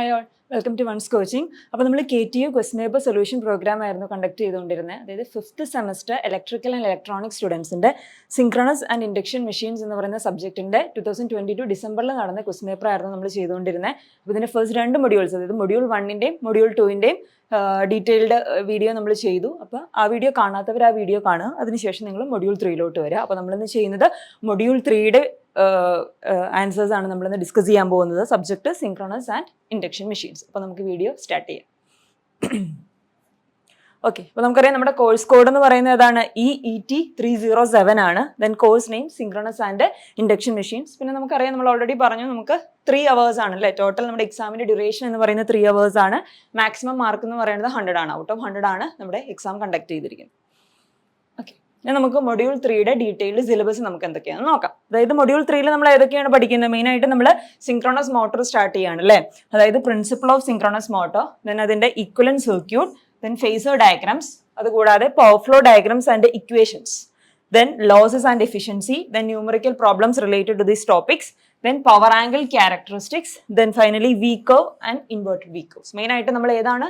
Hi all, welcome to ones coaching. അപ്പോൾ നമ്മൾ KTU question paper solution program ആയിരുന്നു conduct ചെയ്തുകൊണ്ടിരുന്നത്. അതായത് 5th semester electrical and electronic സ്റ്റുഡൻസിൻ്റെ സിങ്ക്രണസ് ആൻഡ് ഇൻഡക്ഷൻ മെഷീൻസ് എന്ന് പറയുന്ന സബ്ജക്റ്റിൻ്റെ 2022 ഡിസംബറിൽ നടന്ന ക്വസ്റ്റ്യൻ പേപ്പർ ആയിരുന്നു നമ്മൾ ചെയ്തുകൊണ്ടിരുന്നത്. അപ്പോൾ ഇതിൻ്റെ ഫസ്റ്റ് 2 മൊഡ്യൂൾസ്, അതായത് മൊഡ്യൂൾ 1ൻ്റെയും മൊഡ്യൂൾ 2ൻ്റെയും ഡീറ്റെയിൽഡ് വീഡിയോ നമ്മൾ ചെയ്തു. അപ്പോൾ ആ വീഡിയോ കാണാത്തവർ ആ വീഡിയോ കാണുക. അതിനുശേഷം നിങ്ങൾ മൊഡ്യൂൾ 3 വരിക. അപ്പോൾ നമ്മളിന്ന് ചെയ്യുന്നത് മൊഡ്യൂൾ 3യുടെ ആൻസേഴ്സ് ആണ് നമ്മളിന്ന് ഡിസ്കസ് ചെയ്യാൻ പോകുന്നത്. Subject synchronous and induction machines. അപ്പോൾ നമുക്ക് വീഡിയോ സ്റ്റാർട്ട് ചെയ്യാം. ഓക്കെ, അപ്പോൾ നമുക്കറിയാം നമ്മുടെ കോഴ്സ് കോഡ് എന്ന് പറയുന്നത് ഏതാണ്? EET 307 ആണ്. Then course name synchronous and induction machines. പിന്നെ നമുക്കറിയാം, നമ്മൾ ഓൾറെഡി പറഞ്ഞു, നമുക്ക് 3 hours ആണ് അല്ലേ ടോട്ടൽ. നമ്മുടെ എക്സാമിൻ്റെ ഡ്യൂറേഷൻ എന്ന് പറയുന്നത് 3 hours ആണ്. മാക്സിമം മാർക്ക് എന്ന് പറയുന്നത് 100 ആണ്. ഔട്ട് ഓഫ് 100 ആണ് നമ്മുടെ എക്സാം കണ്ടക്ട് ചെയ്തിരിക്കുന്നത്. ഓക്കെ, ഇനി നമുക്ക് മൊഡ്യൂൾ 3യുടെ ഡീറ്റെയിൽഡ് സിലബസ് നമുക്ക് എന്തൊക്കെയാണെന്ന് നോക്കാം. അതായത് മൊഡ്യൂൾ 3ൽ നമ്മൾ ഏതൊക്കെയാണ് പഠിക്കുന്നത്? മെയിനായിട്ട് നമ്മൾ സിങ്ക്രണസ് മോട്ടോർ സ്റ്റാർട്ട് ചെയ്യാണ് അല്ലേ. അതായത് principle of synchronous motor, then അതിൻ്റെ equivalent circuit, then phasor diagrams, അതുകൂടാതെ power flow diagrams and equations, then losses and efficiency, then numerical problems related to these topics, then power angle characteristics, then finally V curve and inverted V curves. മെയിനായിട്ട് നമ്മൾ ഏതാണ്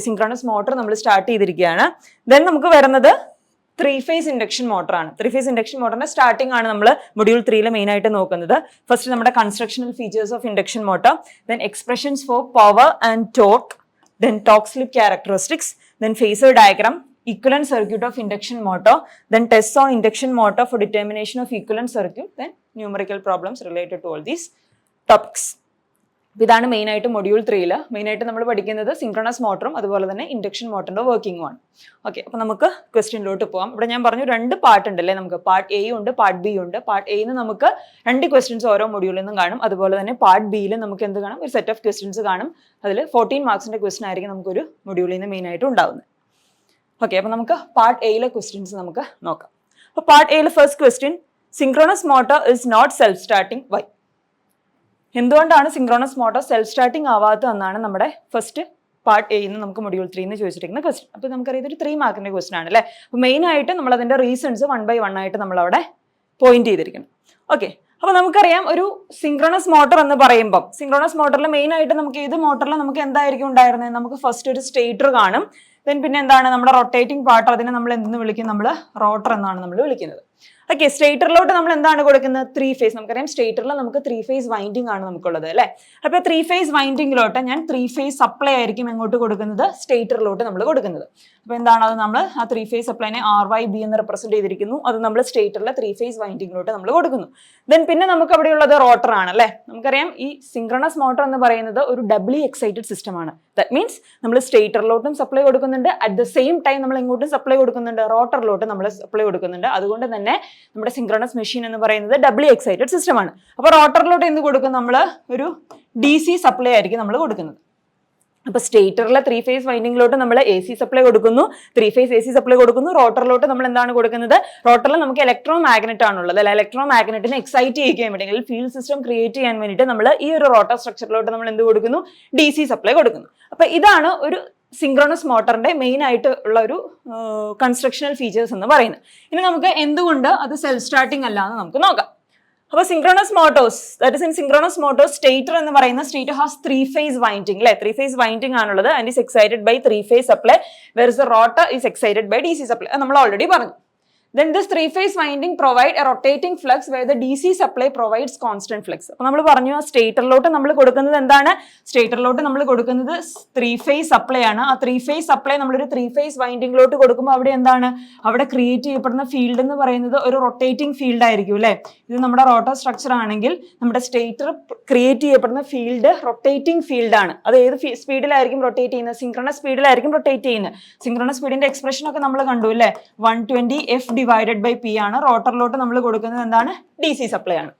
synchronous motor നമ്മൾ start ചെയ്തിരിക്കുകയാണ്. Then നമുക്ക് വരുന്നത് 3-phase induction മോട്ടറാണ്. 3-phase induction മോട്ടറിന്റെ starting ആണ് നമ്മൾ മൊഡ്യൂൾ 3ൽ മെയിൻ ആയിട്ട് നോക്കുന്നത്. ഫസ്റ്റ് നമ്മുടെ constructional features of induction motor, then expressions for power and torque, then torque slip characteristics, then phasor diagram, equivalent circuit of induction motor, then tests on induction motor for determination of equivalent circuit, then numerical problems related to all these topics. ഇതാണ് main ആയിട്ട് module 3ൽ മെയിനായിട്ട് നമ്മൾ പഠിക്കുന്നത് synchronous മോട്ടറും അതുപോലെ തന്നെ induction മോട്ടറിന്റെ വർക്കിംഗുമാണ്. Okay, അപ്പോൾ നമുക്ക് ക്വസ്റ്റ്യനിലോട്ട് പോകാം. ഇവിടെ ഞാൻ പറഞ്ഞു 2 പാർട്ട് ഉണ്ടല്ലേ, നമുക്ക് പാർട്ട് A ഉണ്ട്, പാർട്ട് B ഉണ്ട്. പാർട്ട് Aയിൽ നിന്ന് നമുക്ക് 2 ക്വസ്റ്റ്യൻസ് ഓരോ മൊഡ്യൂളിൽ നിന്നും കാണും. അതുപോലെ തന്നെ പാർട്ട് Bയിൽ നമുക്ക് എന്ത് കാണും? ഒരു സെറ്റ് ഓഫ് ക്വസ്റ്റ്യൻസ് കാണും. അതിൽ 14 മാർക്സിന്റെ ക്വസ്റ്റ്യൻ ആയിരിക്കും നമുക്കൊരു മൊഡ്യൂളിൽ നിന്ന് മെയിൻ ആയിട്ട് ഉണ്ടാവുന്നത്. ഓക്കെ, അപ്പോൾ നമുക്ക് പാർട്ട് Aയിലെ ക്വസ്റ്റ്യൻസ് നമുക്ക് നോക്കാം. അപ്പോൾ പാർട്ട് Aയിലെ first question, synchronous motor is not self starting why? എന്തുകൊണ്ടാണ് സിങ്ക്രണസ് മോട്ടോർ സെൽഫ് സ്റ്റാർട്ടിംഗ് ആവാത്തത് എന്നാണ് നമ്മുടെ ഫസ്റ്റ് പാർട്ട് Aയിൽ നിന്ന് നമുക്ക് മൊഡ്യൂൾ 3 ചോദിച്ചിരിക്കുന്ന ക്വസ്റ്റ്യൻ. അപ്പോൾ നമുക്കറിയാം ഇതൊരു 3 മാർക്കിന്റെ ക്വസ്റ്റ്യൻ ആണ് അല്ലേ. അപ്പോൾ മെയിൻ ആയിട്ട് നമ്മൾ അതിന്റെ റീസൺസ് 1 by 1 ആയിട്ട് നമ്മൾ അവിടെ പോയിന്റ് ചെയ്തിരിക്കണം. ഓക്കെ, അപ്പോൾ നമുക്കറിയാം ഒരു സിങ്ക്രണസ് മോട്ടർ എന്ന് പറയുമ്പോൾ സിങ്ക്രണസ് മോട്ടറിൽ മെയിൻ ആയിട്ട് നമുക്ക് ഏത് മോട്ടറിൽ നമുക്ക് എന്തായിരിക്കും ഉണ്ടായിരുന്നത്? നമുക്ക് ഫസ്റ്റ് ഒരു സ്റ്റേറ്റർ കാണും. ദെൻ പിന്നെ എന്താണ് നമ്മുടെ റൊട്ടേറ്റിംഗ് പാർട്ട്, അതിനെ നമ്മൾ എന്തെന്ന് വിളിക്കും? നമ്മൾ റോട്ടർ എന്നാണ് നമ്മൾ വിളിക്കുന്നത്. ഓക്കെ, സ്റ്റേറ്ററിലോട്ട് നമ്മൾ എന്താണ് കൊടുക്കുന്നത്? 3 phase. നമുക്കറിയാം സ്റ്റേറ്ററിൽ നമുക്ക് 3 phase വൈൻഡിങ് ആണ് നമുക്കുള്ളത് അല്ലേ. അപ്പോൾ 3 phase വൈൻഡിങ്ങിലോട്ട് ഞാൻ 3 phase സപ്ലൈ ആയിരിക്കും എങ്ങോട്ട് കൊടുക്കുന്നത്? സ്റ്റേറ്ററിലോട്ട് നമ്മൾ കൊടുക്കുന്നത്. അപ്പോൾ എന്താണ് അത്? നമ്മൾ ആ 3 phase സപ്ലൈനെ RYB എന്ന് റെപ്രസെന്റ് ചെയ്തിരിക്കുന്നു. അത് നമ്മൾ സ്റ്റേറ്ററിലെ 3 phase വൈൻഡിങ്ങിലോട്ട് നമ്മൾ കൊടുക്കുന്നു. ദെൻ പിന്നെ നമുക്ക് അവിടെയുള്ളത് റോട്ടർ ആണ് അല്ലേ. നമുക്കറിയാം ഈ സിങ്ക്രണസ് മോട്ടർ എന്ന് പറയുന്നത് ഒരു ഡബ്ലി എക്സൈറ്റഡ് സിസ്റ്റം ആണ്. ദാറ്റ് മീൻസ് നമ്മൾ സ്റ്റേറ്ററിലോട്ടും സപ്ലൈ കൊടുക്കുന്നുണ്ട്, അറ്റ് ദ സെയിം ടൈം നമ്മൾ എങ്ങോട്ടും സപ്ലൈ കൊടുക്കുന്നുണ്ട്? റോട്ടറിലോട്ട് നമ്മൾ സപ്ലൈ കൊടുക്കുന്നുണ്ട്. അതുകൊണ്ട് തന്നെ നമ്മുടെ സിങ്ക്രണസ് മെഷീൻ എന്ന് പറയുന്നത് ഡബ്ലി എക്സൈറ്റഡ് സിസ്റ്റം ആണ്. അപ്പോൾ റോട്ടറിലോട്ട് എന്ത് കൊടുക്കും? നമ്മൾ ഒരു DC സപ്ലൈ ആയിരിക്കും നമ്മൾ കൊടുക്കുന്നത്. അപ്പോൾ സ്റ്റേറ്ററിലെ 3 phase വൈൻഡിങ്ങിലോട്ട് നമ്മൾ AC സപ്ലൈ കൊടുക്കുന്നു, 3 phase AC സപ്ലൈ കൊടുക്കുന്നു. റോട്ടറിലോട്ട് നമ്മൾ എന്താണ് കൊടുക്കുന്നത്? റോട്ടറിൽ നമുക്ക് ഇലക്ട്രോ മാഗ്നറ്റ് ആണുള്ളത് അല്ലെ. ഇലക്ട്രോ മാഗ്നറ്റിനെ എക്സൈറ്റ് ചെയ്യാൻ വേണ്ടി, അല്ലെങ്കിൽ ഫീൽഡ് സിസ്റ്റം ക്രിയേറ്റ് ചെയ്യാൻ വേണ്ടിയിട്ട് നമ്മൾ ഈ ഒരു റോട്ടർ സ്ട്രക്ചറിലോട്ട് നമ്മൾ എന്ത് കൊടുക്കുന്നു? DC സപ്ലൈ കൊടുക്കുന്നു. അപ്പോൾ ഇതാണ് ഒരു സിങ്ക്രണസ് മോട്ടറിന്റെ മെയിൻ ആയിട്ട് ഉള്ള ഒരു കൺസ്ട്രക്ഷണൽ ഫീച്ചേഴ്സ് എന്ന് പറയുന്നത്. ഇനി നമുക്ക് എന്തുകൊണ്ട് അത് സെൽഫ് സ്റ്റാർട്ടിംഗ് അല്ല എന്ന് നമുക്ക് നോക്കാം. അപ്പോൾ synchronous Motors, that is in synchronous Motors stator എന്ന് പറയുന്ന സ്റ്റേറ്റർ ഹാസ് 3 phase വൈൻഡിങ് അല്ലെ. 3 phase വൈൻഡിങ് ആണുള്ളത് and is excited by 3 phase supply, whereas the rotor is excited by DC supply. നമ്മൾ ഓൾറെഡി പറഞ്ഞു. Then this 3 phase winding provide a rotating flux where the DC supply provides constant flux. അപ്പോൾ നമ്മൾ പറഞ്ഞു ആ സ്റ്റേറ്ററിലോട്ട് നമ്മൾ കൊടുക്കുന്നത് എന്താണ്? സ്റ്റേറ്ററിലോട്ട് നമ്മൾ കൊടുക്കുന്നത് 3 phase സപ്ലൈ ആണ്. ആ 3 phase സപ്ലൈ നമ്മളൊരു 3 phase വൈൻഡിങ്ങിലോട്ട് കൊടുക്കുമ്പോൾ അവിടെ എന്താണ്? അവിടെ ക്രിയേറ്റ് ചെയ്യപ്പെടുന്ന ഫീൽഡ് എന്ന് പറയുന്നത് ഒരു റൊട്ടേറ്റിംഗ് ഫീൽഡ് ആയിരിക്കും അല്ലേ. ഇത് നമ്മുടെ റോട്ടർ സ്ട്രക്ചർ ആണെങ്കിൽ നമ്മുടെ സ്റ്റേറ്റർ ക്രിയേറ്റ് ചെയ്യപ്പെടുന്ന ഫീൽഡ് റൊട്ടേറ്റിംഗ് ഫീൽഡ് ആണ്. അത് ഏത് സ്പീഡിലായിരിക്കും റൊട്ടേറ്റ് ചെയ്യുന്നത്? സിങ്ക്രണസ് സ്പീഡിലായിരിക്കും റൊട്ടേറ്റ് ചെയ്യുന്നത്. സിങ്ക്രണസ് സ്പീഡിന്റെ എക്സ്പ്രഷൻ ഒക്കെ നമ്മൾ കണ്ടു അല്ലേ. 120 F ഡിവൈഡഡ് ബൈ P ആണ്. റോട്ടറിലോട്ട് നമ്മൾ കൊടുക്കുന്നത് എന്താണ്? DC സപ്ലൈ ആണ്.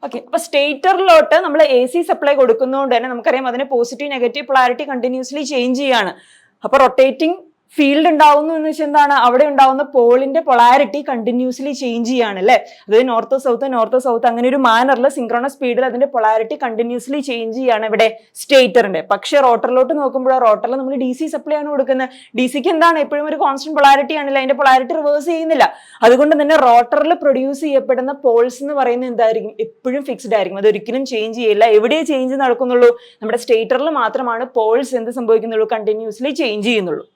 ഓക്കെ, അപ്പൊ സ്റ്റേറ്ററിലോട്ട് നമ്മൾ AC സപ്ലൈ കൊടുക്കുന്നതുകൊണ്ട് തന്നെ നമുക്കറിയാം അതിന് positive negative polarity continuously change ചെയ്യാണ്. അപ്പൊ റൊട്ടേറ്റിംഗ് ഫീൽഡ് ഉണ്ടാവുന്നു എന്ന് വെച്ചാൽ എന്താണ്, അവിടെ ഉണ്ടാവുന്ന പോളിന്റെ പൊളാരിറ്റി കണ്ടിന്യൂസ്ലി ചേഞ്ച് ചെയ്യാണ് അല്ലെ. അതായത് നോർത്ത് സൗത്ത് അങ്ങനെ ഒരു മാനറിൽ സിങ്ക്രോണസ് സ്പീഡിൽ അതിന്റെ പൊളാരിറ്റി കണ്ടിന്യൂസ്ലി ചേഞ്ച് ചെയ്യാണ് ഇവിടെ സ്റ്റേറ്ററിന്റെ. പക്ഷെ റോട്ടറിലോട്ട് നോക്കുമ്പോൾ റോട്ടറിൽ നമ്മൾ ഡി സി സപ്ലൈ ആണ് കൊടുക്കുന്നത്. ഡി സിക്ക് എന്താണ് എപ്പോഴും ഒരു കോൺസ്റ്റന്റ് പൊളാരിറ്റി ആണല്ലോ, അതിന്റെ പൊളാരിറ്റി റിവേഴ്സ് ചെയ്യുന്നില്ല. അതുകൊണ്ട് തന്നെ റോട്ടറിൽ പ്രൊഡ്യൂസ് ചെയ്യപ്പെടുന്ന പോൾസ് എന്ന് പറയുന്നത് എന്തായിരിക്കും, എപ്പോഴും ഫിക്സ്ഡ് ആയിരിക്കും. അതൊരിക്കലും ചേഞ്ച് ചെയ്യില്ല. എവിടെ ചേഞ്ച് നടക്കുന്നുള്ളൂ, നമ്മുടെ സ്റ്റേറ്ററിൽ മാത്രമാണ് പോൾസ് എന്ത് സംഭവിക്കുന്നുള്ളൂ, കണ്ടിന്യൂസ്ലി ചേഞ്ച് ചെയ്യുന്നുള്ളൂ.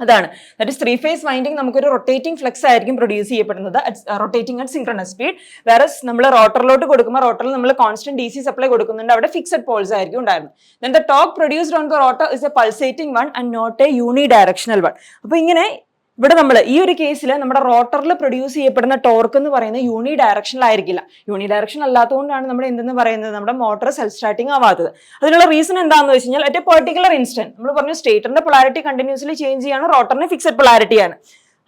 അതാണ് that is three phase winding. നമുക്കൊരു റൊട്ടേറ്റിംഗ് ഫ്ലക്സ് ആയിരിക്കും പ്രൊഡ്യൂസ് ചെയ്യപ്പെടുന്നത്, റൊട്ടേറ്റിംഗ് അറ്റ് സിങ്ക്രണസ് സ്പീഡ്. വേറെ നമ്മൾ റോട്ടറിലോട്ട് കൊടുക്കുമ്പോൾ റോട്ടറിൽ നമ്മൾ കോൺസ്റ്റന്റ് ഡി സി സപ്ലൈ കൊടുക്കുന്നുണ്ട്, അവിടെ ഫിക്സഡ് പോൾസ് ആയിരിക്കും ഉണ്ടായിരുന്നത്. Then the torque produced on the rotor is a pulsating one and not a unidirectional one. അപ്പൊ ഇങ്ങനെ ഇവിടെ നമ്മൾ ഈ ഒരു കേസിൽ നമ്മുടെ റോട്ടറിൽ പ്രൊഡ്യൂസ് ചെയ്യപ്പെടുന്ന ടോർക്ക് എന്ന് പറയുന്നത് യൂണി ഡയറക്ഷണൽ ആയിരിക്കില്ല. യൂണി ഡയറക്ഷൻ അല്ലാത്തതുകൊണ്ടാണ് നമ്മൾ എന്തെന്ന് പറയുന്നത്, നമ്മുടെ മോട്ടോർ സെൽഫ് സ്റ്റാർട്ടിങ് ആവാത്തത്. അതിനുള്ള റീസൺ എന്താണെന്ന് വെച്ച് കഴിഞ്ഞാൽ, അറ്റ് എ പെർട്ടിക്കുലർ ഇൻസ്റ്റന്റ് നമ്മൾ പറഞ്ഞു സ്റ്റേറ്ററിന്റെ പൊളാരിറ്റി കണ്ടിന്യൂസ്ലി ചേഞ്ച് ചെയ്യാണ്, റോട്ടറിന് ഫിക്സഡ് പൊളാരിറ്റിയാണ്.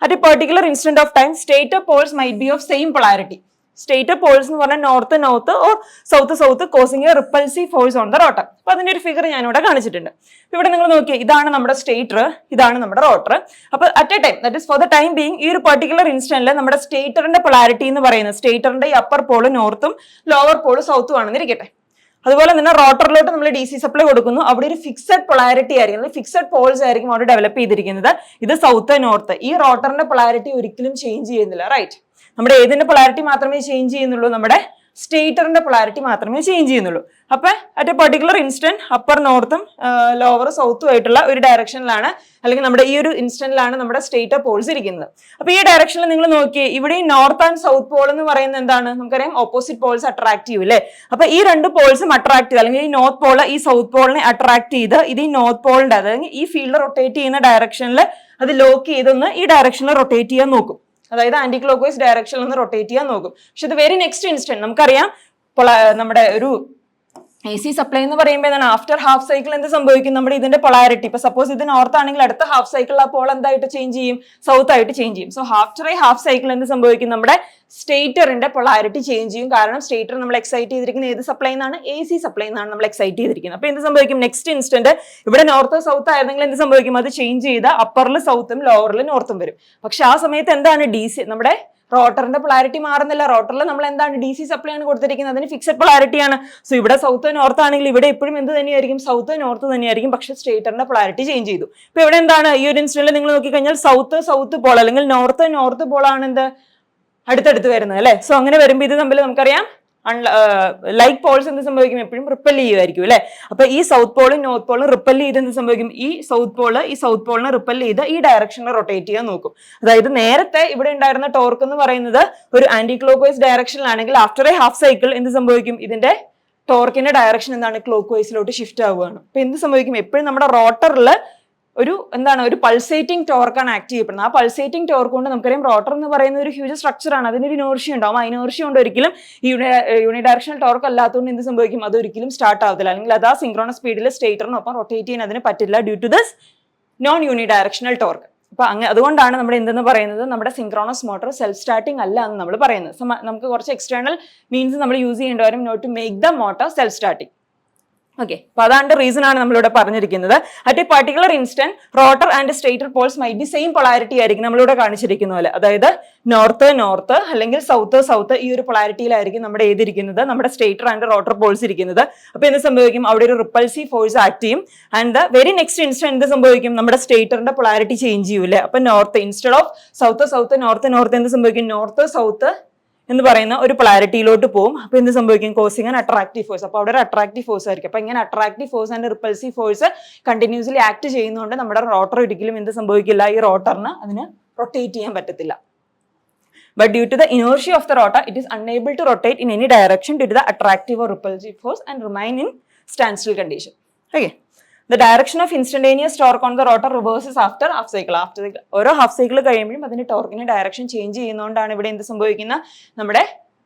At a particular instant of time stator poles might be of same polarity. Stator poles എന്ന് പറഞ്ഞാൽ north or south causing a repulsive force on the rotor. അപ്പൊ അതിന്റെ ഒരു ഫിഗർ ഞാനിവിടെ കാണിച്ചിട്ടുണ്ട്. ഇവിടെ നിങ്ങൾ നോക്കിയാൽ ഇതാണ് നമ്മുടെ സ്റ്റേറ്റർ, ഇതാണ് നമ്മുടെ റോട്ടർ. അപ്പൊ at A time that is for the time being ഈ ഒരു പെർട്ടിക്കുലർ ഇൻസ്റ്റന്റിൽ നമ്മുടെ സ്റ്റേറ്ററിന്റെ പൊളാരിറ്റി എന്ന് പറയുന്നത് സ്റ്റേറ്ററിന്റെ ഈ അപ്പർ പോള് നോർത്തും ലോവർ പോള് സൗത്തും ആണെന്ന് ഇരിക്കട്ടെ. അതുപോലെ തന്നെ റോട്ടറിലോട്ട് നമ്മൾ ഡി സി സപ്ലൈ കൊടുക്കുന്നു, അവിടെ ഒരു ഫിക്സഡ് പൊളാരിറ്റി ആയിരിക്കും, ഫിക്സഡ് പോൾസ് ആയിരിക്കും അവിടെ ഡെവലപ്പ് ചെയ്തിരിക്കുന്നത്. ഇത് സൗത്ത് നോർത്ത്. ഈ റോട്ടറിന്റെ പൊളാരിറ്റി ഒരിക്കലും ചേഞ്ച് ചെയ്യുന്നില്ല, റൈറ്റ്. നമ്മുടെ ഏതിന്റെ പൊളാരിറ്റി മാത്രമേ ചേഞ്ച് ചെയ്യുന്നുള്ളൂ, നമ്മുടെ സ്റ്റേറ്ററിന്റെ പൊളാരിറ്റി മാത്രമേ ചേഞ്ച് ചെയ്യുന്നുള്ളൂ. അപ്പൊ at a particular instant upper നോർത്തും ലോവർ സൗത്തും ആയിട്ടുള്ള ഒരു ഡയറക്ഷനിലാണ്, അല്ലെങ്കിൽ നമ്മുടെ ഈ ഒരു ഇൻസ്റ്റന്റിലാണ് നമ്മുടെ സ്റ്റേറ്റർ പോൾസ് ഇരിക്കുന്നത്. അപ്പൊ ഈ ഡയറക്ഷനിൽ നിങ്ങൾ നോക്കിയേ, ഇവിടെ ഈ നോർത്ത് ആൻഡ് സൗത്ത് പോൾ എന്ന് പറയുന്നത് എന്താണ്, നമുക്കറിയാം ഓപ്പോസിറ്റ് പോൾസ് അട്രാക്ട് ചെയ്യും അല്ലെ. അപ്പൊ ഈ രണ്ട് പോൾസും അട്രാക്ട് ചെയ്ത്, അല്ലെങ്കിൽ ഈ നോർത്ത് പോള് ഈ സൗത്ത് പോളിനെ അട്രാക്ട് ചെയ്ത് ഇത് ഈ നോർത്ത് പോളിന്റെ, അതായത് ഈ ഫീൽഡ് റൊട്ടേറ്റ് ചെയ്യുന്ന ഡയറക്ഷനിൽ അത് ലോക്ക് ചെയ്തൊന്ന് ഈ ഡയറക്ഷനിൽ റൊട്ടേറ്റ് ചെയ്യാൻ നോക്കും. അതായത് ആന്റി ക്ലോക്ക് വൈസ് ഡയറക്ഷനിൽ നിന്ന് റൊട്ടേറ്റ് ചെയ്യാൻ നോക്കും. പക്ഷെ ഇത് വെരി നെക്സ്റ്റ് ഇൻസ്റ്റന്റ് നമുക്കറിയാം നമ്മുടെ ഒരു എ സി സപ്ലൈ എന്ന് പറയുമ്പോൾ എന്താണ്, ആഫ്റ്റർ ഹാഫ് സൈക്കിൾ എന്ത് സംഭവിക്കും, നമ്മുടെ ഇതിന്റെ പൊളാരിറ്റി ഇപ്പൊ സപ്പോസ് ഇത് നോർത്ത് ആണെങ്കിൽ അടുത്ത ഹാഫ് സൈക്കിൾ ആ പോൾ എന്തായിട്ട് ചേഞ്ച് ചെയ്യും, സൗത്ത് ആയിട്ട് ചേഞ്ച് ചെയ്യും. So after a half cycle എന്ത് സംഭവിക്കും, നമ്മുടെ സ്റ്റേറ്ററിന്റെ പൊളാരിറ്റി ചേഞ്ച് ചെയ്യും. കാരണം സ്റ്റേറ്റർ നമ്മൾ എക്സൈറ്റ് ചെയ്തിരിക്കുന്ന ഏത് സപ്ലൈ എന്നാണ്, എ സി സപ്ലൈ എന്നാണ് നമ്മൾ എക്സൈറ്റ് ചെയ്തിരിക്കുന്നത്. അപ്പൊ എന്ത് സംഭവിക്കും, നെക്സ്റ്റ് ഇൻസ്റ്റന്റ് ഇവിടെ നോർത്ത് സൗത്ത് ആയിരുന്നെങ്കിൽ എന്ത് സംഭവിക്കും, അത് ചേഞ്ച് ചെയ്ത് അപ്പറിൽ സൗത്തും ലോവറിൽ നോർത്തും വരും. പക്ഷെ ആ സമയത്ത് എന്താണ് ഡി സി, നമ്മുടെ റോട്ടറിന്റെ പൊളാരിറ്റി മാറുന്നില്ല. റോട്ടറിൽ നമ്മൾ എന്താണ് ഡി സി സപ്ലൈ ആണ് കൊടുത്തിരിക്കുന്നത്, അതിന് ഫിക്സഡ് പൊളാരിറ്റിയാണ്. സോ ഇവിടെ സൗത്ത് നോർത്ത് ആണെങ്കിൽ ഇവിടെ എപ്പോഴും എന്ത് തന്നെയായിരിക്കും, സൗത്ത് നോർത്ത് തന്നെയായിരിക്കും. പക്ഷെ സ്റ്റേറ്ററിന്റെ പൊളാരിറ്റി ചേഞ്ച് ചെയ്തു. ഇപ്പൊ ഇവിടെ എന്താണ്, ഈ ഒരു ഇൻസ്റ്റന്റിൽ നിങ്ങൾ നോക്കിക്കഴിഞ്ഞാൽ സൗത്ത് പോൾ അല്ലെങ്കിൽ നോർത്ത് പോൾ ആണ് എന്ത് അടുത്തടുത്ത് വരുന്നത് അല്ലെ. സോ അങ്ങനെ വരുമ്പോൾ ഇത് തമ്മിൽ നമുക്കറിയാം ലൈക്ക് പോൾസ് എന്ത് സംഭവിക്കും, എപ്പോഴും റിപ്പൽ ചെയ്യുമായിരിക്കും അല്ലെ. അപ്പൊ ഈ സൗത്ത് പോളും നോർത്ത് പോളും റിപ്പൽ ചെയ്ത് എന്ത് സംഭവിക്കും, ഈ സൗത്ത് പോളിനെ റിപ്പൽ ചെയ്ത് ഈ ഡയറക്ഷനിൽ റൊട്ടേറ്റ് ചെയ്യാൻ നോക്കും. അതായത് നേരത്തെ ഇവിടെ ഉണ്ടായിരുന്ന ടോർക്ക് എന്ന് പറയുന്നത് ഒരു ആന്റി ക്ലോക്ക് വൈസ് ഡയറക്ഷനിലാണെങ്കിൽ ആഫ്റ്റർ എ ഹാഫ് സൈക്കിൾ എന്ത് സംഭവിക്കും, ഇതിന്റെ ടോർക്കിന്റെ ഡയറക്ഷൻ എന്താണ്, ക്ലോക്ക് വൈസിലോട്ട് ഷിഫ്റ്റ് ആവുകയാണ്. അപ്പൊ എന്ത് സംഭവിക്കും, എപ്പോഴും നമ്മുടെ റോട്ടറിൽ ഒരു പൾസേറ്റിംഗ് ടോർക്കാണ് ആക്ട് ചെയ്യപ്പെടുന്നത്. ആ പൾസേറ്റിംഗ് ടോർക്ക് കൊണ്ട് നമുക്കറിയാം റോട്ടർ എന്ന് പറയുന്ന ഒരു ഹ്യൂജ് സ്ട്രക്ചർ ആണ്, അതിനൊരു ഇനേർഷ്യ ഉണ്ടാവും. ആ ഇനേർഷ്യ കൊണ്ട് ഒരിക്കലും യൂണിഡയറക്ഷണൽ ടോർക്ക് അല്ലാത്തതുകൊണ്ട് എന്ത് സംഭവിക്കും, അത് ഒരിക്കലും സ്റ്റാർട്ട് ആവത്തില്ല, അല്ലെങ്കിൽ അത് ആ സിങ്ക്രോണസ് സ്പീഡിൽ സ്റ്റേറ്ററിനൊപ്പം റൊട്ടേറ്റ് ചെയ്യാൻ അതിന് പറ്റില്ല, due to this non unidirectional torque. അപ്പൊ അതുകൊണ്ടാണ് നമ്മൾ എന്തെന്ന് പറയുന്നത്, നമ്മുടെ സിങ്ക്രോണസ് മോട്ടോർ സെൽഫ് സ്റ്റാർട്ടിംഗ് അല്ല എന്ന് നമ്മൾ പറയുന്നത്. നമുക്ക് കുറച്ച് എക്സ്റ്റേണൽ മീൻസ് നമ്മൾ യൂസ് ചെയ്യേണ്ടി വരും not to make the motor self starting. Okay, അപ്പൊ അതാണ്ട് റീസൺ ആണ് നമ്മളിവിടെ പറഞ്ഞിരിക്കുന്നത്. At a particular instant rotor and stator poles might be same polarity ആയിരിക്കും നമ്മളിവിടെ കാണിച്ചിരിക്കുന്ന പോലെ. അതായത് നോർത്ത് അല്ലെങ്കിൽ സൗത്ത് ഈ ഒരു പൊളാരിറ്റിയിലായിരിക്കും നമ്മുടെ ഏതിരിക്കുന്നത്, നമ്മുടെ സ്റ്റേറ്റർ ആൻഡ് റോട്ടർ പോൾസ് ഇരിക്കുന്നത്. അപ്പൊ എന്ത് സംഭവിക്കും, അവിടെ ഒരു റിപ്പൾസീവ് ഫോഴ്സ് ആക്ട് ചെയ്യും. And the very next instant എന്ത് സംഭവിക്കും, നമ്മുടെ സ്റ്റേറ്ററിന്റെ പൊളാരിറ്റി ചേഞ്ച് ചെയ്യൂലേ. അപ്പൊ north instead of south north എന്ത് സംഭവിക്കും, നോർത്ത് സൗത്ത് എന്ന് പറയുന്ന ഒരു പൊളാരിറ്റിയിലോട്ട് പോകും. അപ്പൊ എന്ത് സംഭവിക്കും, കോസിങ് ആൻഡ് അട്രാക്റ്റീവ് ഫോഴ്സ്. അപ്പൊ അവിടെ ഒരു അട്രാക്റ്റീവ് ഫോഴ്സ് ആയിരിക്കും. അപ്പൊ ഇങ്ങനെ attractive force and repulsive force continuously act ചെയ്യുന്നതുകൊണ്ട് നമ്മുടെ റോട്ടർ ഒരിക്കലും എന്ത് സംഭവിക്കില്ല, ഈ റോട്ടറിന് അതിന് റൊട്ടേറ്റ് ചെയ്യാൻ പറ്റത്തില്ല. But due to the inertia of the rotor, it is unable to rotate in any direction due to the attractive or repulsive force and remain in standstill condition. Okay. The direction of instantaneous torque on the rotor reverses after half cycle. ഓരോ half cycle കഴിയുമ്പോഴും അതിന്റെ ടോർക്കിന്റെ direction change ചെയ്യുന്നതുകൊണ്ടാണ് ഇവിടെ എന്ത് സംഭവിക്കുന്ന, നമ്മുടെ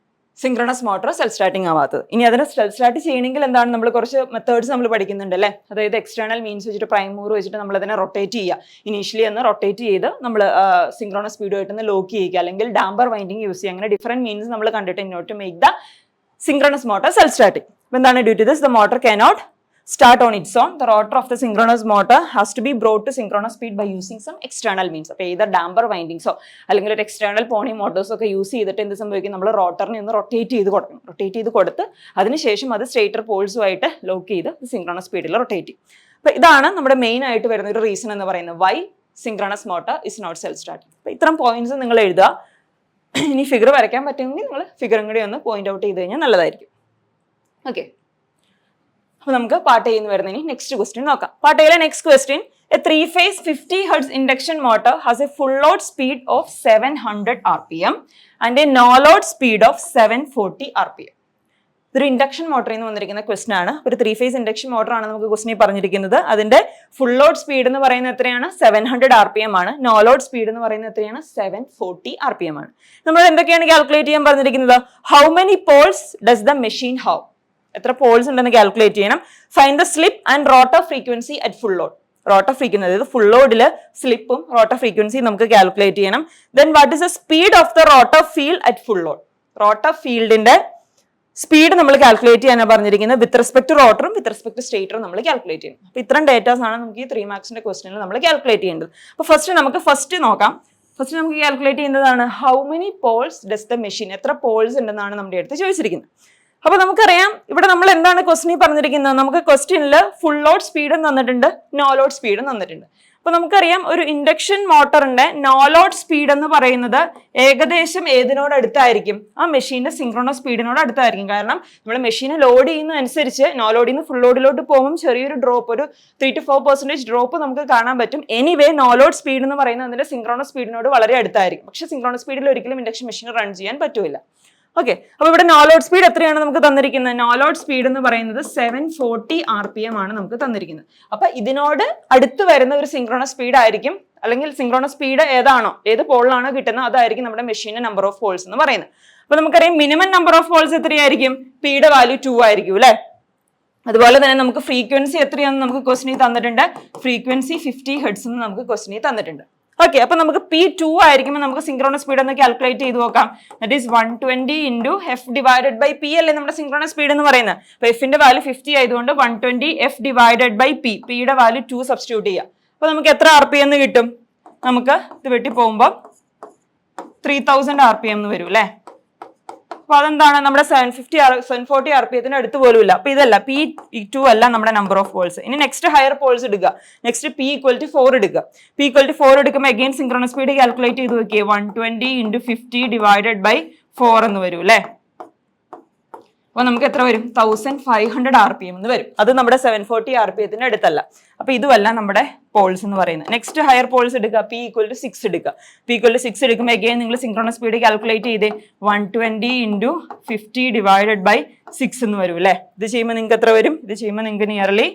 synchronous motor self starting ആവാത്തത്. ഇനി അതിനെ self start ചെയ്യണമെങ്കിൽ എന്താണ്, നമ്മൾ കുറച്ച് മെത്തേഡ്സ് നമ്മൾ പഠിക്കുന്നുണ്ട് അല്ലേ. അതായത് എക്സ്റ്റേണൽ മീൻസ് വെച്ചിട്ട് പ്രൈം മൂവർ വെച്ചിട്ട് നമ്മൾ അതിനെ റൊട്ടേറ്റ് ചെയ്യുക. ഇനീഷ്യലി ഒന്ന് റൊട്ടേറ്റ് ചെയ്ത് നമ്മൾ സിങ്ക്രണസ് സ്പീഡുമായിട്ട് ലോക്ക് ചെയ്യുക, അല്ലെങ്കിൽ ഡാമ്പർ വൈൻഡിങ് യൂസ് ചെയ്യുക. അങ്ങനെ ഡിഫറെന്റ് മീൻസ് നമ്മൾ കണ്ടിട്ട് in order to make the synchronous motor self starting. എന്താണ്, due to this the motor cannot start on its own, the rotor of the synchronous motor has to be brought to synchronous speed by using some external means. അപ്പോൾ either damper windings അല്ലെങ്കിൽ ഒരു external pony motors ഒക്കെ use ചെയ്തിട്ട് എന്ത് സംഭവിക്കും, നമ്മൾ റോട്ടറിനെ ഒന്ന് rotate ചെയ്ത് കൊടുക്കണം. റൊട്ടേറ്റ് ചെയ്ത് കൊടുത്ത് അതിനുശേഷം അത് സ്റ്റേറ്റർ പോൾസുമായിട്ട് ലോക്ക് ചെയ്ത് സിങ്ക്രണസ് സ്പീഡിൽ റൊട്ടേറ്റ് ചെയ്യും. അപ്പോൾ ഇതാണ് നമ്മുടെ മെയിൻ ആയിട്ട് വരുന്ന ഒരു റീസൺ എന്ന് പറയുന്നത് why synchronous motor is not self starting. അപ്പോൾ ഇത്തരം പോയിന്റ്സ് നിങ്ങൾ എഴുതുക. ഇനി ഫിഗർ വരയ്ക്കാൻ പറ്റുമെങ്കിൽ നിങ്ങൾ ഫിഗറും കൂടി ഒന്ന് പോയിന്റ് ഔട്ട് ചെയ്ത് കഴിഞ്ഞാൽ നല്ലതായിരിക്കും. ഓക്കെ, അപ്പോൾ നമുക്ക് പാർട്ട് എ എന്ന് വരുന്നതിന് നെക്സ്റ്റ് ക്വസ്റ്റ്യൻ നോക്കാം. പാർട്ട് എയിലെ next question, A 3-phase 50 Hz induction motor has a full load speed of 700 rpm and a no load speed of 740 rpm. ഇതൊരു ഇൻഡക്ഷൻ മോട്ടറിൽ നിന്ന് വന്നിരിക്കുന്ന ക്വസ്റ്റൻ ആണ്. ഒരു 3-phase ഇൻഡക്ഷൻ മോട്ടർ ആണ് നമുക്ക് ക്വസ്റ്റനിൽ പറഞ്ഞിരിക്കുന്നത്. അതിന്റെ ഫുൾ ലോഡ് സ്പീഡ് എന്ന് പറയുന്നത് എത്രയാണ്? 700 rpm ആണ്. നോ ലോഡ് സ്പീഡ് എന്ന് പറയുന്നത് എത്രയാണ്? 740 rpm ആണ്. നമ്മൾ എന്തൊക്കെയാണ് കാൽക്കുലേറ്റ് ചെയ്യാൻ പറഞ്ഞിരിക്കുന്നത്? How many poles does the machine have? എത്ര പോൾസ് ഉണ്ടെന്ന് കാൽക്കുലേറ്റ് ചെയ്യണം. Find the slip and rotor frequency at full load. Rotor frequency, അതായത് ഫുൾ ലോഡിൽ സ്ലിപ്പും റോട്ടർ ഫ്രീക്വൻസിയും നമുക്ക് കാൽക്കുലേറ്റ് ചെയ്യണം. Then what is the speed of the rotor field at full load? Rotor ഫീൽഡിന്റെ സ്പീഡ് നമ്മൾ കാൽക്കുലേറ്റ് ചെയ്യാനാണ് പറഞ്ഞിരിക്കുന്നത്. വിത്ത് റെസ്പെക്ട് ടു റോട്ടറും വിത്ത് റെസ്പെക്ട് ടു സ്റ്റേറ്ററും നമ്മൾ കാൽക്കുലേറ്റ് ചെയ്യണം. അപ്പോൾ ഇത്രയും ഡേറ്റാസ് ആണ് നമുക്ക് ഈ 3 മാർക്സിന്റെ ക്വസ്റ്റനിൽ നമ്മൾ കാൽക്കുലേറ്റ് ചെയ്യേണ്ടത്. അപ്പോൾ ഫസ്റ്റ് നോക്കാം. ഫസ്റ്റ് നമുക്ക് കാൽക്കുലേറ്റ് ചെയ്യുന്നതാണ് how many poles does the machine. എത്ര പോൾസ് ഉണ്ടെന്നാണ് നമ്മുടെ അടുത്ത് ചോദിച്ചിരിക്കുന്നത്. അപ്പൊ നമുക്കറിയാം ഇവിടെ നമ്മൾ എന്താണ് ക്വസ്റ്റനിൽ പറഞ്ഞിരിക്കുന്നത്. നമുക്ക് ക്വസ്റ്റ്യനിൽ ഫുൾ ലോഡ് സ്പീഡും തന്നിട്ടുണ്ട്, നോ ലോഡ് സ്പീഡും തന്നിട്ടുണ്ട്. അപ്പൊ നമുക്കറിയാം ഒരു ഇൻഡക്ഷൻ മോട്ടറിന്റെ നോ ലോഡ് സ്പീഡ് എന്ന് പറയുന്നത് ഏകദേശം ഏതിനോട് അടുത്തായിരിക്കും? ആ മെഷീന്റെ സിങ്ക്രണസ് സ്പീഡിനോട് അടുത്തായിരിക്കും. കാരണം നമ്മൾ മെഷീനെ ലോഡ് ചെയ്യുന്നതനുസരിച്ച് നോ ലോഡിൽ നിന്ന് ഫുൾ ലോഡിലോട്ട് പോകുമ്പോൾ ചെറിയൊരു ഡ്രോപ്പ്, ഒരു 3 to 4% ഡ്രോപ്പ് നമുക്ക് കാണാൻ പറ്റും. എനിവേ നോ ലോഡ് സ്പീഡ് എന്ന് പറയുന്നത് അതിന്റെ സിങ്ക്രണസ് സ്പീഡിനോട് വളരെ അടുത്തായിരിക്കും. പക്ഷെ സിങ്ക്രണസ് സ്പീഡിൽ ഒരിക്കലും ഇൻഡക്ഷൻ മെഷീൻ റൺ ചെയ്യാൻ പറ്റൂല. ഓക്കെ, അപ്പൊ ഇവിടെ നോ ലോഡ് സ്പീഡ് എത്രയാണ് നമുക്ക് തന്നിരിക്കുന്നത്? നോ ലോഡ് സ്പീഡ് എന്ന് പറയുന്നത് 740 rpm ആണ് നമുക്ക് തന്നിരിക്കുന്നത്. അപ്പൊ ഇതിനോട് അടുത്ത് വരുന്ന ഒരു സിങ്ക്രണസ് സ്പീഡ് ആയിരിക്കും, അല്ലെങ്കിൽ സിങ്ക്രണസ് സ്പീഡ് ഏതാണോ, ഏത് പോളിലാണോ കിട്ടുന്നത് അതായിരിക്കും നമ്മുടെ മെഷീന്റെ നമ്പർ ഓഫ് പോൾസ് എന്ന് പറയുന്നത്. അപ്പൊ നമുക്കറിയാം മിനിമം നമ്പർ ഓഫ് പോൾസ് എത്രയായിരിക്കും? പിയുടെ വാല്യൂ 2 ആയിരിക്കും അല്ലെ. അതുപോലെ തന്നെ നമുക്ക് ഫ്രീക്വൻസി എത്രയാണെന്ന് നമുക്ക് ക്വസ്റ്റനിൽ തന്നിട്ടുണ്ട്. ഫ്രീക്വൻസി 50 Hz എന്ന് നമുക്ക് ക്വസ്റ്റനിൽ തന്നിട്ടുണ്ട്. ഓക്കെ, അപ്പൊ നമുക്ക് P2 ആയിരിക്കുമ്പോൾ നമുക്ക് സിങ്ക്രണസ് സ്പീഡ് ഒന്ന് കാൽക്കുലേറ്റ് ചെയ്ത് നോക്കാം. That is 120 into f divided by p അല്ലേ നമ്മുടെ സിങ്ക്രണസ് സ്പീഡ് എന്ന് പറയുന്നത്. അപ്പൊ എഫിന്റെ വാല്യൂ 50 ആയതുകൊണ്ട് 120 f divided by p, പിയുടെ വാല്യൂ 2 സബ്സ്റ്റിറ്റ്യൂട്ട് ചെയ്യാം. അപ്പൊ നമുക്ക് എത്ര rpm എന്ന് കിട്ടും? നമുക്ക് ഇത് വെട്ടി പോകുമ്പോൾ 3000 rpm എന്ന് വരും അല്ലെ. അപ്പൊ അതെന്താണ്? നമ്മുടെ 740 rpm അടുത്ത് പോലും ഇല്ല. അപ്പൊ ഇതല്ല, P2 അല്ല നമ്മുടെ നമ്പർ ഓഫ് പോൾസ്. ഇനി നെക്സ്റ്റ് ഹയർ പോൾസ് എടുക്കുക. നെക്സ്റ്റ് P = 4 എടുക്കുക. P = 4 എടുക്കുമ്പോൾ അഗൈൻ സിങ്ക്രണസ് സ്പീഡ് കാൽക്കുലേറ്റ് ചെയ്ത് നോക്കിയേ. 120 into 50 divided by 4 എന്ന് വരും അല്ലെ. അപ്പൊ നമുക്ക് എത്ര വരും? 1500 rpm എന്ന് വരും. അത് നമ്മുടെ 740 rpm അടുത്തല്ല. അപ്പൊ ഇതുമല്ല നമ്മുടെ പോൾസ് എന്ന് പറയുന്നത്. നെക്സ്റ്റ് ഹയർ പോൾസ് എടുക്കുക. P = 6 എടുക്കുക. P = 6 എടുക്കുമ്പോൾ അഗൈൻ നിങ്ങൾ സിങ്ക്രണസ് സ്പീഡ് കാൽക്കുലേറ്റ് ചെയ്തേ. 120 into 50 divided by 6 എന്ന് വരും അല്ലെ. ഇത് ചെയ്യുമ്പോൾ നിങ്ങൾക്ക് എത്ര വരും? ഇത് ചെയ്യുമ്പോൾ നിങ്ങൾക്ക് നിയർലി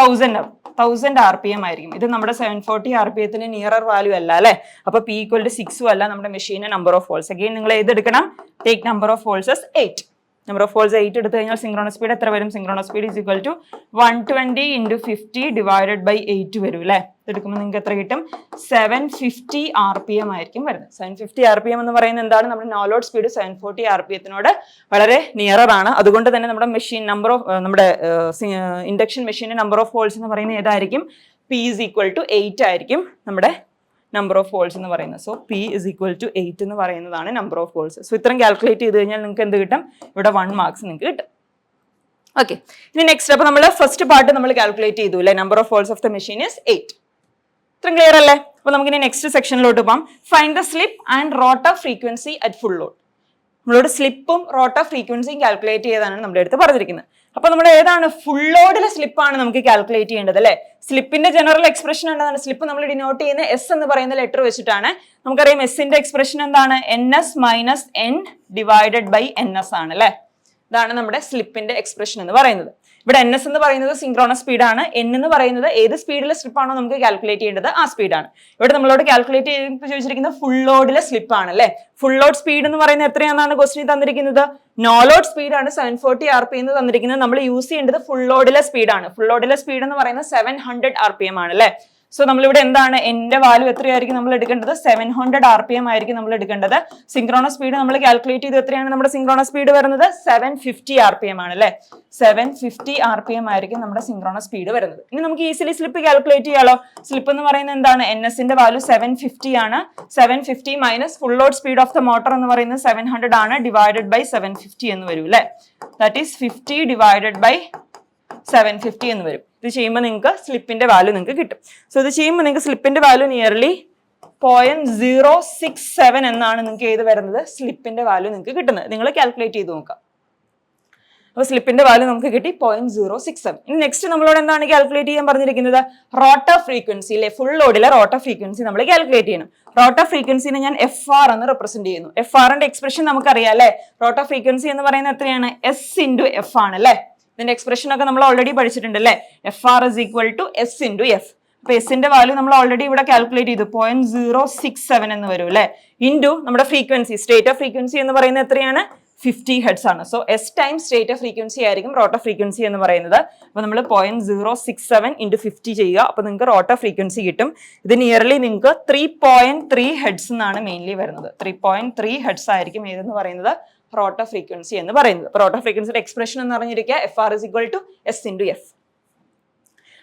1000 rpm ആയിരിക്കും. ഇത് നമ്മുടെ 740 rpm നിയറർ വാല്യൂ അല്ല അല്ലെ. അപ്പൊ P = 6 അല്ല നമ്മുടെ മെഷീന്റെ നമ്പർ ഓഫ് പോൾസ്. അഗൈൻ നിങ്ങൾ ഏതെടുക്കണം? Take number of poles 8. Number of poles 8 എടുത്തു കഴിഞ്ഞാൽ സിങ്ക്രണസ് സ്പീഡ് എത്ര വരും? Synchronous speed is equal to 120 into 50 divided by 8 വരും അല്ലെ. ഇതെടുക്കുമ്പോൾ നിങ്ങൾക്ക് എത്ര കിട്ടും? 750 rpm ആയിരിക്കും വരുന്നത്. 750 rpm എന്ന് പറയുന്നത് എന്താണ്? നമ്മുടെ നോ ലോഡ് സ്പീഡ് 740 rpm വളരെ നിയറർ ആണ്. അതുകൊണ്ട് തന്നെ നമ്മുടെ മെഷീൻ നമ്പർ ഓഫ് നമ്മുടെ ഇൻഡക്ഷൻ മെഷീന്റെ നമ്പർ ഓഫ് പോൾസ് എന്ന് പറയുന്നത് ഏതായിരിക്കും? P = 8 ആയിരിക്കും നമ്മുടെ നമ്പർ ഓഫ് പോൾസ് എന്ന് പറയുന്നത്. സോ P = 8 എന്ന് പറയുന്നതാണ് നമ്പർ ഓഫ് പോൾസ്. സോ ഇത്രയും കാൽക്കുലേറ്റ് ചെയ്ത് കഴിഞ്ഞാൽ നിങ്ങൾക്ക് എന്ത് കിട്ടും? ഇവിടെ 1 മാർക്സ് നിങ്ങൾക്ക് കിട്ടും. ഓക്കെ, ഇനി നെക്സ്റ്റ് അപ്പൊ നമ്മൾ ഫസ്റ്റ് പാർട്ട് നമ്മൾ കാൽക്കുലേറ്റ് ചെയ്തു അല്ലെ. Number of Paul's of the machine is 8. ഇത്രയും ക്ലിയർ അല്ലേ? അപ്പൊ നമുക്ക് ഇനി നെക്സ്റ്റ് സെക്ഷനിലോട്ട് പോകാം. Find the slip and rotor frequency at full load. നമ്മളോട് സ്ലിപ്പും റോട്ടർ ഫ്രീക്വൻസിയും കാൽക്കുലേറ്റ് ചെയ്താണ് നമ്മുടെ അടുത്ത് പറഞ്ഞിരിക്കുന്നത്. അപ്പൊ നമ്മുടെ ഏതാണ്? ഫുൾ ലോഡിലെ സ്ലിപ്പാണ് നമുക്ക് കാൽക്കുലേറ്റ് ചെയ്യേണ്ടത് അല്ലെ. സ്ലിപ്പിന്റെ ജനറൽ എക്സ്പ്രഷൻ എന്താണ്? സ്ലിപ്പ് നമ്മൾ ഡിനോട്ട് ചെയ്യുന്ന S എന്ന് പറയുന്ന ലെറ്റർ വെച്ചിട്ടാണ്. നമുക്കറിയാം എസിന്റെ എക്സ്പ്രഷൻ എന്താണ്? NS - N divided by NS ആണ് അല്ലെ. ഇതാണ് നമ്മുടെ സ്ലിപ്പിന്റെ എക്സ്പ്രഷൻ എന്ന് പറയുന്നത്. ഇവിടെ NS എന്ന് പറയുന്നത് സിങ്ക്രോണസ് സ്പീഡാണ്. N എന്ന് പറയുന്നത് ഏത് സ്പീഡിലെ സ്ലിപ്പാണോ നമുക്ക് കാൽക്കുലേറ്റ് ചെയ്യേണ്ടത് ആ സ്പീഡാണ്. ഇവിടെ നമ്മളോട് കാൽക്കുലേറ്റ് ചെയ്ത് ചോദിച്ചിരിക്കുന്നത് ഫുൾ ലോഡിലെ സ്ലിപ്പാണ് അല്ലെ. ഫുൾ ലോഡ് സ്പീഡ് എന്ന് പറയുന്നത് എത്രയാണെന്നാണ് ക്വസ്റ്റ്യൻ തന്നിരിക്കുന്നത്? നോ ലോഡ് സ്പീഡാണ് 740 rpm എന്ന് തന്നിരിക്കുന്നത്. നമ്മൾ യൂസ് ചെയ്യേണ്ടത് ഫുൾ ലോഡിലെ സ്പീഡാണ്. ഫുൾ ലോഡിലെ സ്പീഡ് എന്ന് പറയുന്നത് 700 rpm ആണ് അല്ലെ. സോ നമ്മളിവിടെ എന്താണ് എന്റെ വാല്യൂ എത്രയായിരിക്കും നമ്മൾ എടുക്കേണ്ടത്? 700 RPM ആയിരിക്കും നമ്മൾ എടുക്കേണ്ടത്. സിങ്ക്രോണസ് സ്പീഡ് നമ്മൾ കാൽക്കുലേറ്റ് ചെയ്ത് എത്രയാണ് നമ്മുടെ സിങ്ക്രോണസ് സ്പീഡ് വരുന്നത്? 750 RPM ആണ് അല്ലെ. 750 RPM ആയിരിക്കും നമ്മുടെ സിങ്ക്രോണസ് സ്പീഡ് വരുന്നത്. ഇനി നമുക്ക് ഈസിലി സ്ലിപ്പ് കാൽക്കുലേറ്റ് ചെയ്യാലോ. സ്ലിപ്പ് എന്ന് പറയുന്നത് എന്താണ്? NS ന്റെ വാല്യൂ 750 ആണ്. 750 minus full load speed of the motor എന്ന് പറയുന്നത് 700 ആണ്, ഡിവൈഡഡ് ബൈ 750 എന്ന് വരും അല്ലെ. ദാറ്റ് ഈസ് 50 ഡിവൈഡഡ് ബൈ 750 എന്ന് വരും. ഇത് ചെയ്യുമ്പോൾ നിങ്ങൾക്ക് സ്ലിപ്പിന്റെ വാല്യൂ നിങ്ങൾക്ക് കിട്ടും. സോ ഇത് ചെയ്യുമ്പോൾ നിങ്ങൾക്ക് സ്ലിപ്പിന്റെ വാല്യൂ നിയർലി 0.067 എന്നാണ് നിങ്ങൾക്ക് ഏത് വരുന്നത്? സ്ലിപ്പിന്റെ വാല്യൂ നിങ്ങൾക്ക് കിട്ടുന്നത്. നിങ്ങൾ കാൽക്കുലേറ്റ് ചെയ്ത് നോക്കാം. അപ്പോൾ സ്ലിപ്പിന്റെ വാല്യൂ നമുക്ക് കിട്ടി 0.067. ഇനി നെക്സ്റ്റ് നമ്മളോട് എന്താണ് കാൽക്കുലേറ്റ് ചെയ്യാൻ പറഞ്ഞിരിക്കുന്നത്? റോട്ടർ ഫ്രീക്വൻസി അല്ലെ. ഫുൾ ലോഡിലെ റോട്ടർ ഫ്രീക്വൻസി നമ്മൾ കാൽക്കുലേറ്റ് ചെയ്യണം. റോട്ടർ ഫ്രീക്വൻസിനെ ഞാൻ FR എന്ന് റെപ്രസെന്റ് ചെയ്യുന്നു. FR-ന്റെ എക്സ്പ്രഷൻ നമുക്കറിയാം അല്ലെ. റോട്ടർ ഫ്രീക്വൻസി എന്ന് പറയുന്നത് എത്രയാണ്? S × F ആണ് അല്ലെ. ഇതിന്റെ എക്സ്പ്രഷൻ ഒക്കെ നമ്മൾ ഓൾറെഡി പഠിച്ചിട്ടുണ്ട് അല്ലെ. FR = S × F. അപ്പൊ എസിന്റെ വാല്യൂ നമ്മൾ ഓൾറെഡി ഇവിടെ കാൽക്കുലേറ്റ് ചെയ്തു, 0.067 എന്ന് വരും അല്ലെ. ഇൻറ്റു നമ്മുടെ ഫ്രീക്വൻസി, സ്റ്റേറ്റ് ഓഫ് ഫ്രീക്വൻസി എന്ന് പറയുന്നത് എത്രയാണ്? 50 ഹെർട്സ് ആണ്. So S times state of frequency ആയിരിക്കും റോട്ടർ ഫ്രീക്വൻസി എന്ന് പറയുന്നത്. അപ്പൊ നമ്മൾ 0.067 × 50 ചെയ്യുക. അപ്പൊ നിങ്ങൾക്ക് റോട്ടർ ഫ്രീക്വൻസി കിട്ടും. ഇത് നിയർലി നിങ്ങൾക്ക് 3.3 ഹെർട്സ് എന്നാണ് മെയിൻലി വരുന്നത്. 3.3 ഹെർട്സ് ആയിരിക്കും ഏതെന്ന് പറയുന്നത്? റോട്ടർ ഫ്രീക്വൻസി എന്ന് പറയുന്നത്. അപ്പൊ റോട്ടർ ഫ്രീക്വൻസിയുടെ എക്സ്പ്രഷൻ എന്ന് പറഞ്ഞിരിക്കുക FR = S × F.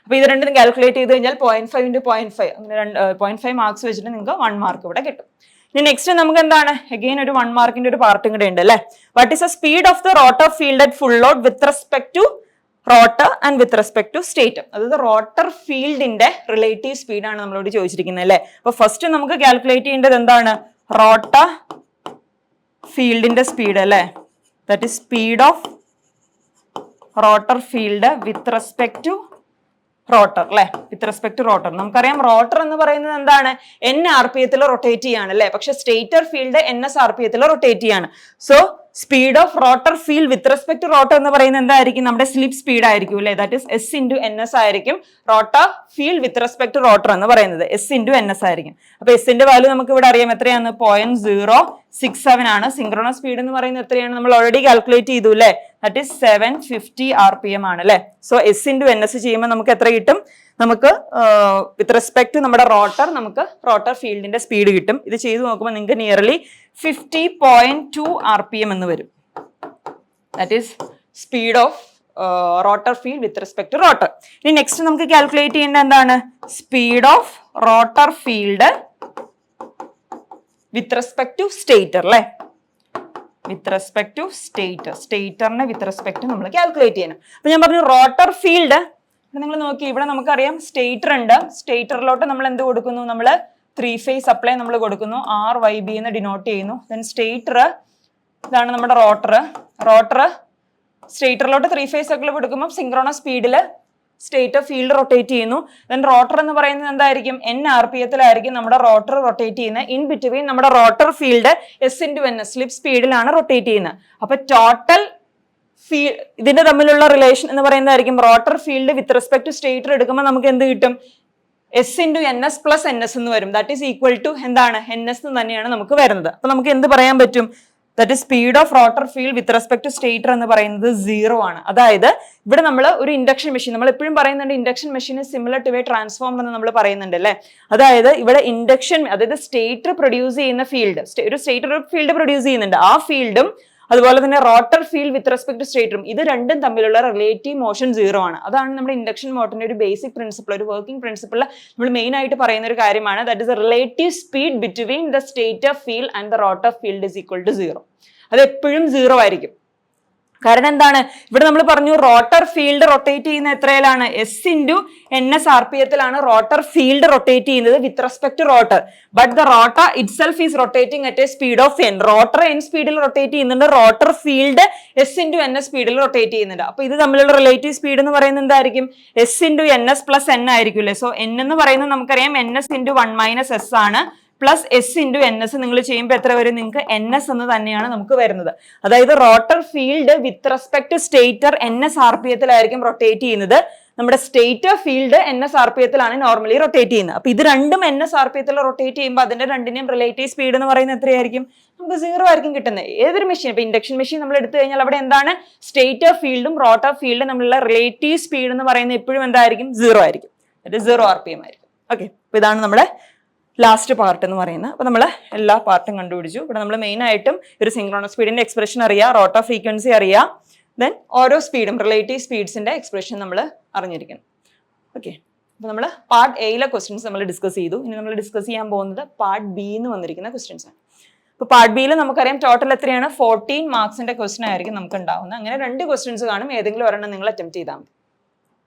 അപ്പൊ ഇത് രണ്ടും കാൽക്കുലേറ്റ് ചെയ്ത് കഴിഞ്ഞാൽ 0.5 × 0.5 അങ്ങനെ 0.5 മാർക്സ് വെച്ചിട്ട് നിങ്ങൾക്ക് 1 മാർക്ക് ഇവിടെ കിട്ടും. ഇനി നെക്സ്റ്റ് നമുക്ക് എന്താണ്? അഗെയിൻ ഒരു 1 മാർക്കിന്റെ ഒരു പാർട്ടും കൂടെ ഉണ്ട് അല്ലെ. What is the speed of the rotor field at full load with respect to rotor and with respect to stator? അതായത് റോട്ടർ ഫീൽഡിന്റെ റിലേറ്റീവ് സ്പീഡാണ് നമ്മളോട് ചോദിച്ചിരിക്കുന്നത് അല്ലെ. അപ്പൊ ഫസ്റ്റ് നമുക്ക് കാൽക്കുലേറ്റ് ചെയ്യേണ്ടത് എന്താണ്? റോട്ടർ ഫീൽഡിന്റെ സ്പീഡ് അല്ലെ. That is speed of rotor field with respect to rotor അല്ലെ. വിത്ത് റെസ്പെക്ട് ടു റോട്ടർ നമുക്കറിയാം റോട്ടർ എന്ന് പറയുന്നത് എന്താണ്? N RPM റൊട്ടേറ്റ് ചെയ്യാണ് അല്ലെ. പക്ഷെ stator field NS RPM rotate ചെയ്യാണ്. So speed of rotor field with respect to rotor എന്ന് പറയുന്നത് എന്തായിരിക്കും? നമ്മുടെ സ്ലിപ്പ് സ്പീഡ് ആയിരിക്കും അല്ലെ. ദാറ്റ് ഈസ് S × NS ആയിരിക്കും rotor field with respect to rotor എന്ന് പറയുന്നത്. S × NS ആയിരിക്കും. അപ്പൊ S ന്റെ വാല്യൂ നമുക്ക് ഇവിടെ അറിയാം എത്രയാണ്? 0.067 ആണ്. സിങ്ക്രോണസ് സ്പീഡ് എന്ന് പറയുന്നത് എത്രയാണ്? നമ്മൾ ഓൾറെഡി കാൽക്കുലേറ്റ് ചെയ്തു അല്ലെ. ദാറ്റ് ഈസ് 750 RPM ആണ് അല്ലെ. സോ S × NS ചെയ്യുമ്പോൾ നമുക്ക് എത്ര കിട്ടും? നമുക്ക് വിത്ത് റെസ്പെക്ട് നമ്മുടെ റോട്ടർ നമുക്ക് റോട്ടർ ഫീൽഡിന്റെ സ്പീഡ് കിട്ടും. ഇത് ചെയ്ത് നോക്കുമ്പോൾ നിങ്ങൾക്ക് നിയർലി 50.2 RPM എന്ന് വരും. That is speed of rotor field with respect to rotor. ഇനി നെക്സ്റ്റ് നമുക്ക് കാൽക്കുലേറ്റ് ചെയ്യേണ്ട എന്താണ്? Speed of rotor field with respect to stator അല്ലെ. വിത്ത് റെസ്പെക്ട് ടു സ്റ്റേറ്റർ, സ്റ്റേറ്ററിനെ വിത്ത് റെസ്പെക്ട് നമ്മൾ കാൽക്കുലേറ്റ് ചെയ്യണം. അപ്പൊ ഞാൻ പറഞ്ഞു റോട്ടർ ഫീൽഡ് നിങ്ങൾ നോക്കി ഇവിടെ നമുക്കറിയാം സ്റ്റേറ്റർ ഉണ്ട്. സ്റ്റേറ്ററിലോട്ട് നമ്മൾ എന്ത് കൊടുക്കുന്നു? നമ്മൾ 3 ഫേസ് സപ്ലൈ നമ്മൾ കൊടുക്കുന്നു. RYB എന്ന് ഡിനോട്ട് ചെയ്യുന്നു. ദെൻ സ്റ്റേറ്റർ ഇതാണ് നമ്മുടെ റോട്ടർ. റോട്ടർ സ്റ്റേറ്ററിലോട്ട് 3 ഫേസ് സപ്ലൈ കൊടുക്കുമ്പോൾ സിങ്ക്രോണസ് സ്പീഡിൽ സ്റ്റേറ്റർ ഫീൽഡ് റൊട്ടേറ്റ് ചെയ്യുന്നു. ദെൻ റോട്ടർ എന്ന് പറയുന്നത് എന്തായിരിക്കും? N RPM നമ്മുടെ റോട്ടർ റൊട്ടേറ്റ് ചെയ്യുന്നത്. ഇൻ ബിറ്റ്വീൻ നമ്മുടെ rotor field S × NS slip സ്പീഡിലാണ് റൊട്ടേറ്റ് ചെയ്യുന്നത്. അപ്പൊ ടോട്ടൽ ഇതിന്റെ തമ്മിലുള്ള റിലേഷൻ എന്ന് പറയുന്നതായിരിക്കും rotor field with respect to stator എടുക്കുമ്പോൾ നമുക്ക് എന്ത് കിട്ടും? S × NS + NS എന്ന് വരും. ദാറ്റ് ഈസ് ഈക്വൽ ടു എന്താണ്? NS എന്ന് തന്നെയാണ് നമുക്ക് വരുന്നത്. അപ്പൊ നമുക്ക് എന്ത് പറയാൻ പറ്റും? That is speed of rotor field with respect to stator എന്ന് പറയുന്നത് 0 ആണ്. അതായത് ഇവിടെ നമ്മൾ ഒരു ഇൻഡക്ഷൻ മെഷീൻ നമ്മൾ എപ്പോഴും പറയുന്നുണ്ട് induction machine similar to a transformer എന്ന് നമ്മൾ പറയുന്നുണ്ട് അല്ലെ. അതായത് ഇവിടെ ഇൻഡക്ഷൻ അതായത് സ്റ്റേറ്റർ പ്രൊഡ്യൂസ് ചെയ്യുന്ന ഫീൽഡ്, ഒരു സ്റ്റേറ്റർ ഫീൽഡ് പ്രൊഡ്യൂസ് ചെയ്യുന്നുണ്ട്. ആ ഫീൽഡും അതുപോലെ തന്നെ rotor field with respect to സ്റ്റേറ്ററും ഇത് രണ്ടും തമ്മിലുള്ള റിലേറ്റീവ് മോഷൻ 0 ആണ്. അതാണ് നമ്മുടെ ഇൻഡക്ഷൻ മോട്ടറിന്റെ ഒരു ബേസിക് പ്രിൻസിപ്പിൾ, ഒരു വർക്കിംഗ് പ്രിൻസിപ്പിൾ നമ്മൾ മെയിൻ ആയിട്ട് പറയുന്ന ഒരു കാര്യമാണ്. That is relative speed between the stator field and the rotor field is equal to 0. അത് എപ്പോഴും 0 ആയിരിക്കും. കാരണം എന്താണ്? ഇവിടെ നമ്മൾ പറഞ്ഞു റോട്ടർ ഫീൽഡ് റൊട്ടേറ്റ് ചെയ്യുന്ന എത്രയിലാണ്? S × NS RPM rotor field rotate ചെയ്യുന്നത് with respect to rotor. But the rotor itself is rotating at a speed of N. Rotor N സ്പീഡിൽ റൊട്ടേറ്റ് ചെയ്യുന്നുണ്ട്. റോട്ടർ ഫീൽഡ് S × NS സ്പീഡിൽ rotate ചെയ്യുന്നുണ്ട്. അപ്പൊ ഇത് തമ്മിലുള്ള റിലേറ്റീവ് സ്പീഡ് എന്ന് പറയുന്നത് എന്തായിരിക്കും? S × NS + N ആയിരിക്കും അല്ലേ. സോ N എന്ന് പറയുന്നത് നമുക്കറിയാം NS × 1 - S ആണ്. പ്ലസ് S × NS നിങ്ങൾ ചെയ്യുമ്പോൾ എത്ര വരും? നിങ്ങൾക്ക് NS എന്ന് തന്നെയാണ് നമുക്ക് വരുന്നത്. അതായത് rotor field with respect to stator NS RPM rotate ചെയ്യുന്നത്. നമ്മുടെ stator field NS RPM normally rotate ചെയ്യുന്നത്. അപ്പൊ ഇത് രണ്ടും NS RPM റൊട്ടേറ്റ് ചെയ്യുമ്പോൾ അതിന്റെ രണ്ടിന്റെയും റിലേറ്റീവ് സ്പീഡ് എന്ന് പറയുന്നത് എത്രയായിരിക്കും? നമുക്ക് 0 ആയിരിക്കും കിട്ടുന്നത്. ഏതൊരു മെഷീൻ, ഇപ്പൊ ഇൻഡക്ഷൻ മെഷീൻ നമ്മൾ എടുത്തു കഴിഞ്ഞാൽ അവിടെ എന്താണ്? സ്റ്റേറ്റർ ഫീൽഡും റോട്ടർ ഫീൽഡും തമ്മിലുള്ള റിലേറ്റീവ് സ്പീഡ് എന്ന് പറയുന്നത് എപ്പോഴും എന്തായിരിക്കും? 0 ആയിരിക്കും. 0 RPM ആയിരിക്കും. ഓക്കെ, അപ്പൊ ഇതാണ് നമ്മുടെ ലാസ്റ്റ് പാർട്ട് എന്ന് പറയുന്നത്. അപ്പൊ നമ്മൾ എല്ലാ പാർട്ടും കണ്ടുപിടിച്ചു. ഇവിടെ നമ്മൾ മെയിൻ ആയിട്ടും ഒരു സിങ്ക്രോണസ് സ്പീഡിന്റെ എക്സ്പ്രഷൻ അറിയാം, റോട്ടർ ഫ്രീക്വൻസി അറിയാം, ദെൻ ഓരോ സ്പീഡും റിലേറ്റീവ് സ്പീഡ്സിന്റെ എക്സ്പ്രഷൻ നമ്മൾ അറിഞ്ഞിരിക്കണം. ഓക്കെ, അപ്പൊ നമ്മൾ പാർട്ട് എയിലെ ക്വസ്റ്റ്യൻസ് നമ്മൾ ഡിസ്കസ് ചെയ്തു. ഇനി നമ്മൾ ഡിസ്കസ് ചെയ്യാൻ പോകുന്നത് പാർട്ട് ബി എന്ന് വന്നിരിക്കുന്ന ക്വസ്റ്റ്യൻസ് ആണ്. അപ്പൊ പാർട്ട് ബിയിൽ നമുക്കറിയാം ടോട്ടൽ എത്രയാണ്, 14 മാർക്സിന്റെ ക്വസ്റ്റ്യൻ ആയിരിക്കും നമുക്ക് ഉണ്ടാവുന്നത്. അങ്ങനെ 2 ക്വസ്റ്റ്യൻസ് കാണും, ഏതെങ്കിലും ഒരെണ്ണം നിങ്ങൾ അറ്റംപ്റ്റ് ചെയ്താൽ മതി.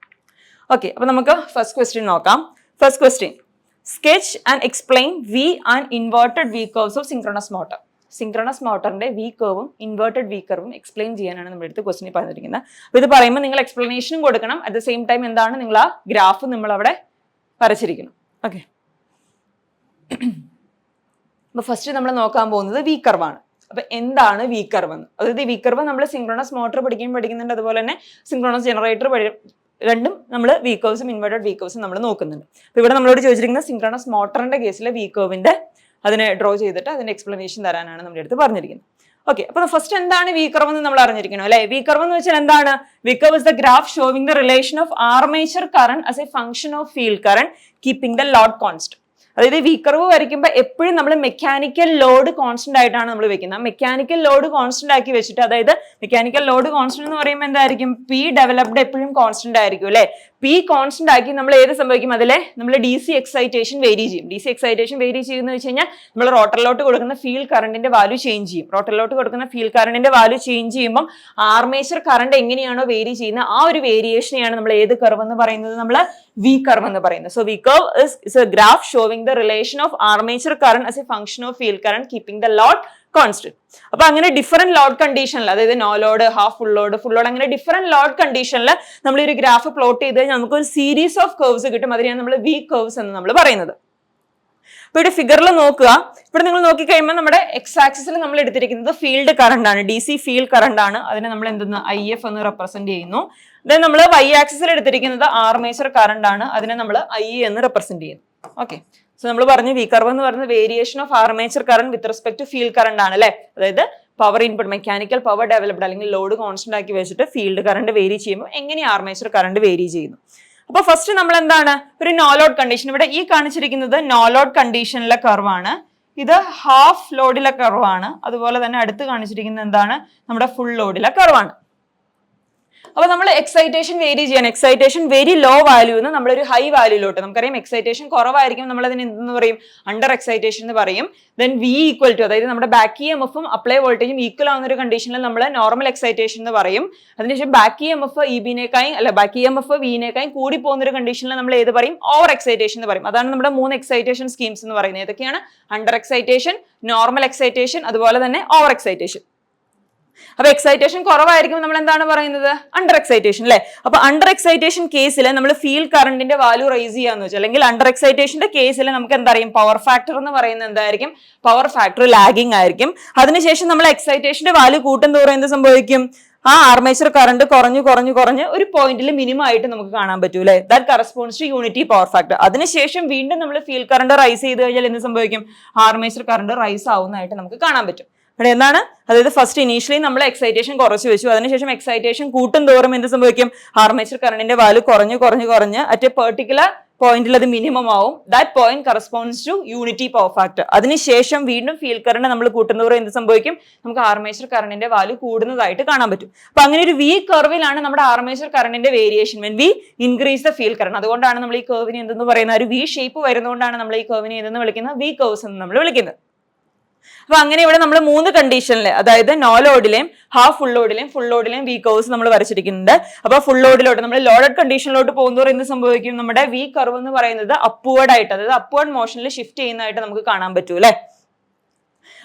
ഓക്കെ, അപ്പൊ നമുക്ക് ഫസ്റ്റ് ക്വസ്റ്റ്യൻ നോക്കാം. First question, sketch and explain V and inverted V curves of synchronous motor. Synchronous മോട്ടറിന്റെ V കർവും ഇൻവേർട്ടഡ് V കർവും എക്സ്പ്ലെയിൻ ചെയ്യാനാണ് നമ്മുടെ അടുത്ത് ക്വസ്റ്റ്യൻ പറഞ്ഞിരിക്കുന്നത്. അപ്പോൾ ഇത് പറയുമ്പോൾ നിങ്ങൾ എക്സ്പ്ലനേഷനും കൊടുക്കണം, അറ്റ് ദ സെയിം ടൈം എന്താണ് നിങ്ങൾ ആ ഗ്രാഫ് നമ്മൾ അവിടെ വരച്ചിരിക്കണം. ഓക്കെ, അപ്പൊ ഫസ്റ്റ് നമ്മൾ നോക്കാൻ പോകുന്നത് V കർവാണ്. അപ്പൊ എന്താണ് V കർവ് എന്ന്? അതായത് V കർവ് നമ്മൾ സിങ്ക്രണസ് മോട്ടർ പഠിക്കുന്നുണ്ട്, അതുപോലെ തന്നെ സിങ്ക്രണസ് ജനറേറ്റർ രണ്ടും നമ്മൾ V കർവ്സും ഇൻവേർട്ടഡ് V കർവ്സും നമ്മൾ നോക്കുന്നുണ്ട്. അപ്പൊ ഇവിടെ നമ്മളോട് ചോദിച്ചിരിക്കുന്ന സിങ്ക്രണസ് മോട്ടറിന്റെ കേസിലെ V കർവിന്റെ അതിനെ ഡ്രോ ചെയ്തിട്ട് അതിന്റെ എക്സ്പ്ലനേഷൻ തരാനാണ് നമ്മുടെ അടുത്ത് പറഞ്ഞിരിക്കുന്നത്. ഓക്കെ, അപ്പൊ ഫസ്റ്റ് എന്താണ് V കർവ് എന്ന് നമ്മൾ അറിഞ്ഞിരിക്കണം അല്ലെ. V കർവ് എന്ന് വെച്ചാൽ എന്താണ്? V curve is the graph showing the relation of armature current as A function of field current keeping the load constant. അതായത് V കർവ് വരയ്ക്കുമ്പോൾ എപ്പോഴും നമ്മൾ മെക്കാനിക്കൽ ലോഡ് കോൺസ്റ്റന്റ് ആയിട്ടാണ് നമ്മൾ വെക്കുന്നത്. മെക്കാനിക്കൽ ലോഡ് കോൺസ്റ്റന്റ് ആക്കി വെച്ചിട്ട്, അതായത് മെക്കാനിക്കൽ ലോഡ് കോൺസ്റ്റന്റ് എന്ന് പറയുമ്പോൾ എന്തായിരിക്കും, P ഡെവലപ്ഡ് എപ്പോഴും കോൺസ്റ്റന്റ് ആയിരിക്കും അല്ലെ. P കോൺസ്റ്റന്റ് ആക്കി നമ്മൾ ഏത് സംഭവിക്കും, അതിലെ നമ്മൾ DC എക്സൈറ്റേഷൻ വേരി ചെയ്യും. DC എക്സൈറ്റേഷൻ വേരി ചെയ്യുന്ന വെച്ച് കഴിഞ്ഞാൽ നമ്മൾ റോട്ടറിലോട്ട് കൊടുക്കുന്ന ഫീൽഡ് കറണ്ടിന്റെ വാല്യൂ ചേഞ്ച് ചെയ്യും. റോട്ടറിലോട്ട് കൊടുക്കുന്ന ഫീൽഡ് കറണ്ടിന്റെ വാല്യൂ ചേഞ്ച് ചെയ്യുമ്പോൾ ആർമേച്ചർ കറണ്ട് എങ്ങനെയാണോ വേരി ചെയ്യുന്നത് ആ ഒരു വേരിയേഷനെയാണ് നമ്മൾ ഏത് കർവ് എന്ന് പറയുന്നത്, നമ്മൾ V കർവ് എന്ന് പറയുന്നത്. So V curve is a graph showing the relation of armature current as a function of field current keeping the load constant. അപ്പൊ അങ്ങനെ ഡിഫറെന്റ് ലോഡ് കണ്ടീഷനിൽ, അതായത് no load, half full load, full load, അങ്ങനെ different load കണ്ടീഷനിൽ നമ്മൾ ഒരു graph plot ചെയ്ത് കഴിഞ്ഞാൽ നമുക്ക് ഒരു സീരീസ് ഓഫ് കർവ്സ് കിട്ടും. അതിനെയാണ് നമ്മൾ V കർവ്സ് എന്ന് നമ്മൾ പറയുന്നത്. അപ്പൊ ഇവിടെ ഫിഗറിൽ നോക്കുക, ഇവിടെ നിങ്ങൾ നോക്കി കഴിയുമ്പോൾ നമ്മുടെ എക്സ് ആക്സിസിൽ നമ്മൾ എടുത്തിരിക്കുന്നത് ഫീൽഡ് കറണ്ട് ആണ്, DC ഫീൽഡ് കറണ്ട് ആണ്. അതിനെ നമ്മൾ എന്തെന്ന് IF എന്ന് റെപ്രസെന്റ് ചെയ്യുന്നു. ദെൻ നമ്മൾ Y ആക്സിസിൽ എടുത്തിരിക്കുന്നത് ആർമേച്ചർ കറണ്ട് ആണ്, അതിനെ നമ്മൾ IE എന്ന് റെപ്രസെന്റ് ചെയ്യുന്നു. ഓക്കെ, സോ നമ്മൾ പറഞ്ഞു V കർവ് എന്ന് പറയുന്നത് variation of armature current with respect to field current ആണ് അല്ലെ. അതായത് power input, mechanical power developed അല്ലെങ്കിൽ ലോഡ് കോൺസ്റ്റന്റ് ആക്കി വെച്ചിട്ട് ഫീൽഡ് കറണ്ട് വേരി ചെയ്യുമ്പോൾ എങ്ങനെ ആർമേച്ചർ കറണ്ട് വേരി ചെയ്യുന്നു. അപ്പൊ ഫസ്റ്റ് നമ്മൾ എന്താണ്, ഒരു നോ ലോഡ് കണ്ടീഷൻ, ഇവിടെ ഈ കാണിച്ചിരിക്കുന്നത് നോ ലോഡ് കണ്ടീഷനിലെ കർവാണ്, ഇത് ഹാഫ് ലോഡിലെ കർവാണ്, അതുപോലെ തന്നെ അടുത്ത് കാണിച്ചിരിക്കുന്നത് എന്താണ്, നമ്മുടെ ഫുൾ ലോഡിലെ കർവാണ്. അപ്പൊ നമ്മൾ എക്സൈറ്റേഷൻ വേരി ചെയ്യാൻ, എക്സൈറ്റേഷൻ വെരി ലോ വാല്യൂ എന്ന് നമ്മളൊരു ഹൈ വാല്യൂലോട്ട്, നമുക്കറിയാം എക്സൈറ്റേഷൻ കുറവായിരിക്കും, നമ്മൾ അതിന് എന്തെന്ന് പറയും, അണ്ടർ എക്സൈറ്റേഷൻ എന്ന് പറയും. ദെൻ V ഈക്വൽ ടു, അതായത് നമ്മുടെ ബാക്ക് EMF-ഉം അപ്ലൈ വോൾട്ടേജും ഈക്വൽ ആവുന്ന ഒരു കണ്ടീഷനിൽ നമ്മൾ നോർമൽ എക്സൈറ്റേഷൻ എന്ന് പറയും. അതിനുശേഷം ബാക്ക് EMF ബാക്ക് EMF V-നേക്കായും കൂടി പോകുന്ന ഒരു കണ്ടീഷനിൽ നമ്മൾ ഏത് പറയും, ഓവർ എക്സൈറ്റേഷൻ എന്ന് പറയും. അതാണ് നമ്മുടെ 3 എക്സൈറ്റേഷൻ സ്കീംസ് എന്ന് പറയുന്നത്. ഏതൊക്കെയാണ്? അണ്ടർ എക്സൈറ്റേഷൻ, നോർമൽ എക്സൈറ്റേഷൻ, അതുപോലെ തന്നെ ഓവർ എക്സൈറ്റേഷൻ. അപ്പൊ എക്സൈറ്റേഷൻ കുറവായിരിക്കും നമ്മൾ എന്താണ് പറയുന്നത്, അണ്ടർ എക്സൈറ്റേഷൻ അല്ലെ. അപ്പൊ അണ്ടർ എക്സൈറ്റേഷൻ കേസിൽ നമ്മൾ ഫീൽഡ് കറണ്ടിന്റെ വാല്യൂ റൈസ് ചെയ്യാന്ന് വെച്ചാൽ, അല്ലെങ്കിൽ അണ്ടർ എക്സൈറ്റേഷന്റെ കേസിൽ നമുക്ക് എന്തറിയും, പവർ ഫാക്ടർ എന്ന് പറയുന്നത് എന്തായിരിക്കും, പവർ ഫാക്ടർ ലാഗിങ് ആയിരിക്കും. അതിനുശേഷം നമ്മൾ എക്സൈറ്റേഷന്റെ വാല്യൂ കൂട്ടും തോറും എന്ത് സംഭവിക്കും, ആ ആർമേച്ചർ കറണ്ട് കുറഞ്ഞ് ഒരു പോയിന്റിൽ മിനിമം ആയിട്ട് നമുക്ക് കാണാൻ പറ്റൂ അല്ലെ. That corresponds to unity power factor. അതിനുശേഷം വീണ്ടും നമ്മൾ ഫീൽഡ് കറണ്ട് റൈസ് ചെയ്ത് കഴിഞ്ഞാൽ എന്ത് സംഭവിക്കും, ആർമേച്ചർ കറണ്ട് റൈസ് ആവുന്നതായിട്ട് നമുക്ക് കാണാൻ പറ്റും. അവിടെ എന്താണ്, അതായത് ഫസ്റ്റ് ഇനീഷ്യലി നമ്മൾ എക്സൈറ്റേഷൻ കുറച്ച് വെച്ചു, അതിനുശേഷം എക്സൈറ്റേഷൻ കൂട്ടും തോറും എന്ത് സംഭവിക്കും, ആർമേച്ചർ കറണ്ടിന്റെ വാല്യൂ കുറഞ്ഞ് അറ്റ് എ പെർട്ടിക്കുലർ പോയിന്റിൽ അത് മിനിമം ആവും. That point corresponds to unity power factor. അതിനുശേഷം വീണ്ടും ഫീൽഡ് കറണ്ട് നമ്മൾ കൂട്ടുന്നതോറും എന്ത് സംഭവിക്കും, നമുക്ക് ആർമേച്ചർ കറണ്ടിന്റെ വാല്യൂ കൂടുന്നതായിട്ട് കാണാൻ പറ്റും. അപ്പൊ അങ്ങനെ ഒരു V കർവിലാണ് നമ്മുടെ ആർമേച്ചർ കറണ്ടിന്റെ variation when we increase the field current. അതുകൊണ്ടാണ് നമ്മൾ ഈ കർവിനെ എന്തെന്ന് പറയുന്നത്, ഒരു V ഷേപ്പ് വരുന്നതുകൊണ്ടാണ് നമ്മൾ ഈ കർവിനെ എന്തെന്ന് വിളിക്കുന്നത്, V കർവ്സ് എന്ന് നമ്മൾ വിളിക്കുന്നത്. അപ്പൊ അങ്ങനെ ഇവിടെ നമ്മൾ 3 കണ്ടീഷനിലെ, അതായത് നോ ലോഡിലെയും ഹാഫ് ഫുൾ ലോഡിലെയും V കർവ്സ് നമ്മൾ വരച്ചിരിക്കുന്നുണ്ട്. അപ്പൊ ഫുൾ ലോഡിലോട്ട് നമ്മൾ ലോഡഡ് കണ്ടീഷനിലോട്ട് പോകുന്നതോറും എന്ത് സംഭവിക്കും, നമ്മുടെ V കർവ് എന്ന് പറയുന്നത് അപ്വേർഡ് ആയിട്ട്, അതായത് അപ്വേർഡ് മോഷനിൽ ഷിഫ്റ്റ് ചെയ്യുന്നതായിട്ട് നമുക്ക് കാണാൻ പറ്റൂ അല്ലെ.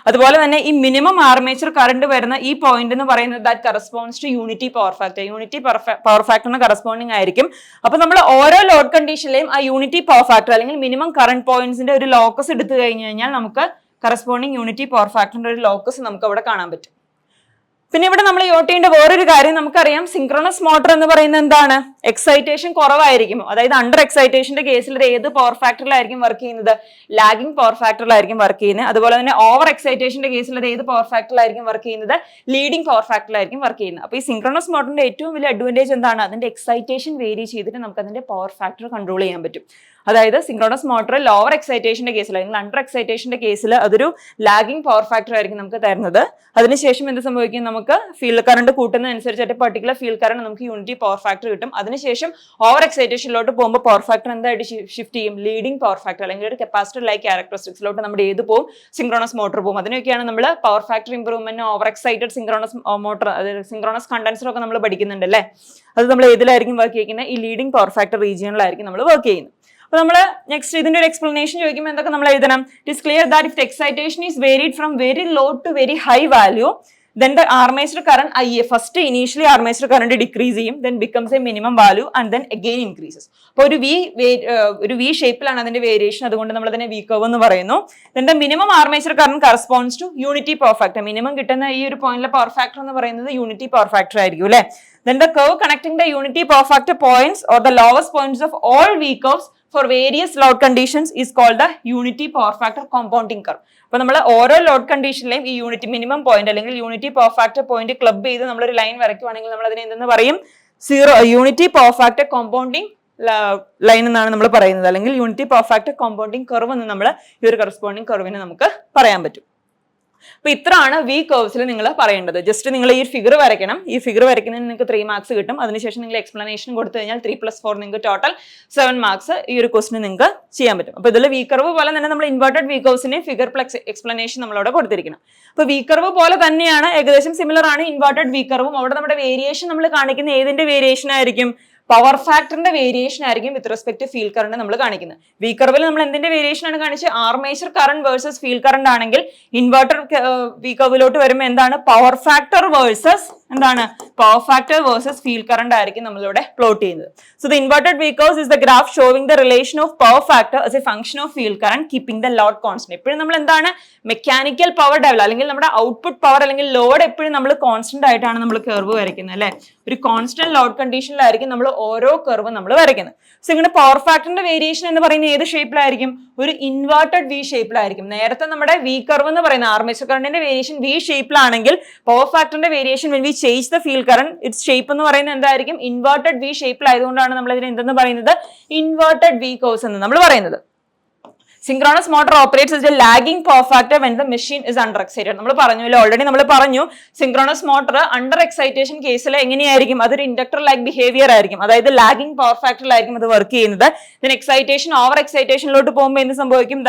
അതുപോലെ തന്നെ ഈ മിനിമം ആർമേച്ചർ കറണ്ട് വരുന്ന ഈ പോയിന്റ് എന്ന് പറയുന്നത് that corresponds to unity power factor. Unity power ഫാക്ടറിന് കറസ്പോണ്ടിങ് ആയിരിക്കും. അപ്പൊ നമ്മൾ ഓരോ ലോഡ് കണ്ടീഷനിലെയും ആ യൂണിറ്റി പവർ ഫാക്ടർ അല്ലെങ്കിൽ മിനിമം കറണ്ട് പോയിന്റ്സിന്റെ ഒരു ലോക്കസ് എടുത്തു കഴിഞ്ഞു കഴിഞ്ഞാൽ നമുക്ക് കറസ്പോണ്ടിങ് യൂണിറ്റി പവർ ഫാക്ടറിന്റെ ഒരു ലോക്കസ് നമുക്ക് അവിടെ കാണാൻ പറ്റും. പിന്നെ ഇവിടെ നമ്മൾ നോട്ട് ചെയ്യേണ്ട വേറൊരു കാര്യം, നമുക്കറിയാം സിങ്ക്രണസ് മോട്ടർ എന്ന് പറയുന്നത് എന്താണ്, എക്സൈറ്റേഷൻ കുറവായിരിക്കും. അതായത് അണ്ടർ എക്സൈറ്റേഷന്റെ കേസിൽ ഇത് ഏത് പവർ ഫാക്ടറിലായിരിക്കും വർക്ക് ചെയ്യുന്നത്, ലാഗിംഗ് പവർ ഫാക്ടറിലായിരിക്കും വർക്ക് ചെയ്യുന്നത്. അതുപോലെ തന്നെ ഓവർ എക്സൈറ്റേഷന്റെ കേസിൽ ഇത് ഏത് പവർ ഫാക്ടറിലായിരിക്കും വർക്ക് ചെയ്യുന്നത്, ലീഡിംഗ് പവർ ഫാക്ടറിലായിരിക്കും വർക്ക് ചെയ്യുന്നത്. അപ്പൊ ഈ സിങ്ക്രണസ് മോട്ടറിന്റെ ഏറ്റവും വലിയ അഡ്വാൻറ്റേജ് എന്താണ്, അതിന്റെ എക്സൈറ്റേഷൻ വേരി ചെയ്തിട്ട് നമുക്ക് അതിന്റെ പവർ ഫാക്ടർ കൺട്രോൾ ചെയ്യാൻ പറ്റും. അതായത് സിങ്ക്രോണസ് മോട്ടർ ലോവർ എക്സൈറ്റേഷന്റെ കേസിൽ അല്ലെങ്കിൽ അണ്ടർ എക്സൈറ്റേഷന്റെ കേസിൽ അതൊരു ലാഗിംഗ് പവർ ഫാക്ടർ ആയിരിക്കും നമുക്ക് തരുന്നത്. അതിനുശേഷം എന്ത് സംഭവിക്കും, നമുക്ക് ഫീൽഡ് കറണ്ട് കൂട്ടുന്നതനുസരിച്ചിട്ട് പർട്ടിക്കുലർ ഫീൽഡ് കറണ്ട് നമുക്ക് യൂണിറ്റി പവർ ഫാക്ടർ കിട്ടും. അതിനുശേഷം ഓവർ എക്സൈറ്റേഷനിലോട്ട് പോകുമ്പോൾ പവർ ഫാക്ടർ എന്തായിട്ട് ഷിഫ്റ്റ് ചെയ്യും, ലീഡിംഗ് പവർ ഫാക്ടർ അല്ലെങ്കിൽ ഒരു കപ്പാസിറ്റർ ലൈക്ക് ക്യാരക്ടറിസ്റ്റിക്സിലോട്ട് നമ്മുടെ ഏത് പോകും, സിങ്ക്രോണസ് മോട്ടർ പോകും. അതിനൊക്കെയാണ് നമ്മൾ power factor improvement, over excited synchronous motor, അതായത് സിങ്ക്രോണസ് കണ്ടൻസർ ഒക്കെ നമ്മൾ പഠിക്കുന്നുണ്ട് അല്ലേ. അത് നമ്മൾ ഏതിലായിരിക്കും വർക്ക് ചെയ്യുന്നത്, ഈ ലീഡിംഗ് പവർ ഫാക്ടർ റീജിയനിലായിരിക്കും നമ്മൾ വർക്ക് ചെയ്യുന്നത്. അപ്പോൾ നമ്മൾ നെക്സ്റ്റ് ഇതിന്റെ ഒരു എക്സ്പ്ലനേഷൻ ചോദിക്കുമ്പോൾ എന്തൊക്കെ നമ്മൾ എഴുതണം, it is clear that if excitation is varied from very low to very high value, then the armature current IA first initially armature current decrease ചെയ്യും, then becomes a minimum value and then again increases. അപ്പോൾ ഒരു V ഷേപ്പിലാണ് അതിന്റെ variation, അതുകൊണ്ട് നമ്മൾ അതിനെ V curve എന്ന് പറയുന്നു. then the minimum armature current corresponds to unity power factor. Minimum കിട്ടുന്ന ഈ ഒരു പോയിന്റിലെ പവർ ഫാക്ടർ എന്ന് പറയുന്നത് യൂണിറ്റി പവർ ഫാക്ടർ ആയിരിക്കും അല്ലേ. then the curve connecting the unity power factor points or the lowest points of all V curves for various load conditions is called the unity power factor compounding curve. അപ്പോൾ നമ്മൾ ഓരോ load കണ്ടീഷനിലെയും ഈ unity minimum point അല്ലെങ്കിൽ unity power factor point club ചെയ്ത് നമ്മളൊരു line വരയ്ക്കുവാണെങ്കിൽ നമ്മൾ അതിനെ എന്തെന്ന് പറയും, unity power factor compounding line എന്നാണ് നമ്മൾ പറയുന്നത്, അല്ലെങ്കിൽ unity power factor compounding curve എന്ന് നമ്മൾ ഈ ഒരു കറസ്പോണ്ടിങ് കർവിനെ നമുക്ക് പറയാൻ പറ്റും. അപ്പൊ ഇത്രയാണ് V കർവ്സിൽ നിങ്ങൾ പറയേണ്ടത്. ജസ്റ്റ് നിങ്ങൾ ഈ ഫിഗർ വരയ്ക്കണം. ഈ ഫിഗർ വരയ്ക്കുന്നതിന് നിങ്ങൾക്ക് 3 മാർക്സ് കിട്ടും. അതിനുശേഷം നിങ്ങൾ എക്സ്പ്ലനേഷൻ കൊടുത്തു കഴിഞ്ഞാൽ 3+4 നിങ്ങൾക്ക് ടോട്ടൽ 7 മാർക്സ് ഈ ഒരു ക്വസ്റ്റിന് നിങ്ങൾക്ക് ചെയ്യാൻ പറ്റും. അപ്പൊ ഇതിൽ V കർവ് പോലെ തന്നെ നമ്മൾ ഇൻവേർട്ടഡ് V കർവ്സിന് ഫിഗർ പ്ലസ് എക്സ്പ്ലനേഷൻ നമ്മളവിടെ കൊടുത്തിരിക്കണം. അപ്പൊ V കർവ് പോലെ തന്നെയാണ്, ഏകദേശം സിമിലർ ആണ് ഇൻവേർട്ടഡ് V കർവും. അവിടെ നമ്മുടെ വേരിയേഷൻ നമ്മൾ കാണിക്കുന്ന ഏതിന്റെ വേരിയേഷൻ ആയിരിക്കും, പവർ ഫാക്ടറിന്റെ വേരിയേഷൻ ആയിരിക്കും വിത്ത് റെസ്പെക്ട് ഫീൽഡ് കറണ്ട് നമ്മൾ കാണിക്കുന്നത്. V കർവിൽ നമ്മൾ എന്തിന്റെ വേരിയേഷൻ ആണ് കാണിച്ചത്, armature current versus field current ആണെങ്കിൽ ഇൻവെർട്ടർ V കർവിലോട്ട് വരുമ്പോൾ എന്താണ്, പവർ ഫാക്ടർ വേഴ്സസ് എന്താണ്, power factor versus field current ആയിരിക്കും നമ്മളിവിടെ പ്ലോട്ട് ചെയ്യുന്നത്. So the inverted V curve is the graph showing the relation of power factor as A function of field current keeping the load constant. എപ്പോഴും നമ്മൾ എന്താണ്, mechanical power develop അല്ലെങ്കിൽ നമ്മുടെ output power അല്ലെങ്കിൽ load എപ്പോഴും നമ്മൾ constant ആയിട്ടാണ് നമ്മൾ കർവ് വരയ്ക്കുന്നത് അല്ലെ. ഒരു കോൺസ്റ്റന്റ് ലോഡ് കണ്ടീഷനിലായിരിക്കും നമ്മൾ ഓരോ കർവ് നമ്മൾ വരയ്ക്കുന്നത്. സോ ഇങ്ങനെ പവർ ഫാക്ടറിന്റെ വേരിയേഷൻ എന്ന് പറയുന്നത് ഏത് ഷേപ്പിലായിരിക്കും, ഒരു ഇൻവേർട്ടഡ് V ഷേപ്പിലായിരിക്കും. നേരത്തെ നമ്മുടെ V കർവ് എന്ന് പറയുന്ന ആർമേച്ചർ കറണ്ടിന്റെ വേരിയേഷൻ V ഷേപ്പിലാണെങ്കിൽ പവർ ഫാക്ടറിന്റെ variation when we change the field current its shape എന്ന് പറയുന്നത് എന്തായിരിക്കും, ഇൻവേർട്ടഡ് V ഷേപ്പിലായതുകൊണ്ടാണ് നമ്മൾ ഇതിനെ എന്തെന്ന് പറയുന്നത്, ഇൻവേർട്ടഡ് V കർവ്സ് എന്ന് നമ്മൾ പറയുന്നത്. Synchronous motor operates as a lagging power factor when the machine is under excited. നമ്മൾ പറഞ്ഞല്ലോ, ഓൾറെഡി നമ്മൾ പറഞ്ഞു സിങ്ക്രോണസ് മോട്ടർ അണ്ടർ എക്സൈറ്റേഷൻ കേസിൽ എങ്ങനെയായിരിക്കും, അതൊരു ഇൻഡക്ടർ ലൈക്ക് ബിഹേവിയർ ആയിരിക്കും, അതായത് ലാഗിംഗ് പവർ ഫാക്ടറിലായിരിക്കും അത് വർക്ക് ചെയ്യുന്നത്. ദെൻ എക്സൈറ്റേഷൻ ഓവർ എക്സൈറ്റേഷനിലോട്ട് പോകുമ്പോൾ എന്ത് സംഭവിക്കും,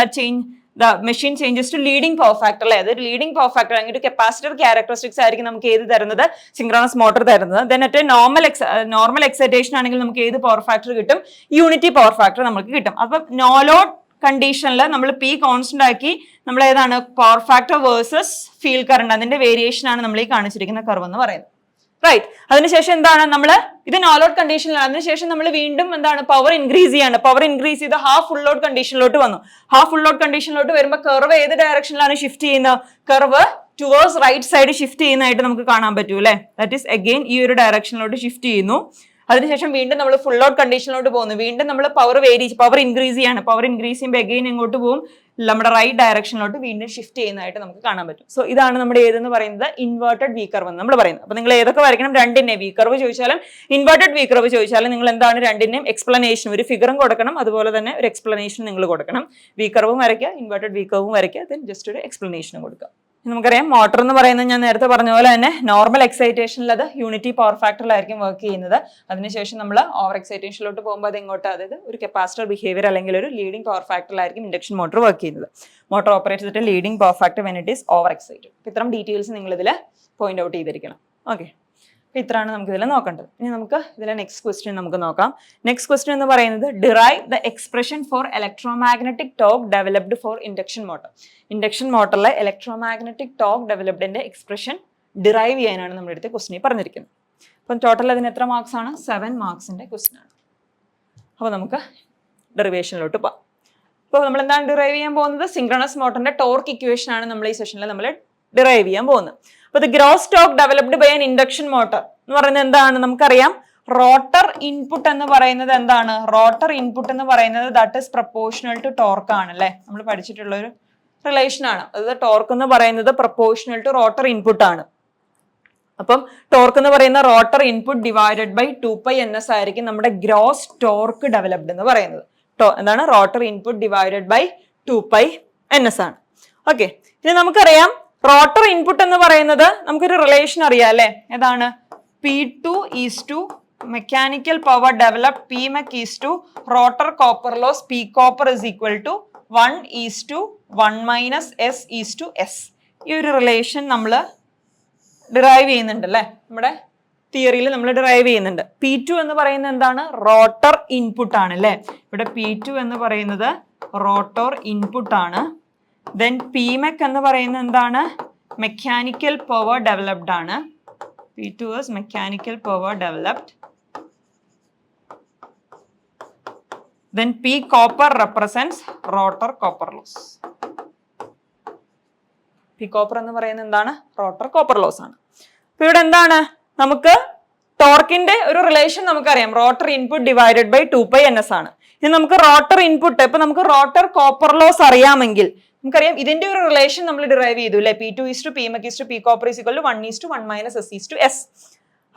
the machine changes to leading power factor അല്ലേ. അതൊരു ലീഡിംഗ് പവർ ഫാക്ടർ അല്ലെങ്കിൽ ഒരു കപ്പാസിറ്റർ ക്യാരക്ടറിസ്റ്റിക്സ് ആയിരിക്കും നമുക്ക് ഏത് തരുന്നത്, സിങ്ക്രോണസ് മോട്ടർ തരുന്നത്. ദെൻ അറ്റ് നോർമൽ എക്സൈറ്റേഷൻ ആണെങ്കിൽ നമുക്ക് ഏത് പവർ ഫാക്ടർ കിട്ടും, യൂണിറ്റി പവർ ഫാക്ടർ നമുക്ക് കിട്ടും. അപ്പൊ നോ ലോഡ് കണ്ടീഷനിൽ നമ്മൾ P കോൺസ്റ്റന്റ് ആക്കി നമ്മൾ ഏതാണ്, power factor versus field current അതിന്റെ വേരിയേഷൻ ആണ് നമ്മൾ ഈ കാണിച്ചിരിക്കുന്ന കർവ് എന്ന് പറയുന്നത്. റൈറ്റ്. അതിനുശേഷം എന്താണ്, നമ്മൾ ഇത് നോ ലോഡ് കണ്ടീഷനിലാണ്. അതിനുശേഷം നമ്മൾ വീണ്ടും എന്താണ്, പവർ ഇൻക്രീസ് ചെയ്യാണ്. പവർ ഇൻക്രീസ് ചെയ്ത് ഹാഫ് ഫുൾ ലോഡ് കണ്ടീഷനിലോട്ട് വന്നു. ഹാഫ് ഫുൾ ലോഡ് കണ്ടീഷനിലോട്ട് വരുമ്പോൾ കർവ് ഏത് ഡയറക്ഷനിലാണ് ഷിഫ്റ്റ് ചെയ്യുന്നത്, curve towards right side shift ചെയ്യുന്നതായിട്ട് നമുക്ക് കാണാൻ പറ്റൂ അല്ലെ. ദാറ്റ് ഈസ് അഗെയിൻ ഈ ഒരു ഡയറക്ഷനിലോട്ട് ഷിഫ്റ്റ് ചെയ്യുന്നു. അതിനുശേഷം വീണ്ടും നമ്മൾ ഫുൾ ലോഡ് കണ്ടീഷനിലോട്ട് പോകുന്നു. വീണ്ടും നമ്മൾ പവർ ഇൻക്രീസ് ചെയ്യാണ്. പവർ ഇൻക്രീസ് ചെയ്യുമ്പോൾ അഗെയിൻ എങ്ങോട്ട് പോകും, നമ്മുടെ റൈറ്റ് ഡയറക്ഷനിലോട്ട് വീണ്ടും ഷിഫ്റ്റ് ചെയ്യുന്നതായിട്ട് നമുക്ക് കാണാൻ പറ്റും. സോ ഇതാണ് നമ്മുടെ ഏതെന്ന് പറയുന്നത്, ഇൻവേർട്ടഡ് V കർവ് എന്ന് നമ്മൾ പറയുന്നത്. അപ്പൊ നിങ്ങൾ ഏതൊക്കെ വരയ്ക്കണം, രണ്ടിന്റെ V കർവ് ചോദിച്ചാലും ഇൻവേർട്ടഡ് V കർവ് ചോദിച്ചാലും നിങ്ങൾ എന്താണ് രണ്ടിന്റെയും എക്സ്പ്ലനേഷൻ, ഒരു ഫിഗറും കൊടുക്കണം, അതുപോലെ തന്നെ ഒരു എക്സ്പ്ലനേഷൻ നിങ്ങൾ കൊടുക്കണം. V കർവും വരയ്ക്കുക, ഇൻവേർട്ടഡ് V കർവും വരയ്ക്കുക, ദെൻ ജസ്റ്റ് ഒരു എക്സ്പ്ലനേഷനും കൊടുക്കുക. നമുക്കറിയാം മോട്ടർ എന്ന് പറയുന്നത് ഞാൻ നേരത്തെ പറഞ്ഞ പോലെ തന്നെ നോർമൽ എക്സൈറ്റേഷനിൽ അത് യൂണിറ്റി പവർ ഫാക്ടറിലായിരിക്കും വർക്ക് ചെയ്യുന്നത്. അതിനുശേഷം നമ്മൾ ഓവർ എക്സൈറ്റേഷനിലോട്ട് പോകുമ്പോൾ അത് ഇങ്ങോട്ട്, അതായത് ഒരു കപ്പാസിറ്റർ ബിഹേവിയർ അല്ലെങ്കിൽ ഒരു ലീഡിംഗ് പവർ ഫാക്ടറിലായിരിക്കും ഇൻഡക്ഷൻ മോട്ടർ വർക്ക് ചെയ്യുന്നത്. മോട്ടർ ഓപ്പറേറ്റ് ചെയ്തിട്ട് leading power factor when it is over excited. ഇത്തരം ഡീറ്റെയിൽസ് നിങ്ങൾ ഇതിൽ പോയിന്റ് ഔട്ട് ചെയ്തിരിക്കണം. ഓക്കെ, ഇത്രയാണ് നമുക്ക് ഇതിൽ നോക്കേണ്ടത്. ഇനി നമുക്ക് ഇതിലെ നെക്സ്റ്റ് ക്വസ്റ്റ്യൻ നമുക്ക് നോക്കാം. നെക്സ്റ്റ് ക്വസ്റ്റ്യൻ എന്ന് പറയുന്നത് derive the expression for electromagnetic torque developed for induction motor. Induction മോട്ടറിലെ ഇലക്ട്രോമാഗ്നറ്റിക് ടോർക്ക് ഡെവലപ്ഡിന്റെ എക്സ്പ്രഷൻ ഡിറൈവ് ചെയ്യാനാണ് നമ്മുടെ അടുത്ത് ക്വസ്റ്റ്യൻ പറഞ്ഞിരിക്കുന്നത്. അപ്പം ടോട്ടൽ അതിന് എത്ര മാർക്സ് ആണ്, 7 മാർക്സിന്റെ ക്വസ്റ്റ്യൻ ആണ്. അപ്പോൾ നമുക്ക് ഡെറിവേഷനിലോട്ട് പോകാം. അപ്പോൾ നമ്മൾ എന്താണ് ഡിറൈവ് ചെയ്യാൻ പോകുന്നത്, സിങ്ക്രണസ് മോട്ടറിന്റെ ടോർക്ക് ഇക്വേഷൻ ആണ് നമ്മൾ ഈ സെഷനിൽ നമ്മൾ ഡിറൈവ് ചെയ്യാൻ പോകുന്നത്. അപ്പൊ the gross torque developed by an induction motor എന്ന് പറയുന്നത് എന്താണ്, നമുക്കറിയാം റോട്ടർ ഇൻപുട്ട് എന്ന് പറയുന്നത് എന്താണ്, റോട്ടർ ഇൻപുട്ട് എന്ന് പറയുന്നത് that is proportional to torque ആണ് അല്ലെ. നമ്മൾ പഠിച്ചിട്ടുള്ള ഒരു റിലേഷൻ ആണ്. അതായത് ടോർക്ക് എന്ന് പറയുന്നത് പ്രപ്പോർഷണൽ ടു റോട്ടർ ഇൻപുട്ട് ആണ്. അപ്പം ടോർക്ക് എന്ന് പറയുന്ന rotor input divided by 2π ns ആയിരിക്കും നമ്മുടെ ഗ്രോസ് ടോർക്ക് ഡെവലപ്ഡ് എന്ന് പറയുന്നത്. എന്താണ് rotor input divided by 2π/ns ആണ്. ഓക്കെ, ഇനി നമുക്കറിയാം റോട്ടർ ഇൻപുട്ട് എന്ന് പറയുന്നത് നമുക്കൊരു റിലേഷൻ അറിയാം അല്ലെ, ഏതാണ് P2 is to mechanical power developed Pmech is to rotor copper loss P copper is equal to 1:1 - S is to S. ഈ ഒരു റിലേഷൻ നമ്മൾ ഡിറൈവ് ചെയ്യുന്നുണ്ട് അല്ലെ, നമ്മുടെ തിയറിയിൽ നമ്മൾ ഡിറൈവ് ചെയ്യുന്നുണ്ട്. P2 എന്ന് പറയുന്നത് എന്താണ്, റോട്ടർ ഇൻപുട്ട് ആണ് അല്ലെ. ഇവിടെ P2 എന്ന് പറയുന്നത് റോട്ടർ ഇൻപുട്ട് ആണ്. ദെൻ Pmech എന്ന് പറയുന്നത് എന്താണ്, മെക്കാനിക്കൽ പവർ ഡെവലപ്ഡ് ആണ്. P2 is mechanical power developed. Then P copper represents rotor copper loss. P copper എന്ന് പറയുന്നത് എന്താണ്, റോട്ടർ കോപ്പർ ലോസ് ആണ്. അപ്പൊ ഇവിടെ എന്താണ്, നമുക്ക് ടോർക്കിന്റെ ഒരു റിലേഷൻ നമുക്കറിയാം, rotor input divided by 2π/ns ആണ്. ഇനി നമുക്ക് റോട്ടർ ഇൻപുട്ട്, ഇപ്പൊ നമുക്ക് റോട്ടർ കോപ്പർ ലോസ് അറിയാമെങ്കിൽ നമുക്കറിയാം ഇതിന്റെ ഒരു റിലേഷൻ നമ്മൾ ഡിറൈവ് ചെയ്തു അല്ലെ, P2 is to Pmech is to P copper is equal to 1:1 - S is to S.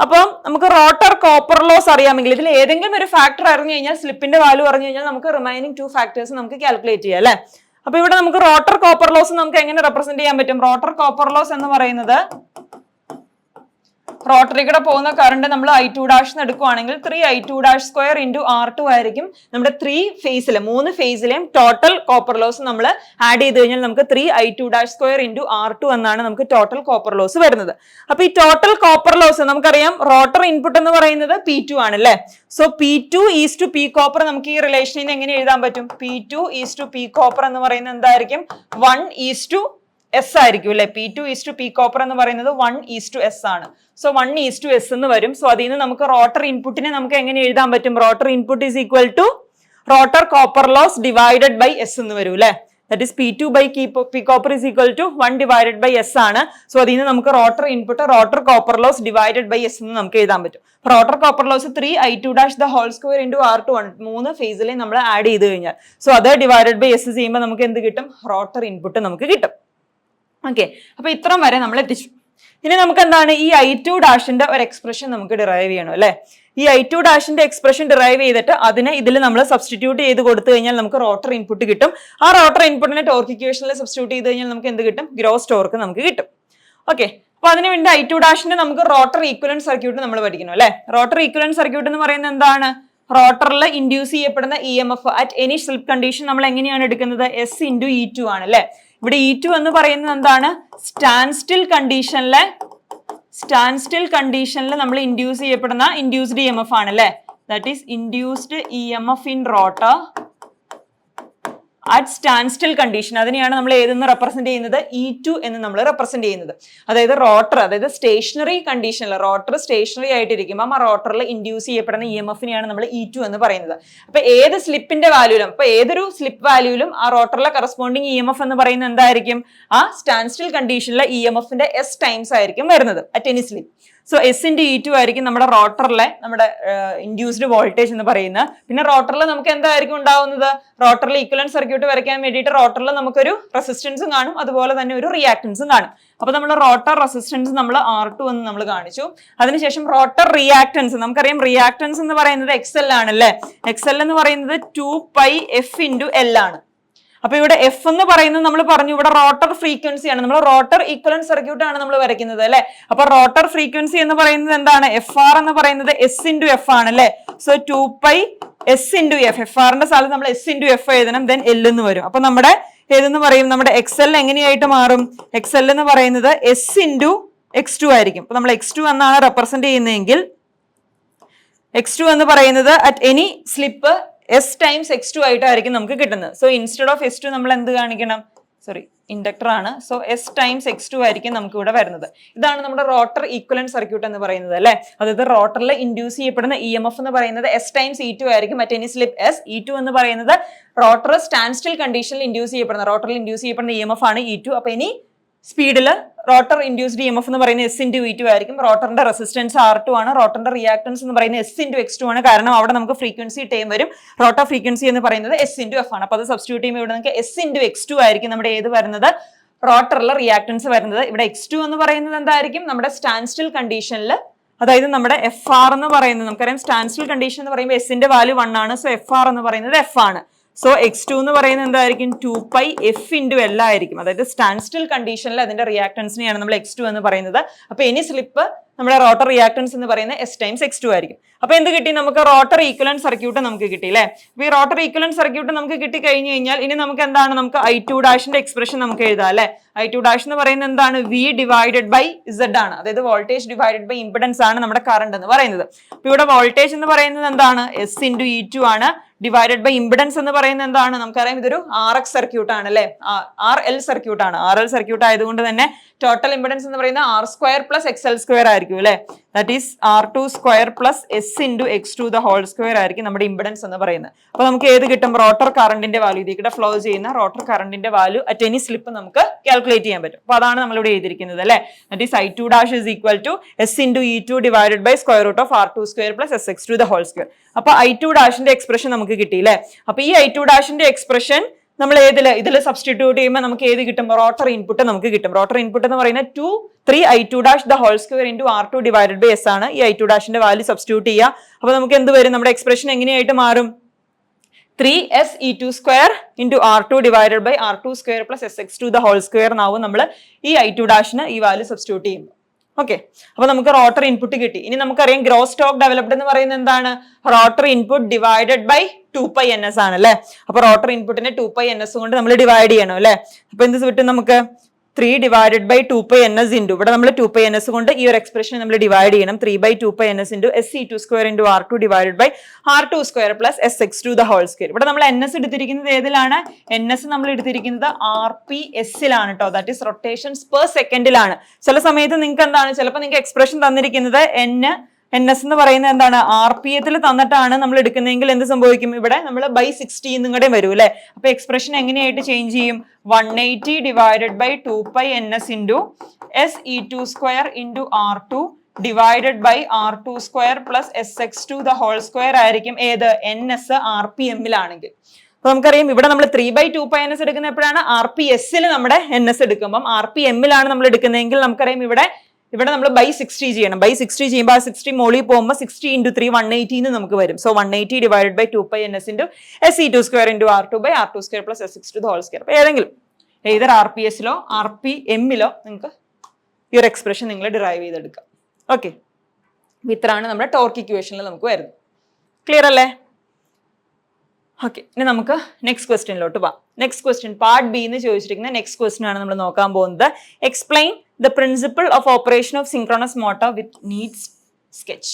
അപ്പം നമുക്ക് റോട്ടർ കോപ്പർ ലോസ് അറിയാമെങ്കിൽ ഇതിൽ ഏതെങ്കിലും ഒരു ഫാക്ടർ അറിഞ്ഞു കഴിഞ്ഞാൽ, സ്ലിപ്പിന്റെ വാല്യൂ അറിഞ്ഞു കഴിഞ്ഞാൽ നമുക്ക് റിമൈനിങ് 2 ഫാക്ടേഴ്സ് നമുക്ക് കാൽക്കുലേറ്റ് ചെയ്യാം അല്ലെ. അപ്പൊ ഇവിടെ നമുക്ക് റോട്ടർ കോപ്പർ ലോസ് നമുക്ക് എങ്ങനെ റെപ്രസെന്റ് ചെയ്യാൻ പറ്റും, റോട്ടർ കോപ്പർ ലോസ് എന്ന് പറയുന്നത് റോട്ടറിലൂടെ പോകുന്ന കറണ്ട് നമ്മൾ I2' എടുക്കുവാണെങ്കിൽ 3I2' × R2 ആയിരിക്കും നമ്മുടെ 3 ഫേസിലെയും ടോട്ടൽ കോപ്പർ ലോസ് നമ്മൾ ആഡ് ചെയ്ത് കഴിഞ്ഞാൽ നമുക്ക് 3I2' × R2 എന്നാണ് നമുക്ക് ടോട്ടൽ കോപ്പർ ലോസ് വരുന്നത്. അപ്പൊ ഈ ടോട്ടൽ കോപ്പർ ലോസ് നമുക്കറിയാം റോട്ടർ ഇൻപുട്ട് എന്ന് പറയുന്നത് P2 ആണ് അല്ലെ. So P2 is to P copper നമുക്ക് ഈ റിലേഷനിൽ എങ്ങനെ എഴുതാൻ പറ്റും, P2 is to P copper എന്ന് പറയുന്നത് എന്തായിരിക്കും, 1:S ആയിരിക്കും അല്ലെ. P2 is to P copper എന്ന് പറയുന്നത് 1:S ആണ്. സോ 1:S എന്ന് വരും. സോ അതിൽ നിന്ന് നമുക്ക് റോട്ടർ ഇൻപുട്ടിനെ നമുക്ക് എങ്ങനെ എഴുതാൻ പറ്റും, rotor input is equal to rotor copper loss divided by S എന്ന് വരും അല്ലെ. That is P2 by P copper is equal to 1/S ആണ്. സോ അതിൽ നിന്ന് നമുക്ക് rotor input rotor copper loss divided by S എന്ന് നമുക്ക് എഴുതാൻ പറ്റും. Rotor copper loss 3I2' × R2 3 ഫേസിലെ നമ്മൾ ആഡ് ചെയ്ത് കഴിഞ്ഞാൽ, സോ അത് ഡിവൈഡഡ് ബൈ S ചെയ്യുമ്പോൾ നമുക്ക് എന്ത് കിട്ടും, റോട്ടർ ഇൻപുട്ട് നമുക്ക് കിട്ടും. ഓക്കെ, അപ്പൊ ഇത്രയും വരെ നമ്മൾ എത്തിച്ചു. ഇനി നമുക്ക് എന്താണ്, ഈ I2' ഒരു എക്സ്പ്രഷൻ നമുക്ക് ഡിറൈവ് ചെയ്യണം അല്ലെ. ഈ I2' എക്സ്പ്രഷൻ ഡിറൈവ് ചെയ്തിട്ട് അതിനെ ഇതിൽ നമ്മൾ സബ്സ്റ്റിറ്റ്യൂട്ട് ചെയ്ത് കൊടുത്തു കഴിഞ്ഞാൽ നമുക്ക് റോട്ടർ ഇൻപുട്ട് കിട്ടും. ആ റോട്ടർ ഇൻപുട്ടിനെ ടോർക്ക് ഇക്വേഷനിൽ സബ്സ്റ്റിറ്റ്യൂട്ട് ചെയ്ത് കഴിഞ്ഞാൽ നമുക്ക് എന്ത് കിട്ടും, ഗ്രോസ് ടോർക്ക് നമുക്ക് കിട്ടും. ഓക്കെ, അപ്പൊ അതിന് വേണ്ടി I2' നമുക്ക് റോട്ടർ ഈക്വലന്റ് സർക്യൂട്ട് നമ്മൾ പഠിക്കണം അല്ലെ. റോട്ടർ ഈക്വലന്റ് സർക്യൂട്ട് എന്ന് പറയുന്നത് എന്താണ്, റോട്ടറിൽ ഇൻഡ്യൂസ് ചെയ്യപ്പെടുന്ന EMF at any slip condition നമ്മൾ എങ്ങനെയാണ് എടുക്കുന്നത്, S × E2 ആണ് അല്ലെ. ഇവിടെ E2 എന്ന് പറയുന്നത് എന്താണ്, സ്റ്റാൻഡ് സ്റ്റിൽ കണ്ടീഷനിൽ നമ്മൾ ഇൻഡ്യൂസ് ചെയ്യപ്പെടുന്ന ഇൻഡ്യൂസ്ഡ് EMF ആണ് അല്ലെ. That is induced EMF in rotor at stand still condition. അതിനെയാണ് നമ്മൾ ഏതെന്ന് റെപ്രസെന്റ് ചെയ്യുന്നത്, E2 എന്ന് നമ്മൾ റെപ്രസെന്റ് ചെയ്യുന്നത്. അതായത് റോട്ടർ, അതായത് സ്റ്റേഷനറി കണ്ടീഷനിൽ റോട്ടർ സ്റ്റേഷനറി ആയിട്ടിരിക്കുമ്പോൾ ആ റോട്ടറിൽ ഇൻഡ്യൂസ് ചെയ്യപ്പെടുന്ന EMF-നെയാണ് നമ്മൾ E2 എന്ന് പറയുന്നത്. അപ്പൊ ഏത് സ്ലിപ്പിന്റെ വാല്യൂലും, അപ്പൊ ഏതൊരു സ്ലിപ്പ് വാല്യൂലും ആ റോട്ടറിലെ കറസ്പോണ്ടിങ് EMF എന്ന് പറയുന്നത് എന്തായിരിക്കും, ആ സ്റ്റാൻഡ് സ്റ്റിൽ കണ്ടീഷനിലെ EMF-ന്റെ S ടൈംസ് ആയിരിക്കും വരുന്നത് at any slip. So S × E2 ആയിരിക്കും നമ്മുടെ റോട്ടറിലെ നമ്മുടെ ഇൻഡ്യൂസ്ഡ് വോൾട്ടേജ് എന്ന് പറയുന്നത്. പിന്നെ റോട്ടറിൽ നമുക്ക് എന്തായിരിക്കും ഉണ്ടാവുന്നത്, റോട്ടറിൽ ഈക്വലന്റ് സർക്യൂട്ട് വരയ്ക്കാൻ വേണ്ടിയിട്ട് റോട്ടറിൽ നമുക്കൊരു റെസിസ്റ്റൻസും കാണും, അതുപോലെ തന്നെ ഒരു റിയാക്ടൻസും കാണും. അപ്പൊ നമ്മൾ റോട്ടർ റെസിസ്റ്റൻസ് നമ്മൾ R2 എന്ന് നമ്മൾ കാണിച്ചു. അതിനുശേഷം റോട്ടർ റിയാക്ടൻസ്, നമുക്കറിയാം റിയാക്ടൻസ് എന്ന് പറയുന്നത് XL ആണ് അല്ലെ. XL എന്ന് പറയുന്നത് 2πf × L ആണ്. അപ്പൊ ഇവിടെ F എന്ന് പറയുന്നത് നമ്മൾ പറഞ്ഞു, ഇവിടെ റോട്ടർ ഫ്രീക്വൻസി ആണ്, നമ്മൾ റോട്ടർ ഈക്വലന്റ് സർക്യൂട്ട് ആണ് നമ്മൾ വരയ്ക്കുന്നത് അല്ലെ. അപ്പൊ റോട്ടർ ഫ്രീക്വൻസി എന്ന് പറയുന്നത് എന്താണ്, FR എന്ന് പറയുന്നത് S × F ആണ് അല്ലെ. സോ 2πS × F, FR-ന്റെ സ്ഥലത്ത് നമ്മൾ S × F എഴുതണം, ദെൻ L എന്ന് വരും. അപ്പൊ നമ്മുടെ ഏതെന്ന് പറയും, നമ്മുടെ XL എങ്ങനെയായിട്ട് മാറും, XL എന്ന് പറയുന്നത് S × X2 ആയിരിക്കും. അപ്പൊ നമ്മൾ X2 എന്നാണ് റെപ്രസെന്റ് ചെയ്യുന്നതെങ്കിൽ X2 എന്ന് പറയുന്നത് at any slip S times X2 ആയിട്ടായിരിക്കും നമുക്ക് കിട്ടുന്നത്. സോ ഇൻസ്റ്റെഡ് ഓഫ് S2 നമ്മൾ എന്ത് കാണിക്കണം, ഇൻഡക്ടർ ആണ്. സോ S ടൈംസ് X2 ആയിരിക്കും നമുക്ക് ഇവിടെ വരുന്നത്. ഇതാണ് നമ്മുടെ റോട്ടർ ഈക്വലന്റ് സർക്യൂട്ട് എന്ന് പറയുന്നത് അല്ലെ. അതായത് റോട്ടറിൽ ഇൻഡ്യൂസ് ചെയ്യപ്പെടുന്ന EMF എന്ന് പറയുന്നത് S ടൈംസ് E2 ആയിരിക്കും at any slip S. E2 എന്ന് പറയുന്നത് റോട്ടർ സ്റ്റാൻഡ് സ്റ്റിൽ കണ്ടീഷനിൽ ഇൻഡ്യൂസ് ചെയ്യപ്പെടുന്ന, റോട്ടറിൽ ഇൻഡ്യൂസ് ചെയ്യപ്പെടുന്ന EMF ആണ് E2. അപ്പൊ ഇനി സ്പീഡിൽ റോട്ടർ ഇൻഡ്യൂസ്ഡ് EMF എന്ന് പറയുന്നത് S × E2 ആയിരിക്കും. റോട്ടറിന്റെ റെസിസ്റ്റൻസ് R2 ആണ്, റോട്ടറിന്റെ റിയാക്ടൻസ് എന്ന് പറയുന്നത് S × X2 ആണ്. കാരണം അവിടെ നമുക്ക് ഫ്രീക്വൻസി ടൈം വരും. റോട്ടർ ഫ്രീക്വൻസി എന്ന് പറയുന്നത് S × F ആണ്. അപ്പൊ അത് സബ്സ്റ്റിറ്റ്യൂട്ട് ചെയ്യുമ്പോൾ ഇവിടെ നമുക്ക് S × X2 ആയിരിക്കും നമ്മുടെ ഏത് വരുന്നത്, റോട്ടറിലെ റിയാക്ടൻസ് വരുന്നത്. ഇവിടെ X2 എന്ന് പറയുന്നത് എന്തായിരിക്കും, നമ്മുടെ സ്റ്റാൻഡ് സ്റ്റിൽ കണ്ടീഷനിൽ അതായത് നമ്മുടെ എഫ് ആർ എന്ന് പറയുന്നത് നമുക്കറിയാം സ്റ്റാൻഡ് സ്റ്റിൽ കണ്ടീഷൻ എന്ന് പറയുമ്പോൾ എസിന്റെ വാല്യൂ 1 ആണ്. സോ എഫ് ആർ എന്ന് പറയുന്നത് എഫ് ആണ്. സോ x2 എന്ന് പറയുന്നത് എന്തായിരിക്കും 2π f ഇൻറ്റു എൽ ആയിരിക്കും. അതായത് സ്റ്റാൻഡ് സ്റ്റിൽ കണ്ടീഷനിൽ അതിന്റെ റിയാക്ടൻസിനെയാണ് നമ്മൾ x2 എന്ന് പറയുന്നത്. അപ്പൊ ഇനി സ്ലിപ്പ് നമ്മുടെ റോട്ടർ റിയാക്ടൻസ് എന്ന് പറയുന്നത് s ടൈംസ് x2 ആയിരിക്കും. അപ്പൊ എന്ത് കിട്ടി? നമുക്ക് റോട്ടർ ഈക്വലന്റ് സർക്യൂട്ട് നമുക്ക് കിട്ടി അല്ലേ? അപ്പൊ ഈ റോട്ടർ ഈക്വലന്റ് സർക്യൂട്ട് നമുക്ക് കിട്ടി കഴിഞ്ഞു കഴിഞ്ഞാൽ ഇനി നമുക്ക് എന്താണ്? നമുക്ക് I2' എക്സ്പ്രഷൻ നമുക്ക് എഴുതാം അല്ലെ? I2' എന്ന് പറയുന്നത് എന്താണ്? V ഡിവൈഡഡ് ബൈ Z ആണ്. അതായത് വോൾട്ടേജ് ഡിവൈഡഡ് ബൈ ഇംപിഡൻസ് ആണ് നമ്മുടെ കറണ്ട് എന്ന് പറയുന്നത്. അപ്പൊ ഇവിടെ വോൾട്ടേജ് എന്ന് പറയുന്നത് എന്താണ്? S ഇൻറ്റു E2 ആണ്. ഡിവൈഡഡ് ബൈ ഇംപിഡൻസ് എന്ന് പറയുന്നത് എന്താണ്? നമുക്കറിയാം ഇതൊരു RX സർക്യൂട്ട് ആണ് അല്ലെ? RL സർക്യൂട്ട് ആണ്. RL സർക്യൂട്ട് ആയതുകൊണ്ട് തന്നെ ടോട്ടൽ ഇംപിഡൻസ് എന്ന് പറയുന്നത് R² പ്ലസ് XL² ആയിരിക്കും അല്ലെ? That is R2² plus S into X2 the whole square ആയിരിക്കും നമ്മുടെ ഇംപിഡൻസ് എന്ന് പറയുന്നത്. അപ്പൊ നമുക്ക് ഏത് കിട്ടും? റോട്ടർ കറണ്ടിന്റെ വാല്യൂ, ഇതിലൂടെ ഫ്ലോ ചെയ്യുന്ന റോട്ടർ കറണ്ടിന്റെ വാല്യൂ അറ്റ് എനി സ്ലിപ്പ് നമുക്ക് കാൽക്കുലേറ്റ് ചെയ്യാൻ പറ്റും. അപ്പൊ അതാണ് നമ്മളിവിടെ എഴുതിയിരിക്കുന്നത് അല്ലെ? That is I2' is equal to S into E2 divided by square root of R2² plus SX2 the whole square. അപ്പൊ I2' എക്സ്പ്രഷൻ നമുക്ക് കിട്ടി അല്ലെ? അപ്പൊ ഈ I2' എക്സ്പ്രഷൻ നമ്മൾ ഇതിൽ സബ്സ്റ്റിറ്റ്യൂട്ട് ചെയ്യുമ്പോൾ നമുക്ക് ഏത് കിട്ടും? റോട്ടർ ഇൻപുട്ട് നമുക്ക് കിട്ടും. റോട്ടർ ഇൻപുട്ട് എന്ന് പറയുന്നത് 3 I2' the whole square into R2 divided by S ആണ്. ഈ I2' വാല്യൂ സബ്സ്റ്റിറ്റ്യൂട്ട് ചെയ്യുക. അപ്പൊ നമുക്ക് എന്ത് വരും? നമ്മുടെ എക്സ്പ്രഷൻ എങ്ങനെയായിട്ട് മാറും? 3s E2² into R2 divided by R2² plus SX2 the whole square എന്നാവും നമ്മൾ ഈ I2' ഈ വാല്യൂ സബ്സ്റ്റിറ്റ്യൂട്ട് ചെയ്യുമ്പോൾ. ഓക്കെ, അപ്പൊ നമുക്ക് റോട്ടർ ഇൻപുട്ട് കിട്ടി. ഇനി നമുക്കറിയാം ഗ്രോസ് സ്റ്റോക്ക് ഡെവലപ്ഡ് എന്ന് പറയുന്നത് എന്താണ്? Rotor input divided by 2πns ആണ് അല്ലെ? അപ്പൊ റോട്ടർ ഇൻപുട്ടിനെ 2πns കൊണ്ട് നമ്മൾ ഡിവൈഡ് ചെയ്യണം അല്ലെ? അപ്പൊ എന്ത് കിട്ടും നമുക്ക്? 3 ഡിവൈഡഡ് ബൈ 2πns ഇൻറ്റു ഇവിടെ നമ്മൾ 2πns കൊണ്ട് ഈ ഒരു എക്സ്പ്രഷൻ നമ്മൾ ഡിവൈഡ് ചെയ്യണം. 3/2πns into SE2² into R2 divided by R2² plus SX2 the whole square. ഇവിടെ നമ്മൾ NS എടുത്തിരിക്കുന്നത് ഏതിലാണ്? NS നമ്മൾ എടുത്തിരിക്കുന്നത് RPS-ലാണ് കേട്ടോ. ദാറ്റ് ഈസ് റൊട്ടേഷൻസ് പെർ സെക്കൻഡിലാണ്. ചില സമയത്ത് നിങ്ങൾക്ക് എന്താണ്? ചിലപ്പോൾ നിങ്ങൾക്ക് എക്സ്പ്രഷൻ തന്നിരിക്കുന്നത് NS എന്ന് പറയുന്നത് എന്താണ്? RPM തന്നിട്ടാണ് നമ്മൾ എടുക്കുന്നതെങ്കിൽ എന്ത് സംഭവിക്കും? ഇവിടെ നമ്മൾ ബൈ 60 നിങ്ങളുടെ വരും അല്ലെ? അപ്പൊ എക്സ്പ്രഷൻ എങ്ങനെയായിട്ട് ചേഞ്ച് ചെയ്യും? 180 divided by 2πns into SE2² into R2 divided by R2² plus SX2 the whole square ആയിരിക്കും ഏത്? NS RPM-ലാണെങ്കിൽ. അപ്പൊ നമുക്കറിയാം ഇവിടെ നമ്മൾ 3/2πns എടുക്കുന്ന എപ്പോഴാണ്? RPS-ൽ നമ്മുടെ NS എടുക്കുമ്പോൾ RPM-ലാണ് നമ്മൾ എടുക്കുന്നതെങ്കിൽ നമുക്കറിയാം ഇവിടെ നമ്മൾ ബൈ 60 ചെയ്യണം. ബൈ 60 ചെയ്യുമ്പോൾ ആ 60 മോളിൽ പോകുമ്പോൾ 60 ഇൻറ്റു 3 180 നമുക്ക് വരും. So 180 divided by 2πns into SE2² into R2 by R2² plus SX2 the whole square. അപ്പൊ ഏതെങ്കിലും ഏതൊരു RPS-ലോ RPM-ലോ നിങ്ങൾക്ക് ഈ ഒരു എക്സ്പ്രഷൻ നിങ്ങൾ ഡിറൈവ് ചെയ്തെടുക്കാം. ഓക്കെ, ഇത്രയാണ് നമ്മുടെ ടോർക്ക് ഇക്വേഷനിൽ നമുക്ക് വരുന്നത്. ക്ലിയർ അല്ലേ? ഓക്കെ, ഇനി നമുക്ക് നെക്സ്റ്റ് ക്വസ്റ്റ്യനിലോട്ട് പോവാം. നെക്സ്റ്റ് ക്വസ്റ്റ്യൻ പാർട്ട് ബി എന്ന് ചോദിച്ചിരിക്കുന്ന നെക്സ്റ്റ് ക്വസ്റ്റ്യൻ ആണ് നമ്മൾ നോക്കാൻ പോകുന്നത്. Explain the principle of operation of synchronous motor with needs sketch.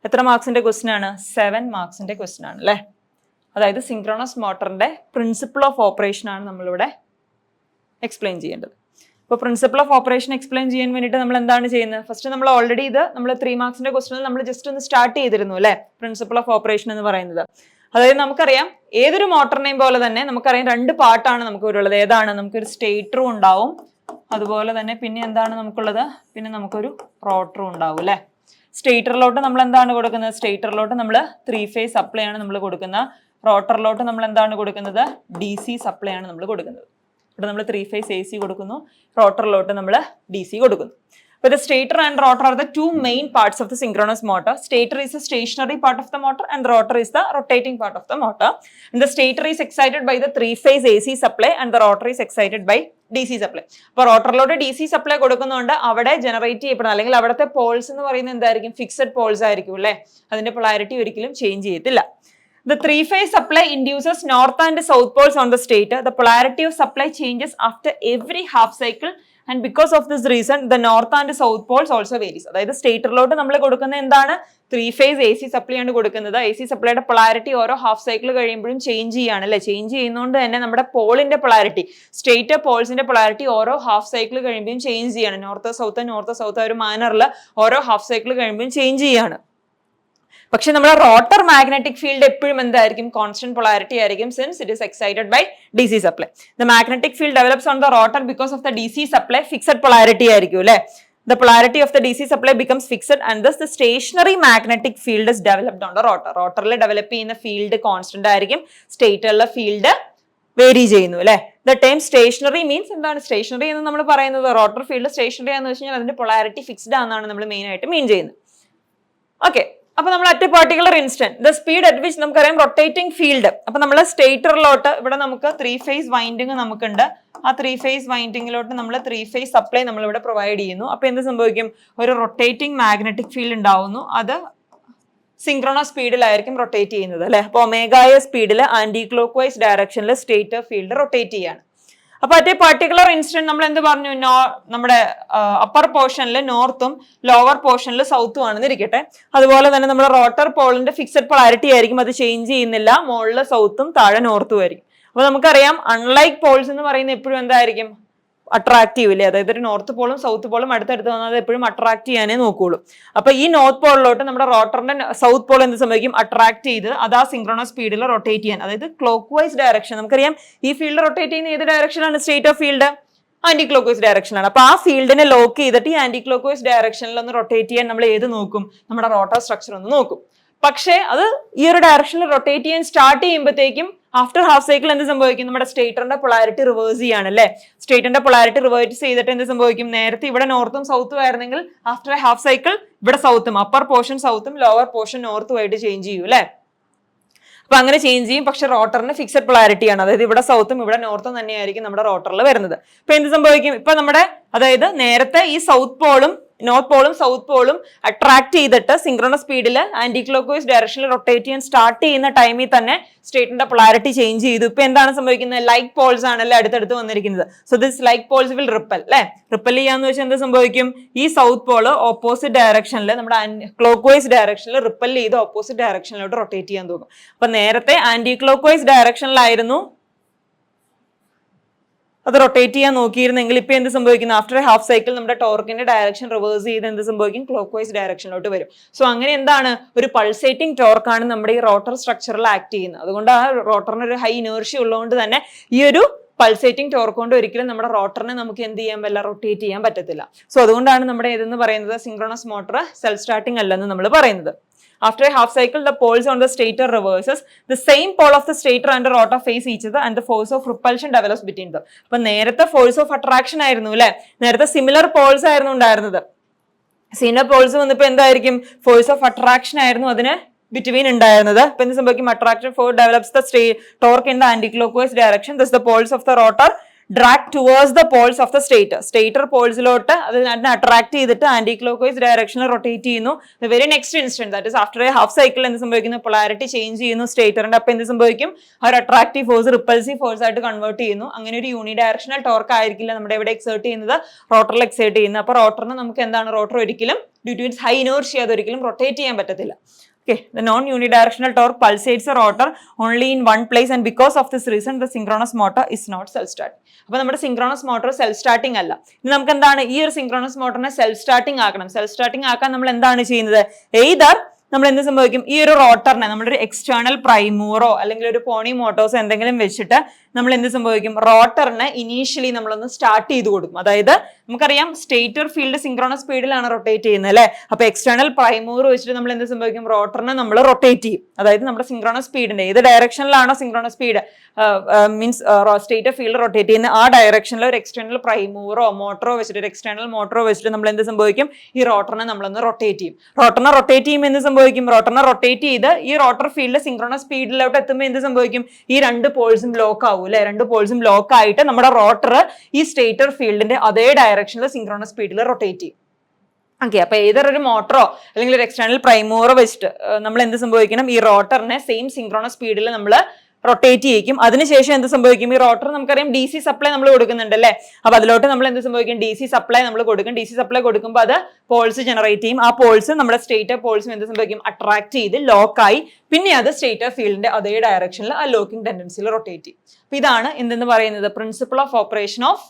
എത്ര മാർക്സിന്റെ ക്വസ്റ്റ്യൻ ആണ്? 7 മാർക്സിന്റെ ക്വസ്റ്റ്യൻ ആണ് അല്ലേ? അതായത് സിൻക്രോണസ് മോട്ടറിന്റെ പ്രിൻസിപ്പിൾ ഓഫ് ഓപ്പറേഷൻ ആണ് നമ്മളിവിടെ എക്സ്പ്ലെയിൻ ചെയ്യേണ്ടത്. അപ്പോൾ പ്രിൻസിപ്പിൾ ഓഫ് ഓപ്പറേഷൻ എക്സ്പ്ലെയിൻ ചെയ്യാൻ വേണ്ടിയിട്ട് നമ്മൾ എന്താണ് ചെയ്യുന്നത്? ഫസ്റ്റ് നമ്മൾ ഓൾറെഡി നമ്മൾ 3 മാർക്സിന്റെ ക്വസ്റ്റ്യനിൽ നമ്മൾ ജസ്റ്റ് ഒന്ന് സ്റ്റാർട്ട് ചെയ്തിരുന്നു അല്ലേ? പ്രിൻസിപ്പിൾ ഓഫ് ഓപ്പറേഷൻ എന്ന് പറയുന്നത്. അതായത് നമുക്കറിയാം ഏതൊരു മോട്ടറിനെയും പോലെ തന്നെ നമുക്കറിയാം 2 പാർട്ടാണ് നമുക്ക് ഉള്ളത്. ഏതാണ്? നമുക്കൊരു സ്റ്റേറ്ററും ഉണ്ടാവും, അതുപോലെ തന്നെ പിന്നെ എന്താണ് നമുക്കുള്ളത്? പിന്നെ നമുക്കൊരു റോട്ടറും ഉണ്ടാവും അല്ലെ? സ്റ്റേറ്ററിലോട്ട് നമ്മൾ എന്താണ് കൊടുക്കുന്നത്? സ്റ്റേറ്ററിലോട്ട് നമ്മൾ 3 ഫേസ് സപ്ലൈ ആണ് നമ്മൾ കൊടുക്കുന്നത്. റോട്ടറിലോട്ട് നമ്മൾ എന്താണ് കൊടുക്കുന്നത്? DC സപ്ലൈ ആണ് നമ്മൾ കൊടുക്കുന്നത്. ഇവിടെ നമ്മൾ 3 ഫേസ് AC കൊടുക്കുന്നു, റോട്ടറിലോട്ട് നമ്മൾ DC കൊടുക്കുന്നു. But the stator and rotor are the 2 main parts of the synchronous motor. Stator is the stationary part of the motor and rotor is the rotating part of the motor. And the stator is excited by the 3-phase AC supply and the rotor is excited by DC supply. അപ്പോൾ റോട്ടറിലോട്ട് DC supply കൊടുക്കുന്നതുകൊണ്ട് അവിടെ generate ചെയ്യപ്പെടുന്ന അല്ലെങ്കിൽ അവിടുത്തെ Paul's എന്ന് പറയുന്നത് എന്തായിരിക്കും? Fixed poles ആയിരിക്കും അല്ലേ? അതിന്റെ പൊളാരിറ്റി ഒരിക്കലും ചേഞ്ച് ചെയ്യത്തില്ല. The 3-phase supply induces north and south poles on the stator. The polarity of supply changes after every half cycle. And because of this reason, the north and south poles also varies. അതായത് സ്റ്റേറ്ററിലോട്ട് നമ്മൾ കൊടുക്കുന്ന എന്താണ്? 3-phase AC supply ആണ് കൊടുക്കുന്നത്. AC സപ്ലൈയുടെ polarity ഓരോ half cycle കഴിയുമ്പോഴും change ചെയ്യാണ് അല്ലെ? ചേഞ്ച് ചെയ്യുന്നതുകൊണ്ട് തന്നെ നമ്മുടെ പോളിന്റെ പൊളാരിറ്റി, സ്റ്റേറ്റർ പോൾസിന്റെ പൊളാരിറ്റി ഓരോ ഹാഫ് സൈക്കിൾ കഴിയുമ്പോഴും ചേഞ്ച് ചെയ്യാണ്. നോർത്ത് സൗത്ത് ഒരു മാനറിൽ ഓരോ ഹാഫ് സൈക്കിൾ കഴിയുമ്പോഴും ചേഞ്ച് ചെയ്യാണ്. പക്ഷെ നമ്മുടെ റോട്ടർ മാഗ്നറ്റിക് ഫീൽഡ് എപ്പോഴും എന്തായിരിക്കും? കോൺസ്റ്റന്റ് പൊളാരിറ്റി ആയിരിക്കും, since it is excited by DC supply. The magnetic field develops on the rotor because of the DC supply. Fixed polarity ആയിരിക്കും അല്ലെ? The polarity of the DC supply becomes fixed and thus the stationary magnetic field is developed on the rotor. റോട്ടറിൽ develop ചെയ്യുന്ന field constant ആയിരിക്കും, സ്റ്റേറ്ററിലെ field vary ചെയ്യുന്നു അല്ലെ? The time stationary means എന്താണ്? Stationary എന്ന് നമ്മൾ പറയുന്നത് റോട്ടർ ഫീൽഡ് സ്റ്റേഷനറി ആണെന്ന് വെച്ച് കഴിഞ്ഞാൽ അതിന്റെ പൊളാരിറ്റി ഫിക്സ്ഡ് ആണെന്നാണ് നമ്മൾ മെയിൻ ആയിട്ട് മീൻ ചെയ്യുന്നത്. ഓക്കെ, അപ്പൊ നമ്മൾ at particular instant the speed at which നമുക്കറിയാം റൊട്ടേറ്റിംഗ് ഫീൽഡ്. അപ്പൊ നമ്മൾ സ്റ്റേറ്ററിലോട്ട് ഇവിടെ നമുക്ക് 3 ഫേസ് വൈൻഡിങ് നമുക്കുണ്ട്. ആ 3 ഫേസ് വൈൻഡിങ്ങിലോട്ട് നമ്മൾ 3 ഫേസ് സപ്ലൈ നമ്മൾ ഇവിടെ പ്രൊവൈഡ് ചെയ്യുന്നു. അപ്പൊ എന്ത് സംഭവിക്കും? ഒരു റൊട്ടേറ്റിംഗ് മാഗ്നറ്റിക് ഫീൽഡ് ഉണ്ടാവുന്നു. അത് സിങ്ക്രണസ് സ്പീഡിലായിരിക്കും റൊട്ടേറ്റ് ചെയ്യുന്നത് അല്ലെ. അപ്പൊ ഒമേഗായ സ്പീഡിൽ ആന്റി ക്ലോക്ക് വൈസ് ഡയറക്ഷനിൽ സ്റ്റേറ്റർ ഫീൽഡ് റൊട്ടേറ്റ് ചെയ്യാണ്. അപ്പൊ അറ്റ് പർട്ടിക്കുലർ ഇൻസ്റ്റന്റ് നമ്മൾ എന്ത് പറഞ്ഞു? നമ്മുടെ അപ്പർ പോർഷനിൽ നോർത്തും ലോവർ പോർഷനിൽ സൗത്തും ആണെന്ന് ഇരിക്കട്ടെ. അതുപോലെ തന്നെ നമ്മുടെ റോട്ടർ പോളിന്റെ ഫിക്സഡ് പൊളാരിറ്റി ആയിരിക്കും, അത് ചേഞ്ച് ചെയ്യുന്നില്ല. മുകളിൽ സൗത്തും താഴെ നോർത്തും ആയിരിക്കും. അപ്പൊ നമുക്കറിയാം അൺലൈക്ക് പോൾസ് എന്ന് പറയുന്നത് എപ്പോഴും എന്തായിരിക്കും? അട്രാക്റ്റീവ് ഇല്ലേ? അതായത് ഒരു നോർത്ത് പോളും സൗത്ത് പോളും അടുത്തടുത്ത് വന്നാൽ എപ്പോഴും അട്രാക്ട് ചെയ്യാനേ നോക്കുകയുള്ളൂ. അപ്പൊ ഈ നോർത്ത് പോളിലോട്ട് നമ്മുടെ റോട്ടറിന്റെ സൗത്ത് പോൾ എന്ത് സംഭവിക്കും? അട്രാക്ട് ചെയ്ത് അത് ആ സിങ്ക്രണസ് സ്പീഡിൽ റൊട്ടേറ്റ് ചെയ്യാൻ, അതായത് ക്ലോക്ക് വൈസ് ഡയറക്ഷൻ. നമുക്കറിയാം ഈ ഫീൽഡ് റൊട്ടേറ്റ് ചെയ്യുന്ന ഏത് ഡയറക്ഷനാണ്? State of field anticlockwise ഡയറക്ഷനാണ്. അപ്പൊ ആ ഫീൽഡിനെ ലോക്ക് ചെയ്തിട്ട് ഈ ആന്റി ക്ലോക്ക് വൈസ് ഡയറക്ഷനിൽ ഒന്ന് റൊട്ടേറ്റ് ചെയ്യാൻ നമ്മൾ ഏത് നോക്കും? നമ്മുടെ റോട്ടർ സ്ട്രക്ചർ ഒന്ന് നോക്കും. പക്ഷേ അത് ഈ ഒരു ഡയറക്ഷനിൽ റൊട്ടേറ്റ് ചെയ്യാൻ സ്റ്റാർട്ട് ചെയ്യുമ്പോഴത്തേക്കും ആഫ്റ്റർ ഹാഫ് സൈക്കിൾ എന്ത് സംഭവിക്കും? നമ്മുടെ സ്റ്റേറ്ററിന്റെ പൊളാരിറ്റി റിവേഴ്സ് ചെയ്യാണ് അല്ലെ. സ്റ്റേറ്ററിന്റെ പൊളാരിറ്റി റിവേഴ്സ് ചെയ്തിട്ട് എന്ത് സംഭവിക്കും? നേരത്തെ ഇവിടെ നോർത്തും സൗത്തും ആയിരുന്നെങ്കിൽ ആഫ്റ്റർ ഹാഫ് സൈക്കിൾ ഇവിടെ സൗത്തും, അപ്പർ പോർഷൻ സൗത്തും ലോവർ പോർഷൻ നോർത്തും ആയിട്ട് ചേഞ്ച് ചെയ്യും അല്ലെ. അപ്പൊ അങ്ങനെ ചേഞ്ച് ചെയ്യും. പക്ഷെ റോട്ടറിന് ഫിക്സഡ് പൊളാരിറ്റിയാണ്, അതായത് ഇവിടെ സൗത്തും ഇവിടെ നോർത്തും തന്നെയായിരിക്കും നമ്മുടെ റോട്ടറിൽ വരുന്നത്. അപ്പൊ എന്ത് സംഭവിക്കും? ഇപ്പൊ നമ്മുടെ അതായത് നേരത്തെ ഈ സൗത്ത് പോളും നോർത്ത് പോളും സൗത്ത് പോളും അട്രാക്ട് ചെയ്തിട്ട് സിങ്ക്രണസ് സ്പീഡിൽ ആന്റി ക്ലോക്ക് വൈസ് ഡയറക്ഷനിൽ റൊട്ടേറ്റ് ചെയ്യാൻ സ്റ്റാർട്ട് ചെയ്യുന്ന ടൈമിൽ തന്നെ സ്റ്റേറ്റിന്റെ പൊളാരിറ്റി ചേഞ്ച് ചെയ്തു. ഇപ്പൊ എന്താണ് സംഭവിക്കുന്നത്? ലൈക്ക് പോൾസ് ആണല്ലേ അടുത്തടുത്ത് വന്നിരിക്കുന്നത്. So this like Paul's will ripple അല്ലെ. റിപ്പൽ ചെയ്യാന്ന് വെച്ചാൽ എന്ത് സംഭവിക്കും? ഈ സൗത്ത് പോള് ഓപ്പോസിറ്റ് ഡയറക്ഷനിൽ നമ്മുടെ ക്ലോക്ക് വൈസ് ഡയറക്ഷനിൽ റിപ്പൽ ചെയ്ത് ഓപ്പോസിറ്റ് ഡയറക്ഷനിലോട്ട് റൊട്ടേറ്റ് ചെയ്യാൻ തോന്നും. അപ്പൊ നേരത്തെ ആന്റി ക്ലോക്ക് വൈസ് ഡയറക്ഷനിലായിരുന്നു അത് റൊട്ടേറ്റ് ചെയ്യാൻ നോക്കിയിരുന്നെങ്കിൽ ഇപ്പൊ എന്ത് സംഭവിക്കുന്നു? ആഫ്റ്റർ ഹാഫ് സൈക്കിൾ നമ്മുടെ ടോർക്കിന്റെ ഡയറക്ഷൻ റിവേഴ്സ് ചെയ്ത് എന്ത് സംഭവിക്കും? ക്ലോക്ക് വൈസ് ഡയറക്ഷനിലോട്ട് വരും. സോ അങ്ങനെ എന്താണ്? ഒരു പൾസേറ്റിംഗ് ടോർക്കാണ് നമ്മുടെ ഈ റോട്ടർ സ്ട്രക്ചറിൽ ആക്ട് ചെയ്യുന്നത്. അതുകൊണ്ട് ആ റോട്ടറിന് ഒരു ഹൈ ഇനേർഷ്യ ഉള്ളതുകൊണ്ട് തന്നെ ഈ ഒരു പൾസേറ്റിംഗ് ടോർക്ക് കൊണ്ട് ഒരിക്കലും നമ്മുടെ റോട്ടറിനെ നമുക്ക് എന്ത് ചെയ്യാൻ പറ്റില്ല? റൊട്ടേറ്റ് ചെയ്യാൻ പറ്റത്തില്ല. സോ അതുകൊണ്ടാണ് നമ്മുടെ ഏതെന്ന് പറയുന്നത് സിങ്ക്രണസ് മോട്ടർ സെൽഫ് സ്റ്റാർട്ടിംഗ് അല്ലെന്ന് നമ്മൾ പറയുന്നത്. After a half cycle, the poles on the stator reverses. The same pole of the stator and the rotor face each other and the force of repulsion develops between them. അപ്പൊ നേരത്തെ force of attraction ആയിരുന്നു അല്ലെ. നേരത്തെ similar Paul's ആയിരുന്നു ഉണ്ടായിരുന്നത്. Similar Paul's വന്നപ്പോ എന്തായിരിക്കും? Force of attraction ആയിരുന്നു അതിന് ബിറ്റ്വീൻ ഉണ്ടായിരുന്നത്. അപ്പൊ എന്ത് സംഭവിക്കും? Attraction force develops the torque in the anticlockwise direction. Thus the poles of the rotor drag towards the poles of the stator പോൾസിലോട്ട് അതിനെ അട്രാക്ട് ചെയ്തിട്ട് ആന്റി ക്ലോക്ക് വൈസ് ഡയറക്ഷനിൽ റൊട്ടേറ്റ് ചെയ്യുന്നു. The very next instant, that is after a half cycle എന്ത് സംഭവിക്കുന്നു? Polarity change ചെയ്യുന്നു സ്റ്റേറ്ററിന്റെ. അപ്പൊ എന്ത് സംഭവിക്കും? ആ ഒരു അട്രാക്റ്റീവ് ഫോഴ്സ് റിപ്പൾസീവ് ഫോഴ്സ് ആയിട്ട് കൺവേർട്ട് ചെയ്യുന്നു. അങ്ങനെ ഒരു യൂണി ഡയറക്ഷണൽ ടോർക്ക് ആയിരിക്കില്ല നമ്മുടെ ഇവിടെ എക്സേർട്ട് ചെയ്യുന്നത്, റോട്ടറിൽ എക്സേർട്ട് ചെയ്യുന്നത്. അപ്പൊ റോട്ടറിന് നമുക്ക് എന്താണ്? റോട്ടർ ഒരിക്കലും due to its high inertia അതൊരിക്കലും റൊട്ടേറ്റ് ചെയ്യാൻ പറ്റത്തില്ല. Okay, the non-unidirectional torque pulsates a rotor only in one place, and because of this reason, the synchronous motor is not self-starting. അപ്പോൾ നമ്മുടെ സിങ്ക്രണസ് മോട്ടോർ സെൽഫ് സ്റ്റാർട്ടിംഗ് അല്ല. ഇനി നമുക്ക് എന്താണ്? ഈ ഒരു സിങ്ക്രണസ് മോട്ടറിനെ സെൽഫ് സ്റ്റാർട്ടിംഗ് ആക്കണം. സെൽഫ് സ്റ്റാർട്ടിംഗ് ആക്കാൻ നമ്മൾ എന്താണ് ചെയ്യുന്നത്? എയ്തർ നമ്മൾ എന്ത് സംഭവിക്കും? ഈ ഒരു റോട്ടറിനെ നമ്മളൊരു എക്സ്റ്റേണൽ പ്രൈമൂറോ അല്ലെങ്കിൽ ഒരു പോണി മോട്ടോഴ്സോ എന്തെങ്കിലും വെച്ചിട്ട് നമ്മൾ എന്ത് സംഭവിക്കും? റോട്ടറിനെ ഇനീഷ്യലി നമ്മളൊന്ന് സ്റ്റാർട്ട് ചെയ്ത് കൊടുക്കും. അതായത് നമുക്കറിയാം സ്റ്റേറ്റർ ഫീൽഡ് സിങ്ക്രണസ് സ്പീഡിലാണ് റൊട്ടേറ്റ് ചെയ്യുന്നത് അല്ലെ. അപ്പൊ എക്സ്റ്റേണൽ പ്രൈമൂർ വെച്ചിട്ട് നമ്മൾ എന്ത് സംഭവിക്കും? റോട്ടറിനെ നമ്മൾ റൊട്ടേറ്റ് ചെയ്യും. അതായത് നമ്മുടെ സിങ്ക്രണസ് സ്പീഡിന്റെ ഏത് ഡയറക്ഷനിലാണോ synchronous speed means stator field rotate ചെയ്യുന്ന ആ ഡയറക്ഷനിൽ ഒരു എക്സ്റ്റേണൽ പ്രൈമൂറോ മോട്ടറോ വെച്ചിട്ട് ഒരു എക്സ്റ്റേണൽ മോട്ടറോ വെച്ചിട്ട് നമ്മൾ എന്ത് സംഭവിക്കും? ഈ റോട്ടറിനെ നമ്മളൊന്ന് റൊട്ടേറ്റ് ചെയ്യും. റോട്ടറിനെ റൊട്ടേറ്റ് ചെയ്യുമ്പോൾ എന്ത് സംഭവിക്കും? റോട്ടറിനെ റൊട്ടേറ്റ് ചെയ്ത് ഈ റോട്ടർ ഫീൽഡ് സിങ്ക്രണസ് സ്പീഡിലോട്ട് എത്തുമ്പോൾ എന്ത് സംഭവിക്കും? ഈ രണ്ട് പോൾസും ലോക്ക് ആവും അല്ലെ. രണ്ട് പോൾസും ലോക്ക് ആയിട്ട് നമ്മുടെ റോട്ടർ ഈ സ്റ്റേറ്റർ ഫീൽഡിന്റെ അതേ ഡയറക്ഷനിൽ സിങ്ക്രണസ് സ്പീഡിൽ റൊട്ടേറ്റ് ചെയ്യും. ഓക്കെ, അപ്പൊ ഏതൊരു ഒരു മോട്ടറോ അല്ലെങ്കിൽ ഒരു എക്സ്റ്റേണൽ പ്രൈമോറോ വെച്ചിട്ട് നമ്മൾ എന്ത് സംഭവിക്കണം? ഈ റോട്ടറിനെ സെയിം സിങ്ക്രണസ് സ്പീഡിൽ നമ്മൾ റൊട്ടേറ്റ് ചെയ്യിക്കും. അതിനുശേഷം എന്ത് സംഭവിക്കും? ഈ റോട്ടർ നമുക്കറിയാം ഡി സി സപ്ലൈ നമ്മൾ കൊടുക്കുന്നുണ്ട് അല്ലേ. അപ്പൊ അതിലോട്ട് നമ്മൾ എന്ത് സംഭവിക്കും? ഡി സി സപ്ലൈ നമ്മൾ കൊടുക്കും. ഡി സി സപ്ലൈ കൊടുക്കുമ്പോൾ അത് പോൾസ് ജനറേറ്റ് ചെയ്യും. ആ പോൾസ് നമ്മുടെ സ്റ്റേറ്റർ പോൾസും എന്ത് സംഭവിക്കും? അട്രാക്ട് ചെയ്ത് ലോക്കായി പിന്നെ അത് സ്റ്റേറ്റർ ഫീൽഡിന്റെ അതേ ഡയറക്ഷനിൽ ആ ലോക്കിംഗ് ടെൻഡൻസിയിൽ റൊട്ടേറ്റ് ചെയ്യും. അപ്പൊ ഇതാണ് എന്തെന്ന് പറയുന്നത്? Principle of operation of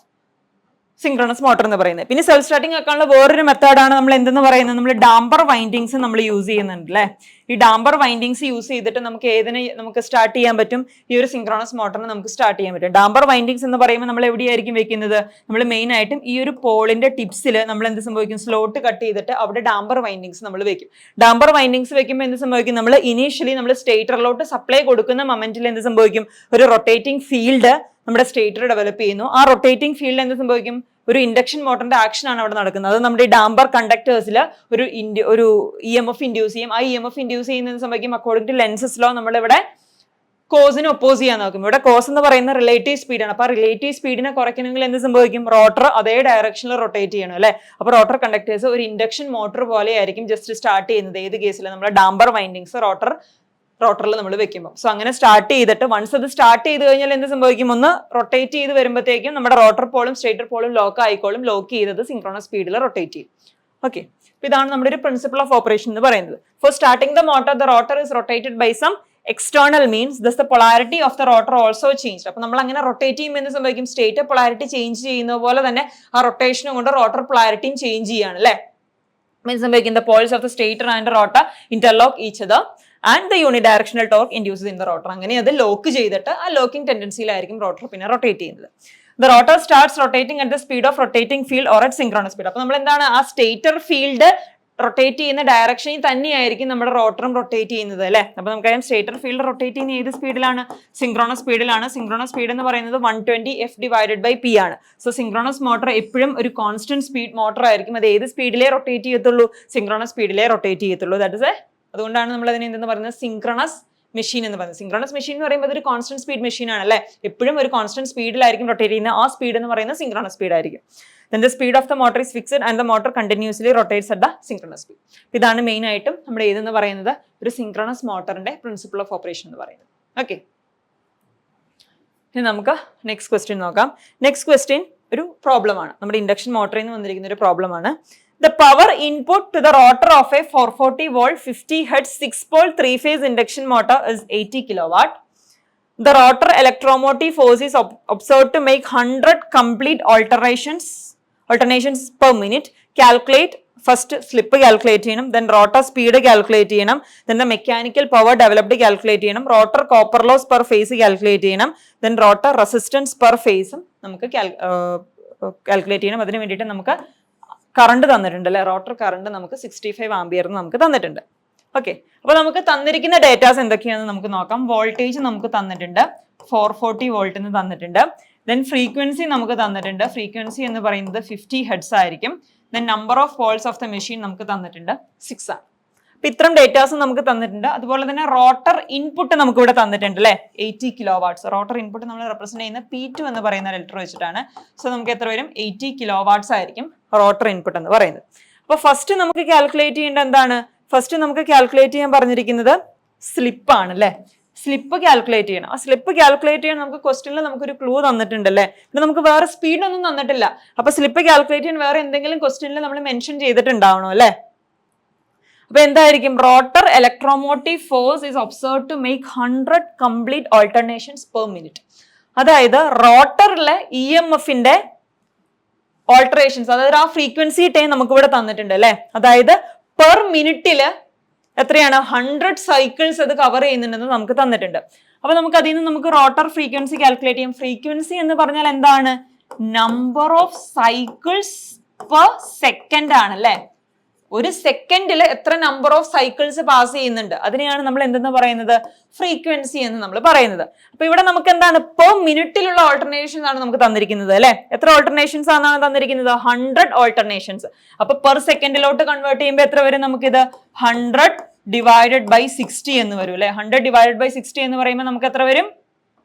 synchronous motor എന്ന് പറയുന്നത്. പിന്നെ സെൽഫ് സ്റ്റാർട്ടിംഗ് ആക്കാനുള്ള വേറൊരു മെത്തേഡാണ് നമ്മൾ എന്തെന്ന് പറയുന്നത്? നമ്മൾ ഡാംപർ വൈൻഡിങ്സ് നമ്മൾ യൂസ് ചെയ്യുന്നുണ്ട് അല്ലേ. ഈ ഡാംപർ വൈൻഡിങ്സ് യൂസ് ചെയ്തിട്ട് നമുക്ക് ഏതിനെ നമുക്ക് സ്റ്റാർട്ട് ചെയ്യാൻ പറ്റും? ഈ ഒരു സിങ്ക്രണസ് മോട്ടറിനെ നമുക്ക് സ്റ്റാർട്ട് ചെയ്യാൻ പറ്റും. ഡാംപർ വൈൻഡിങ്സ് എന്ന് പറയുമ്പോൾ നമ്മൾ എവിടെയായിരിക്കും വെക്കുന്നത്? നമ്മൾ മെയിൻ ആയിട്ടും ഈ ഒരു പോളിന്റെ ടിപ്സിൽ നമ്മൾ എന്ത് സംഭവിക്കും? സ്ലോട്ട് കട്ട് ചെയ്തിട്ട് അവിടെ ഡാംപർ വൈൻഡിങ്സ് നമ്മൾ വെക്കും. ഡാംപർ വൈൻഡിങ്സ് വെക്കുമ്പോൾ എന്ത് സംഭവിക്കും? നമ്മൾ ഇനീഷ്യലി നമ്മൾ സ്റ്റേറ്ററിലോട്ട് സപ്ലൈ കൊടുക്കുന്ന മൊമെന്റിൽ എന്ത് സംഭവിക്കും? ഒരു റൊട്ടേറ്റിംഗ് ഫീൽഡ് നമ്മുടെ സ്റ്റേറ്റർ ഡെവലപ്പ് ചെയ്യുന്നു. ആ റൊട്ടേറ്റിംഗ് ഫീൽഡ് എന്ത് സംഭവിക്കും? ഒരു ഇൻഡക്ഷൻ മോട്ടറിന്റെ ആക്ഷൻ ആണ് അവിടെ നടക്കുന്നത്. അത് നമ്മുടെ ഡാംബർ കണ്ടക്ടേഴ്സിൽ ഒരു EMF ഇൻഡ്യൂസ് ചെയ്യും. ആ EMF ഇൻഡ്യൂസ് ചെയ്യുന്നത് സംഭവിക്കും അക്കോർഡിംഗ് ടു ലെൻസസ് ലോ നമ്മളിവിടെ കോസിനെ ഒപ്പോസ് ചെയ്യാൻ നോക്കും. ഇവിടെ കോസ് എന്ന് പറയുന്ന റിലേറ്റീവ് സ്പീഡാണ്. അപ്പൊ റിലേറ്റീവ് സ്പീഡിനെ കുറയ്ക്കണമെങ്കിൽ എന്ത് സംഭവിക്കും? റോട്ടർ അതേ ഡയറക്ഷനിൽ റൊട്ടേറ്റ് ചെയ്യണം അല്ലെ. അപ്പൊ റോട്ടർ കണ്ടക്ടേഴ്സ് ഒരു ഇൻഡക്ഷൻ മോട്ടോർ പോലെ ആയിരിക്കും ജസ്റ്റ് സ്റ്റാർട്ട് ചെയ്യുന്നത്. ഏത് കേസിൽ നമ്മുടെ ഡാംബർ വൈൻഡിങ്സ് റോട്ടറിൽ നമ്മൾ വെക്കുമ്പോൾ. സോ അങ്ങനെ സ്റ്റാർട്ട് ചെയ്തിട്ട് വൺസ് അത് സ്റ്റാർട്ട് ചെയ്ത് കഴിഞ്ഞാൽ എന്ത് സംഭവിക്കും? ഒന്ന് റൊട്ടേറ്റ് ചെയ്ത് വരുമ്പോഴത്തേക്കും നമ്മുടെ റോട്ടർ പോളും സ്റ്റേറ്റർ പോളും ലോക്ക് ആയിക്കോളും. ലോക്ക് ചെയ്തത് സിങ്ക്രോണസ് സ്പീഡിൽ റൊട്ടേറ്റ് ചെയ്യും. ഓക്കെ, ഇതാണ് നമ്മുടെ ഒരു പ്രിൻസിപ്പിൾ ഓഫ് ഓപ്പറേഷൻ എന്ന് പറയുന്നത്. For starting the motor the rotor is rotated by some external means thus the polarity of the rotor also changed. അപ്പോൾ നമ്മൾ അങ്ങനെ റൊട്ടേറ്റ് ചെയ്യുമ്പോൾ എന്ത് സംഭവിക്കും? സ്റ്റേറ്റ് പൊളാരിറ്റി ചേഞ്ച് ചെയ്യുന്ന പോലെ തന്നെ ആ റൊട്ടേഷനും കൊണ്ട് റോട്ടർ പൊളാരിറ്റിയും ചേഞ്ച് ചെയ്യാണ് അല്ലെ. മീൻസ് സംഭവിക്കും the poles of the stator and the rotor interlock each other and the unidirectional torque induces in the rotor. അങ്ങനെ അത് ലോക്ക് ചെയ്തിട്ട് ആ ലോക്കിംഗ് ടെൻഡൻസിയിലായിരിക്കും റോട്ടർ പിന്നെ റൊട്ടേറ്റ് ചെയ്യുന്നത്. The rotor starts rotating at the speed of rotating field or at synchronous speed. അപ്പോൾ നമ്മൾ എന്താണ് ആ സ്റ്റേറ്റർ ഫീൽഡ് റൊട്ടേറ്റ് ചെയ്യുന്ന ഡയറക്ഷനിൽ തന്നെയായിരിക്കും നമ്മുടെ റോട്ടറും റൊട്ടേറ്റ് ചെയ്യുന്നത് അല്ലെ. അപ്പൊ നമുക്കറിയാം സ്റ്റേറ്റർ ഫീൽഡ് റൊട്ടേറ്റ് ചെയ്യുന്ന ഏത് സ്പീഡിലാണ്? സിങ്ക്രോണസ് സ്പീഡിലാണ്. സിങ്ക്രോണസ് സ്പീഡ് എന്ന് പറയുന്നത് 120 F/P ആണ്. സോ സിങ്ക്രോണസ് മോട്ടർ എപ്പോഴും ഒരു കോൺസ്റ്റന്റ് സ്പീഡ് മോട്ടർ ആയിരിക്കും. അത് ഏത് സ്പീഡിലേ റൊട്ടേറ്റ് ചെയ്യത്തുള്ളൂ? സിങ്ക്രോണസ് സ്പീഡിലേ റൊട്ടേറ്റ് ചെയ്യത്തുള്ളൂ. അതുകൊണ്ടാണ് നമ്മൾ അതിനെ എന്തെന്ന് പറയുന്നത്? സിങ്ക്രണസ് മെഷീൻ എന്ന് പറയുന്നത്. സിങ്ക്രണസ് മെഷീൻ എന്ന് പറയുമ്പോൾ ഒരു കോൺസ്റ്റന്റ് സ്പീഡ് മെഷീൻ ആണ് അല്ലെ. എപ്പോഴും ഒരു കോൺസ്റ്റന്റ് സ്പീഡിലായിരിക്കും റൊട്ടേറ്റ് ചെയ്യുന്നത്. ആ സ്പീഡ് എന്ന് പറയുന്നത് സിങ്ക്രണസ് സ്പീഡ് ആയിരിക്കും. Then the speed of the motor is fixed and the motor continuously rotates at the synchronous speed. ഇതാണ് മെയിൻ ആയിട്ടും നമ്മുടെ ഏതെന്ന് പറയുന്നത് ഒരു സിങ്ക്രണസ് മോട്ടറിന്റെ പ്രിൻസിപ്പിൾ ഓഫ് ഓപ്പറേഷൻ എന്ന് പറയുന്നത്. ഓക്കെ, ഇനി നമുക്ക് നെക്സ്റ്റ് ക്വസ്റ്റ്യൻ നോക്കാം. നെക്സ്റ്റ് ക്വസ്റ്റ്യൻ ഒരു പ്രോബ്ലം ആണ്. നമ്മുടെ ഇൻഡക്ഷൻ മോട്ടറിൽ നിന്ന് വന്നിരിക്കുന്ന ഒരു പ്രോബ്ലം ആണ്. The power input to the rotor of a 440 volt 50 Hz 6-pole 3-phase induction motor is 80 kilowatt. The rotor electromotive force is observed to make 100 complete alternations per minute. Calculate first slip calculate ചെയ്യണം, then rotor speed calculate ചെയ്യണം, then the mechanical power developed calculate ചെയ്യണം, rotor copper loss per phase calculate ചെയ്യണം, then rotor resistance per phase നമുക്ക് calculate ചെയ്യണം. അതിന് വേണ്ടിയിട്ട് നമുക്ക് current തന്നിട്ടുണ്ട് അല്ലെ. റോട്ടർ കറണ്ട് നമുക്ക് 65 ആംപിയർ നമുക്ക് തന്നിട്ടുണ്ട്. ഓക്കെ, അപ്പൊ നമുക്ക് തന്നിരിക്കുന്ന ഡേറ്റാസ് എന്തൊക്കെയാണെന്ന് നമുക്ക് നോക്കാം. വോൾട്ടേജ് നമുക്ക് തന്നിട്ടുണ്ട് 440 വോൾട്ട് എന്ന് തന്നിട്ടുണ്ട്. ദെൻ ഫ്രീക്വൻസി നമുക്ക് തന്നിട്ടുണ്ട്. ഫ്രീക്വൻസി എന്ന് പറയുന്നത് 50 ഹെർട്സ് ആയിരിക്കും. Then number of Paul's of the machine നമുക്ക് തന്നിട്ടുണ്ട് 6 ആണ്. അപ്പൊ ഇത്രയും ഡേറ്റാസ് നമുക്ക് തന്നിട്ടുണ്ട്. അതുപോലെ തന്നെ റോട്ടർ ഇൻപുട്ട് നമുക്ക് ഇവിടെ തന്നിട്ടുണ്ട് അല്ലെ, 80 കിലോവാട്ട്സ്. റോട്ടർ ഇൻപുട്ട് നമ്മൾ റെപ്രസെന്റ് ചെയ്യുന്ന P2 എന്ന് പറയുന്ന ലെറ്റർ വെച്ചിട്ടാണ്. സോ നമുക്ക് എത്ര വരും? 80 കിലോവാട്ട്സ് ആയിരിക്കും റോട്ടർ ഇൻപുട്ട് എന്ന് പറയുന്നത്. അപ്പൊ ഫസ്റ്റ് നമുക്ക് കാൽക്കുലേറ്റ് ചെയ്യേണ്ട എന്താണ്? ഫസ്റ്റ് നമുക്ക് കാൽക്കുലേറ്റ് ചെയ്യാൻ പറഞ്ഞിരിക്കുന്നത് സ്ലിപ്പ് ആണ് അല്ലെ. സ്ലിപ്പ് കാൽക്കുലേറ്റ് ചെയ്യണം. ആ സ്ലിപ്പ് കാൽക്കുലേറ്റ് ചെയ്യാൻ നമുക്ക് ക്വസ്റ്റ്യനിൽ നമുക്കൊരു ക്ലൂ തന്നിട്ടുണ്ട് അല്ലേ. പിന്നെ നമുക്ക് വേറെ സ്പീഡൊന്നും തന്നിട്ടില്ല. അപ്പൊ സ്ലിപ്പ് കാൽക്കുലേറ്റ് ചെയ്യാൻ വേറെ എന്തെങ്കിലും ക്വസ്റ്റ്യനിൽ നമ്മൾ മെൻഷൻ ചെയ്തിട്ടുണ്ടാവണം അല്ലെ. അപ്പൊ എന്തായിരിക്കും? Rotor electromotive force is observed to make 100 complete alternations per minute. അതായത് റോട്ടറിലെ EMFന്റെ ഓൾട്ടറേഷൻസ്, അതായത് ആ ഫ്രീക്വൻസി ടൈം നമുക്ക് ഇവിടെ തന്നിട്ടുണ്ട് അല്ലെ. അതായത് പെർ മിനിറ്റില് എത്രയാണ്? 100 സൈക്കിൾസ് അത് കവർ ചെയ്യുന്നുണ്ടെന്ന് നമുക്ക് തന്നിട്ടുണ്ട്. അപ്പൊ നമുക്ക് അതിൽ നിന്ന് നമുക്ക് റോട്ടർ ഫ്രീക്വൻസി കാൽക്കുലേറ്റ് ചെയ്യാം. ഫ്രീക്വൻസി എന്ന് പറഞ്ഞാൽ എന്താണ്? Number of cycles per second ആണ് അല്ലെ. ഒരു സെക്കൻഡിൽ എത്ര നമ്പർ ഓഫ് സൈക്കിൾസ് പാസ് ചെയ്യുന്നുണ്ട് അതിനെയാണ് നമ്മൾ എന്തെന്ന് പറയുന്നത്? ഫ്രീക്വൻസി എന്ന് നമ്മൾ പറയുന്നത്. അപ്പൊ ഇവിടെ നമുക്ക് എന്താണ്? പെർ മിനിറ്റിലുള്ള ഓൾട്ടർനേഷൻസ് ആണ് നമുക്ക് തന്നിരിക്കുന്നത് അല്ലെ. എത്ര ഓൾട്ടർനേഷൻസ് ആണ് തന്നിരിക്കുന്നത്? 100 ഓൾട്ടർനേഷൻസ്. അപ്പൊ പെർ സെക്കൻഡിലോട്ട് കൺവേർട്ട് ചെയ്യുമ്പോൾ എത്ര വരും നമുക്കിത്? 100 ഡിവൈഡഡ് ബൈ 60 എന്ന് വരും അല്ലെ. 100 ഡിവൈഡഡ് ബൈ 60 എന്ന് പറയുമ്പോൾ നമുക്ക് എത്ര വരും?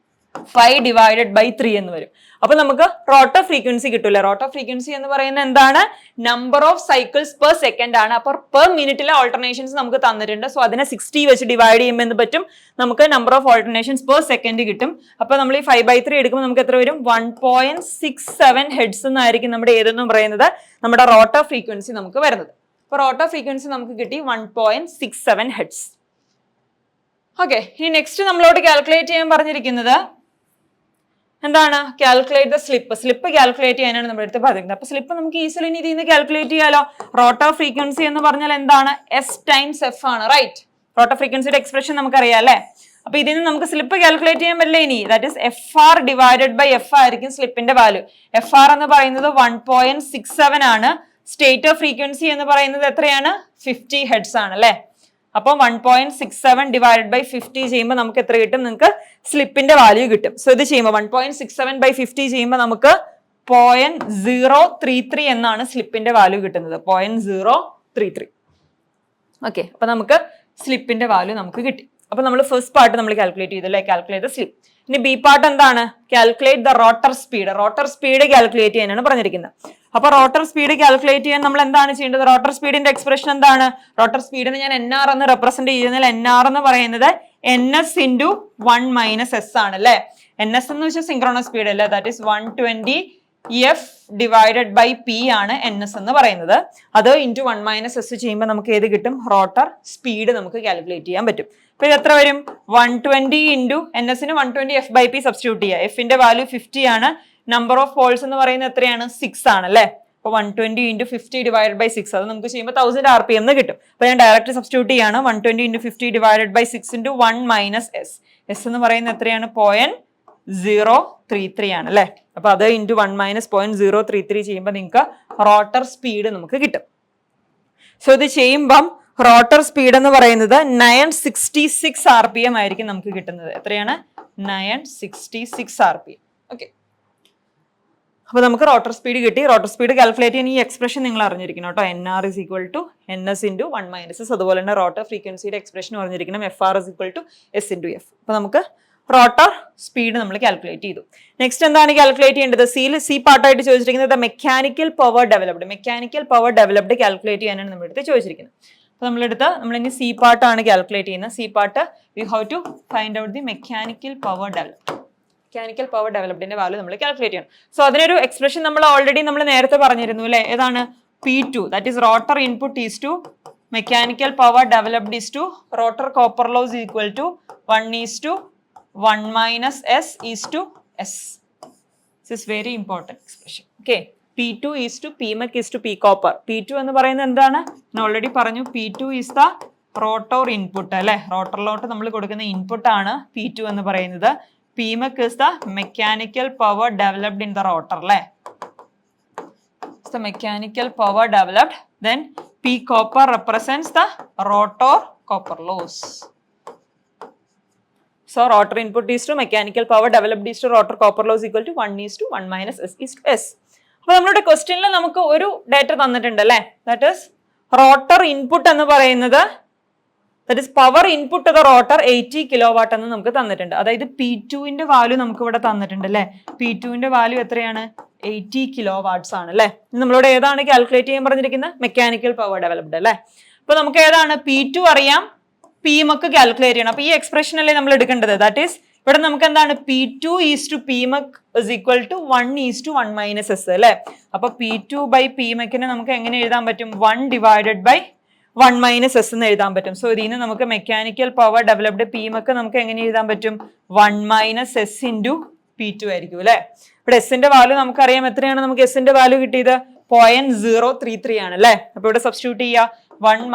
5 ഡിവൈഡഡ് ബൈ 3 എന്ന് വരും. അപ്പൊ നമുക്ക് റോട്ടർ ഫ്രീക്വൻസി കിട്ടൂല. റോട്ടർ ഫ്രീക്വൻസി എന്ന് പറയുന്നത് എന്താണ്? Number of cycles per second ആണ്. അപ്പൊ പെർ മിനിറ്റിലെ ഓൾട്ടർനേഷൻസ് നമുക്ക് തന്നിട്ടുണ്ട്. സോ അതിനെ 60 വെച്ച് ഡിവൈഡ് ചെയ്യുമ്പോൾ എന്ത് പറ്റും? നമുക്ക് നമ്പർ ഓഫ് ഓൾട്ടർനേഷൻസ് പെർ സെക്കൻഡ് കിട്ടും. അപ്പൊ നമ്മൾ ഈ 5/3 എടുക്കുമ്പോൾ നമുക്ക് എത്ര വരും? 1.67 ഹെഡ്സ് എന്നായിരിക്കും നമ്മുടെ ഏതെന്ന് പറയുന്നത് നമ്മുടെ റോട്ടർ ഫ്രീക്വൻസി നമുക്ക് വരുന്നത്. അപ്പൊ റോട്ടർ ഫ്രീക്വൻസി നമുക്ക് കിട്ടി 1.67 ഹെഡ്സ്. ഓക്കെ, ഇനി നെക്സ്റ്റ് നമ്മളോട് കാൽക്കുലേറ്റ് ചെയ്യാൻ പറഞ്ഞിരിക്കുന്നത് എന്താണ്? Calculate the slip. Slip calculate ചെയ്യാനാണ് നമ്മുടെ അടുത്ത് പറഞ്ഞിരിക്കുന്നത്. അപ്പൊ സ്ലിപ്പ് നമുക്ക് ഈസിലി ഇതിൽ നിന്ന് കാൽക്കുലേറ്റ് ചെയ്യാലോ. റോട്ടർ ഫ്രീക്വൻസി എന്ന് പറഞ്ഞാൽ എന്താണ്? S ടൈംസ് F ആണ്, റൈറ്റ്. റോട്ടർ ഫ്രീക്വൻസിയുടെ എക്സ്പ്രഷൻ നമുക്കറിയാം അല്ലെ. അപ്പൊ ഇതിൽ നിന്ന് നമുക്ക് സ്ലിപ്പ് കാൽക്കുലേറ്റ് ചെയ്യാൻ പറ്റില്ല. ഇനി that is FR divided by F ആയിരിക്കും സ്ലിപ്പിന്റെ വാല്യൂ. FR എന്ന് പറയുന്നത് 1.67 ആണ്. സ്റ്റേറ്റർ ഫ്രീക്വൻസി എന്ന് പറയുന്നത് എത്രയാണ്? 50 ഹെഡ്സ് ആണ് അല്ലെ. അപ്പോൾ 1.67 ഡിവൈഡഡ് ബൈ 50 ചെയ്യുമ്പോൾ നമുക്ക് എത്ര കിട്ടും? നിങ്ങൾക്ക് സ്ലിപ്പിന്റെ വാല്യൂ കിട്ടും. സോ ഇത് ചെയ്യുമ്പോൾ 1.67 ബൈ 50 ചെയ്യുമ്പോൾ നമുക്ക് 0.033 എന്നാണ് സ്ലിപ്പിന്റെ വാല്യൂ കിട്ടുന്നത്. 0.033. ഓക്കെ, അപ്പൊ നമുക്ക് സ്ലിപ്പിന്റെ വാല്യൂ നമുക്ക് കിട്ടി. അപ്പൊ നമ്മൾ ഫസ്റ്റ് പാർട്ട് നമ്മൾ കാൽക്കുലേറ്റ് ചെയ്തല്ലേ, കാൽക്കുലേറ്റ് ദ സ്ലിപ്പ്. ഇനി ബി പാർട്ട് എന്താണ്? Calculate the rotor speed. Rotor speed calculate ചെയ്യാനാണ് പറഞ്ഞിരിക്കുന്നത്. അപ്പൊ റോട്ടർ സ്പീഡ് കാൽക്കുലേറ്റ് ചെയ്യാൻ നമ്മൾ എന്താണ് ചെയ്യേണ്ടത്? റോട്ടർ സ്പീഡിന്റെ എക്സ്പ്രഷൻ എന്താണ്? റോട്ടർ സ്പീഡിന് ഞാൻ NR എന്ന് റെപ്രസെന്റ് ചെയ്യുന്നതിൽ NR എന്ന് പറയുന്നത് NS × 1 - S ആണ് അല്ലെ. NS എന്ന് വെച്ചാൽ സിങ്ക്രോണസ് സ്പീഡ് അല്ലേ, that is 120 F divided by P ആണ് NS എന്ന് പറയുന്നത്. അത് ഇൻറ്റു 1 - S ചെയ്യുമ്പോൾ നമുക്ക് ഏത് കിട്ടും? റോട്ടർ സ്പീഡ് നമുക്ക് കാൽക്കുലേറ്റ് ചെയ്യാൻ പറ്റും. അപ്പൊ ഇത് എത്ര വരും? 120 ഇൻറ്റു NS ന് 120 F ബൈ P സബ്സ്റ്റിറ്റ്യൂട്ട് ചെയ്യുക. Fന്റെ വാല്യൂ 50 ആണ്. നമ്പർ ഓഫ് പോൾസ് എന്ന് പറയുന്നത് എത്രയാണ്? 6 ആണ് അല്ലെ. അപ്പൊ 120 ഇൻറ്റു 50 ഡിവൈഡഡ് ബൈ 6, അത് നമുക്ക് ചെയ്യുമ്പോൾ 1000 RPM എന്ന് കിട്ടും. അപ്പൊ ഞാൻ ഡയറക്റ്റ് സബ്സ്റ്റിറ്റ്യൂട്ട് ചെയ്യാണ്. 120 into 50 divided by 6 into 1 - S. S എന്ന് പറയുന്നത് എത്രയാണ്? 0.033 ആണ് അല്ലെ. അപ്പൊ അത് ഇൻറ്റു 1 - 0.033 ചെയ്യുമ്പോൾ നിങ്ങൾക്ക് റോട്ടർ സ്പീഡ് നമുക്ക് കിട്ടും. സോ ഇത് ചെയ്യുമ്പം റോട്ടർ സ്പീഡ് എന്ന് പറയുന്നത് 966 RPM ആയിരിക്കും നമുക്ക് കിട്ടുന്നത്. എത്രയാണ്? 966 RPM. ഓക്കെ, അപ്പൊ നമുക്ക് റോട്ടർ സ്പീഡ് കിട്ടി. റോട്ടർ സ്പീഡ് കാൽക്കുലേറ്റ് ചെയ്യാൻ ഈ എക്സ്പ്രഷൻ നിങ്ങൾ അറിഞ്ഞിരിക്കണം കേട്ടോ. NR = NS × 1 - S. അതുപോലെ തന്നെ റോട്ടർ ഫ്രീക്വൻസിയുടെ എക്സ്പ്രഷൻ അറിഞ്ഞിരിക്കണം. FR = S × F. അപ്പൊ നമുക്ക് റോട്ടർ സ്പീഡ് നമ്മൾ കാൽക്കുലേറ്റ് ചെയ്തു. നെക്സ്റ്റ് എന്താണ് കാൽക്കുലേറ്റ് ചെയ്യേണ്ടത്? സി പാർട്ടായിട്ട് ചോദിച്ചിരിക്കുന്നത് mechanical power developed. Mechanical power developed calculate ചെയ്യാനാണ് നമ്മുടെ അടുത്ത് ചോദിച്ചിരിക്കുന്നത്. അപ്പൊ നമ്മളിനി സി പാർട്ടാണ് കാൽക്കുലേറ്റ് ചെയ്യുന്നത്. C part we have to find out the mechanical power developed. Mechanical power ഡെവലപ്ഡിന്റെ വാല്യൂ നമ്മൾ കാൽക്കുലേറ്റ് ചെയ്യണം. സോ അതിനൊരു എക്സ്പ്രഷൻ നമ്മൾ നേരത്തെ പറഞ്ഞിരുന്നു അല്ലെ. ഏതാണ്? P2, that is rotor input is to mechanical power developed is to rotor copper loss equal to 1 - S is to S. This is very important expression. Okay. P2 is to Pmech is to P copper. P2 എന്ന് പറയുന്നത് എന്താണ്? ഞാൻ already പറഞ്ഞു. P2 is the rotor input അല്ലെ. റോട്ടറിലോട്ട് നമ്മൾ കൊടുക്കുന്ന input ആണ് P2 എന്ന് പറയുന്നത്. Pmech is the mechanical power developed in the rotor അല്ലെ. It's the mechanical power developed. Then P copper represents the rotor copper loss. So rotor input is to mechanical power developed is to rotor copper loss equal to 1 is to 1 - S is to S. അപ്പോൾ നമ്മുടെ ക്വസ്റ്റ്യനിൽ നമുക്ക് ഒരു data തന്നിട്ടുണ്ട് അല്ലേ. That is rotor input എന്ന് പറയുന്നത്, that is power input to the rotor 80 kilowatt എന്ന് നമുക്ക് തന്നിട്ടുണ്ട്. അതായത് P2ന്റെ വാല്യൂ നമുക്ക് ഇവിടെ തന്നിട്ടുണ്ട് അല്ലേ. P2ന്റെ വാല്യൂ എത്രയാണ്? 80 കിലോവാട്ട്സ് ആണ് അല്ലേ. നമ്മളോട് ഏതാണ് കാൽക്കുലേറ്റ് ചെയ്യാൻ പറഞ്ഞിരിക്കുന്നത്? മെക്കാനിക്കൽ പവർ ഡെവലപ്ഡ് അല്ലേ. അപ്പൊ നമുക്ക് ഏതാണ്? P2 അറിയാം, Pmech കാൽക്കുലേറ്റ് ചെയ്യണം. അപ്പൊ ഈ എക്സ്പ്രഷൻ അല്ലേ നമ്മൾ എടുക്കേണ്ടത്. ദാറ്റ് ഈസ് ഇവിടെ നമുക്ക് എന്താണ്? P2 is to Pmech is equal to 1 is to 1 - S അല്ലെ. അപ്പൊ P2 by Pmech നെ നമുക്ക് എങ്ങനെ എഴുതാൻ പറ്റും? 1 divided by 1 - S എന്ന് എഴുതാൻ പറ്റും. സോ ഇതിന് നമുക്ക് മെക്കാനിക്കൽ പവർ ഡെവലപ്ഡ് Pmech നമുക്ക് എങ്ങനെ എഴുതാൻ പറ്റും? 1 - S into P2 ആയിരിക്കും അല്ലെ. ഇവിടെ എസിന്റെ വാല്യൂ നമുക്കറിയാം. എത്രയാണ് നമുക്ക് എസിന്റെ വാല്യൂ കിട്ടിയത്? 0.033 ആണ് അല്ലെ. അപ്പൊ ഇവിടെ സബ്സ്റ്റിറ്റ്യൂട്ട് ചെയ്യുക. 1 -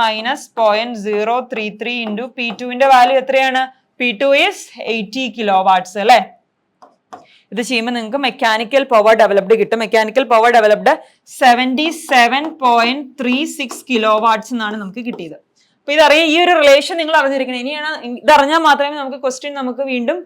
0.033 into P2ന്റെ വാല്യൂ എത്രയാണ്? P2 is 80 kilowatts അല്ലെ. ഇത് ചെയ്യുമ്പോൾ നിങ്ങൾക്ക് മെക്കാനിക്കൽ പവർ ഡെവലപ്ഡ് കിട്ടും. മെക്കാനിക്കൽ പവർ ഡെവലപ്ഡ് 77.36 kilowatts എന്നാണ് നമുക്ക് കിട്ടിയത്. അപ്പൊ ഇതറിയാം, ഈ ഒരു റിലേഷൻ നിങ്ങൾ അറിഞ്ഞിരിക്കണം. ഇനിയാണ് ഇതറിഞ്ഞാൽ മാത്രമേ നമുക്ക് ക്വസ്റ്റ്യൻ നമുക്ക് വീണ്ടും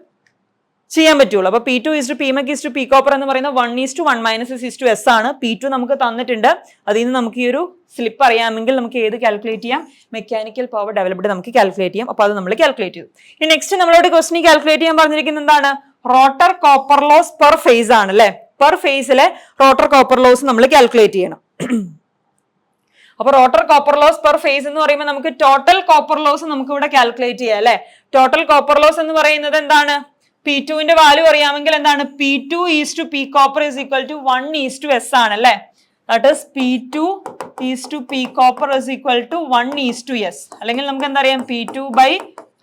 ചെയ്യാൻ പറ്റുള്ളൂ. അപ്പൊ P2 is to Pmech is to P copper എന്ന് പറയുന്നത് 1 is to 1 - S is to S ആണ്. P2 നമുക്ക് തന്നിട്ടുണ്ട്. അതിൽ നിന്ന് നമുക്ക് ഈ ഒരു സ്ലിപ്പ് അറിയാമെങ്കിൽ നമുക്ക് ഏത് കാൽക്കുലേറ്റ് ചെയ്യാം? മെക്കാനിക്കൽ പവർ ഡെവലപ്ഡ് നമുക്ക് കാൽക്കുലേറ്റ് ചെയ്യാം. അപ്പൊ അത് നമ്മൾ കാൽക്കുലേറ്റ് ചെയ്തു. ഇനി നെക്സ്റ്റ് നമ്മളോട് ക്വസ്റ്റ്യൻ കാൽക്കുലേറ്റ് ചെയ്യാൻ പറഞ്ഞിരിക്കുന്നത് എന്താണ്? Rotor copper loss per phase ആണ് അല്ലെ. പെർ ഫേസിലെ റോട്ടർ കോപ്പർ ലോസ് നമ്മൾ കാൽക്കുലേറ്റ് ചെയ്യണം. അപ്പൊ rotor copper loss per phase എന്ന് പറയുമ്പോൾ നമുക്ക് ടോട്ടൽ കോപ്പർ ലോസ് നമുക്ക് ഇവിടെ കാൽക്കുലേറ്റ് ചെയ്യാം അല്ലെ. ടോട്ടൽ കോപ്പർ ലോസ് എന്ന് പറയുന്നത് എന്താണ്? P2ന്റെ വാല്യൂ അറിയാമെങ്കിൽ എന്താണ്? P2 is to P copper is equal to 1 is to S ആണ് അല്ലെ. That is P2 is to P copper is equal to 1 is to S. അല്ലെങ്കിൽ നമുക്ക് എന്താ അറിയാം? P2 by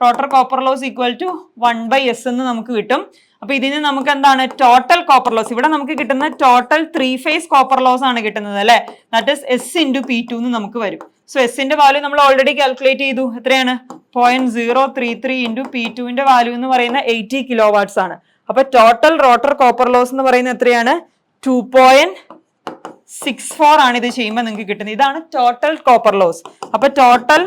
rotor copper loss equal to 1 by S എന്ന് നമുക്ക് കിട്ടും. അപ്പൊ ഇതിന് നമുക്ക് എന്താണ്? Total copper loss. ഇവിടെ നമുക്ക് കിട്ടുന്ന ടോട്ടൽ 3 phase കോപ്പർ ലോസ് ആണ് കിട്ടുന്നത് അല്ലെ. That is S into P2 എന്ന് നമുക്ക് വരും. സോ എസിന്റെ വാല്യൂ നമ്മൾ ഓൾറെഡി കാൽക്കുലേറ്റ് ചെയ്തു. എത്രയാണ്? 0.033 into P2ന്റെ വാല്യൂ എന്ന് പറയുന്ന 80 kilowatts ആണ്. അപ്പൊ ടോട്ടൽ റോട്ടർ കോപ്പർ ലോസ് എന്ന് പറയുന്നത് എത്രയാണ്? 2.64 ആണ് ഇത് ചെയ്യുമ്പോൾ നിങ്ങൾക്ക് കിട്ടുന്നത്. ഇതാണ് ടോട്ടൽ കോപ്പർ ലോസ്. അപ്പൊ total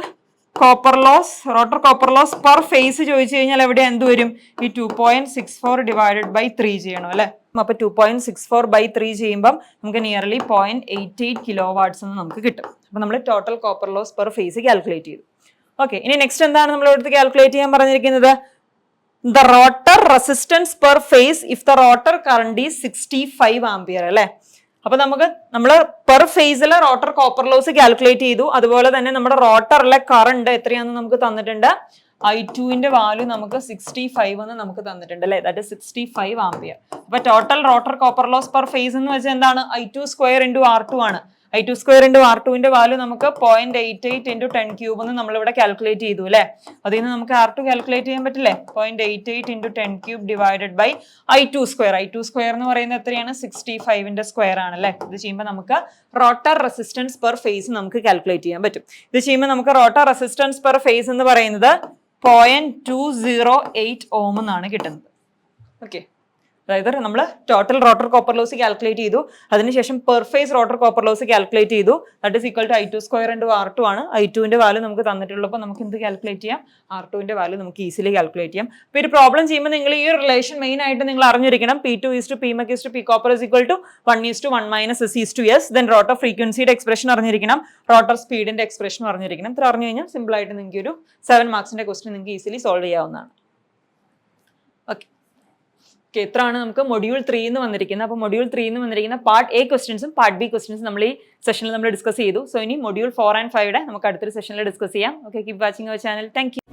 copper loss, rotor copper loss per phase ചോദിച്ചു കഴിഞ്ഞാൽ എവിടെ എന്ത് വരും? ഈ 2.64 ഡിവൈഡഡ് ബൈ 3 ചെയ്യണം അല്ലെ. അപ്പോൾ 2.64/3 ചെയ്യുമ്പം നമുക്ക് നിയർലി 0.88 കിലോ വാട്ട്സ് എന്ന് നമുക്ക് കിട്ടും. അപ്പോൾ നമ്മൾ total copper loss per phase calculate ചെയ്തു. ഓക്കെ, ഇനി നെക്സ്റ്റ് എന്താണ് നമ്മൾ ഇവിടുത്തെ കാൽക്കുലേറ്റ് ചെയ്യാൻ പറഞ്ഞിരിക്കുന്നത്? The rotor resistance per phase if the rotor current is 65 ampere അല്ലേ. അപ്പൊ നമ്മൾ പെർ ഫേസിലെ റോട്ടർ കോപ്പർ ലോസ് കാൽക്കുലേറ്റ് ചെയ്തു. അതുപോലെ തന്നെ നമ്മുടെ റോട്ടറിലെ കറണ്ട് എത്രയാണെന്ന് നമുക്ക് തന്നിട്ടുണ്ട്. I2ന്റെ വാല്യൂ നമുക്ക് 65 എന്ന് നമുക്ക് തന്നിട്ടുണ്ട് അല്ലേ. That is 65 ampere. അപ്പൊ total rotor copper loss per phase എന്ന് വെച്ചാൽ എന്താണ്? I2 സ്ക്വയർ ഇൻറ്റു R2 ആണ്. I2 സ്ക്വയർ ഇൻറ്റു R2ന്റെ വാല്യൂ നമുക്ക് 0.88 ഇൻറ്റു 10 ക്യൂബ് എന്ന് നമ്മളിവിടെ കാൽക്കുലേറ്റ് ചെയ്തു അല്ലേ. അതിൽ നിന്ന് നമുക്ക് R2 കാൽക്കുലേറ്റ് ചെയ്യാൻ പറ്റില്ലേ? 0.88 into 10 cube divided by I2 square. I2 square എന്ന് പറയുന്നത് എത്രയാണ്? 65ന്റെ സ്ക്വയർ ആണ് അല്ലേ. ഇത് ചെയ്യുമ്പോൾ നമുക്ക് റോട്ടർ റെസിസ്റ്റൻസ് പെർ ഫേസ് നമുക്ക് കാൽക്കുലേറ്റ് ചെയ്യാൻ പറ്റും. ഇത് ചെയ്യുമ്പോൾ നമുക്ക് റോട്ടർ റെസിസ്റ്റൻസ് പെർ ഫേസ് എന്ന് പറയുന്നത് 0.208 ഓം എന്നാണ് കിട്ടുന്നത്. ഓക്കെ, അതായത് നമ്മൾ total rotor copper loss calculate ചെയ്തു. അതിനുശേഷം per phase rotor copper loss calculate ചെയ്തു. That is equal to I2 square into R2 ആണ്. I2ന്റെ വാല്യൂ നമുക്ക് തന്നിട്ടുള്ളപ്പോൾ നമുക്ക് എന്ത് കാൽക്കുലേറ്റ് ചെയ്യാം? R2ന്റെ വാല്യൂ നമുക്ക് ഈസിലി കാൽക്കുലേറ്റ് ചെയ്യാം. അപ്പോൾ ഒരു പ്രോബ്ലം ചെയ്യുമ്പോൾ നിങ്ങൾ ഈ റിലേഷൻ മെയിൻ ആയിട്ട് നിങ്ങൾ അറിഞ്ഞിരിക്കണം. P2:P copper is equal to 1:1 minus S:S. Then rotor ഫ്രീക്വൻസിയുടെ എക്സ്പ്രഷൻ അറിഞ്ഞിരിക്കണം, റോട്ടർ സ്പീഡിന്റെ എക്സ്പ്രഷൻ അറിഞ്ഞിരിക്കണം. ഇത്ര അറിഞ്ഞു കഴിഞ്ഞാൽ സിമ്പിൾ ആയിട്ട് നിങ്ങൾക്ക് ഒരു 7 മാർക്സിന്റെ ക്വസ്റ്റ്യൻ നിങ്ങൾക്ക് ഈസിലി സോൾവ് ചെയ്യാവുന്നതാണ്. ഓക്കെ, എത്രയാണ് നമുക്ക് മൊഡ്യൂൾ 3 എന്ന് വന്നിരിക്കുന്നത്. അപ്പോൾ മൊഡ്യൂൾ 3 എന്ന് വന്നിരിക്കുന്ന പാർട്ട് എ ക്വസ്റ്റ്യൻസും പാർട്ട് ബി ക്വസ്റ്റ്യൻസും നമ്മൾ ഈ സെഷനിൽ നമ്മൾ ഡിസ്കസ് ചെയ്തു. സോ ഇനി മൊഡ്യൂൾ 4 and 5 നമുക്ക് അടുത്തൊരു സെഷനിൽ ഡിസ്കസ് ചെയ്യാം. Okay, keep watching our channel. Thank U.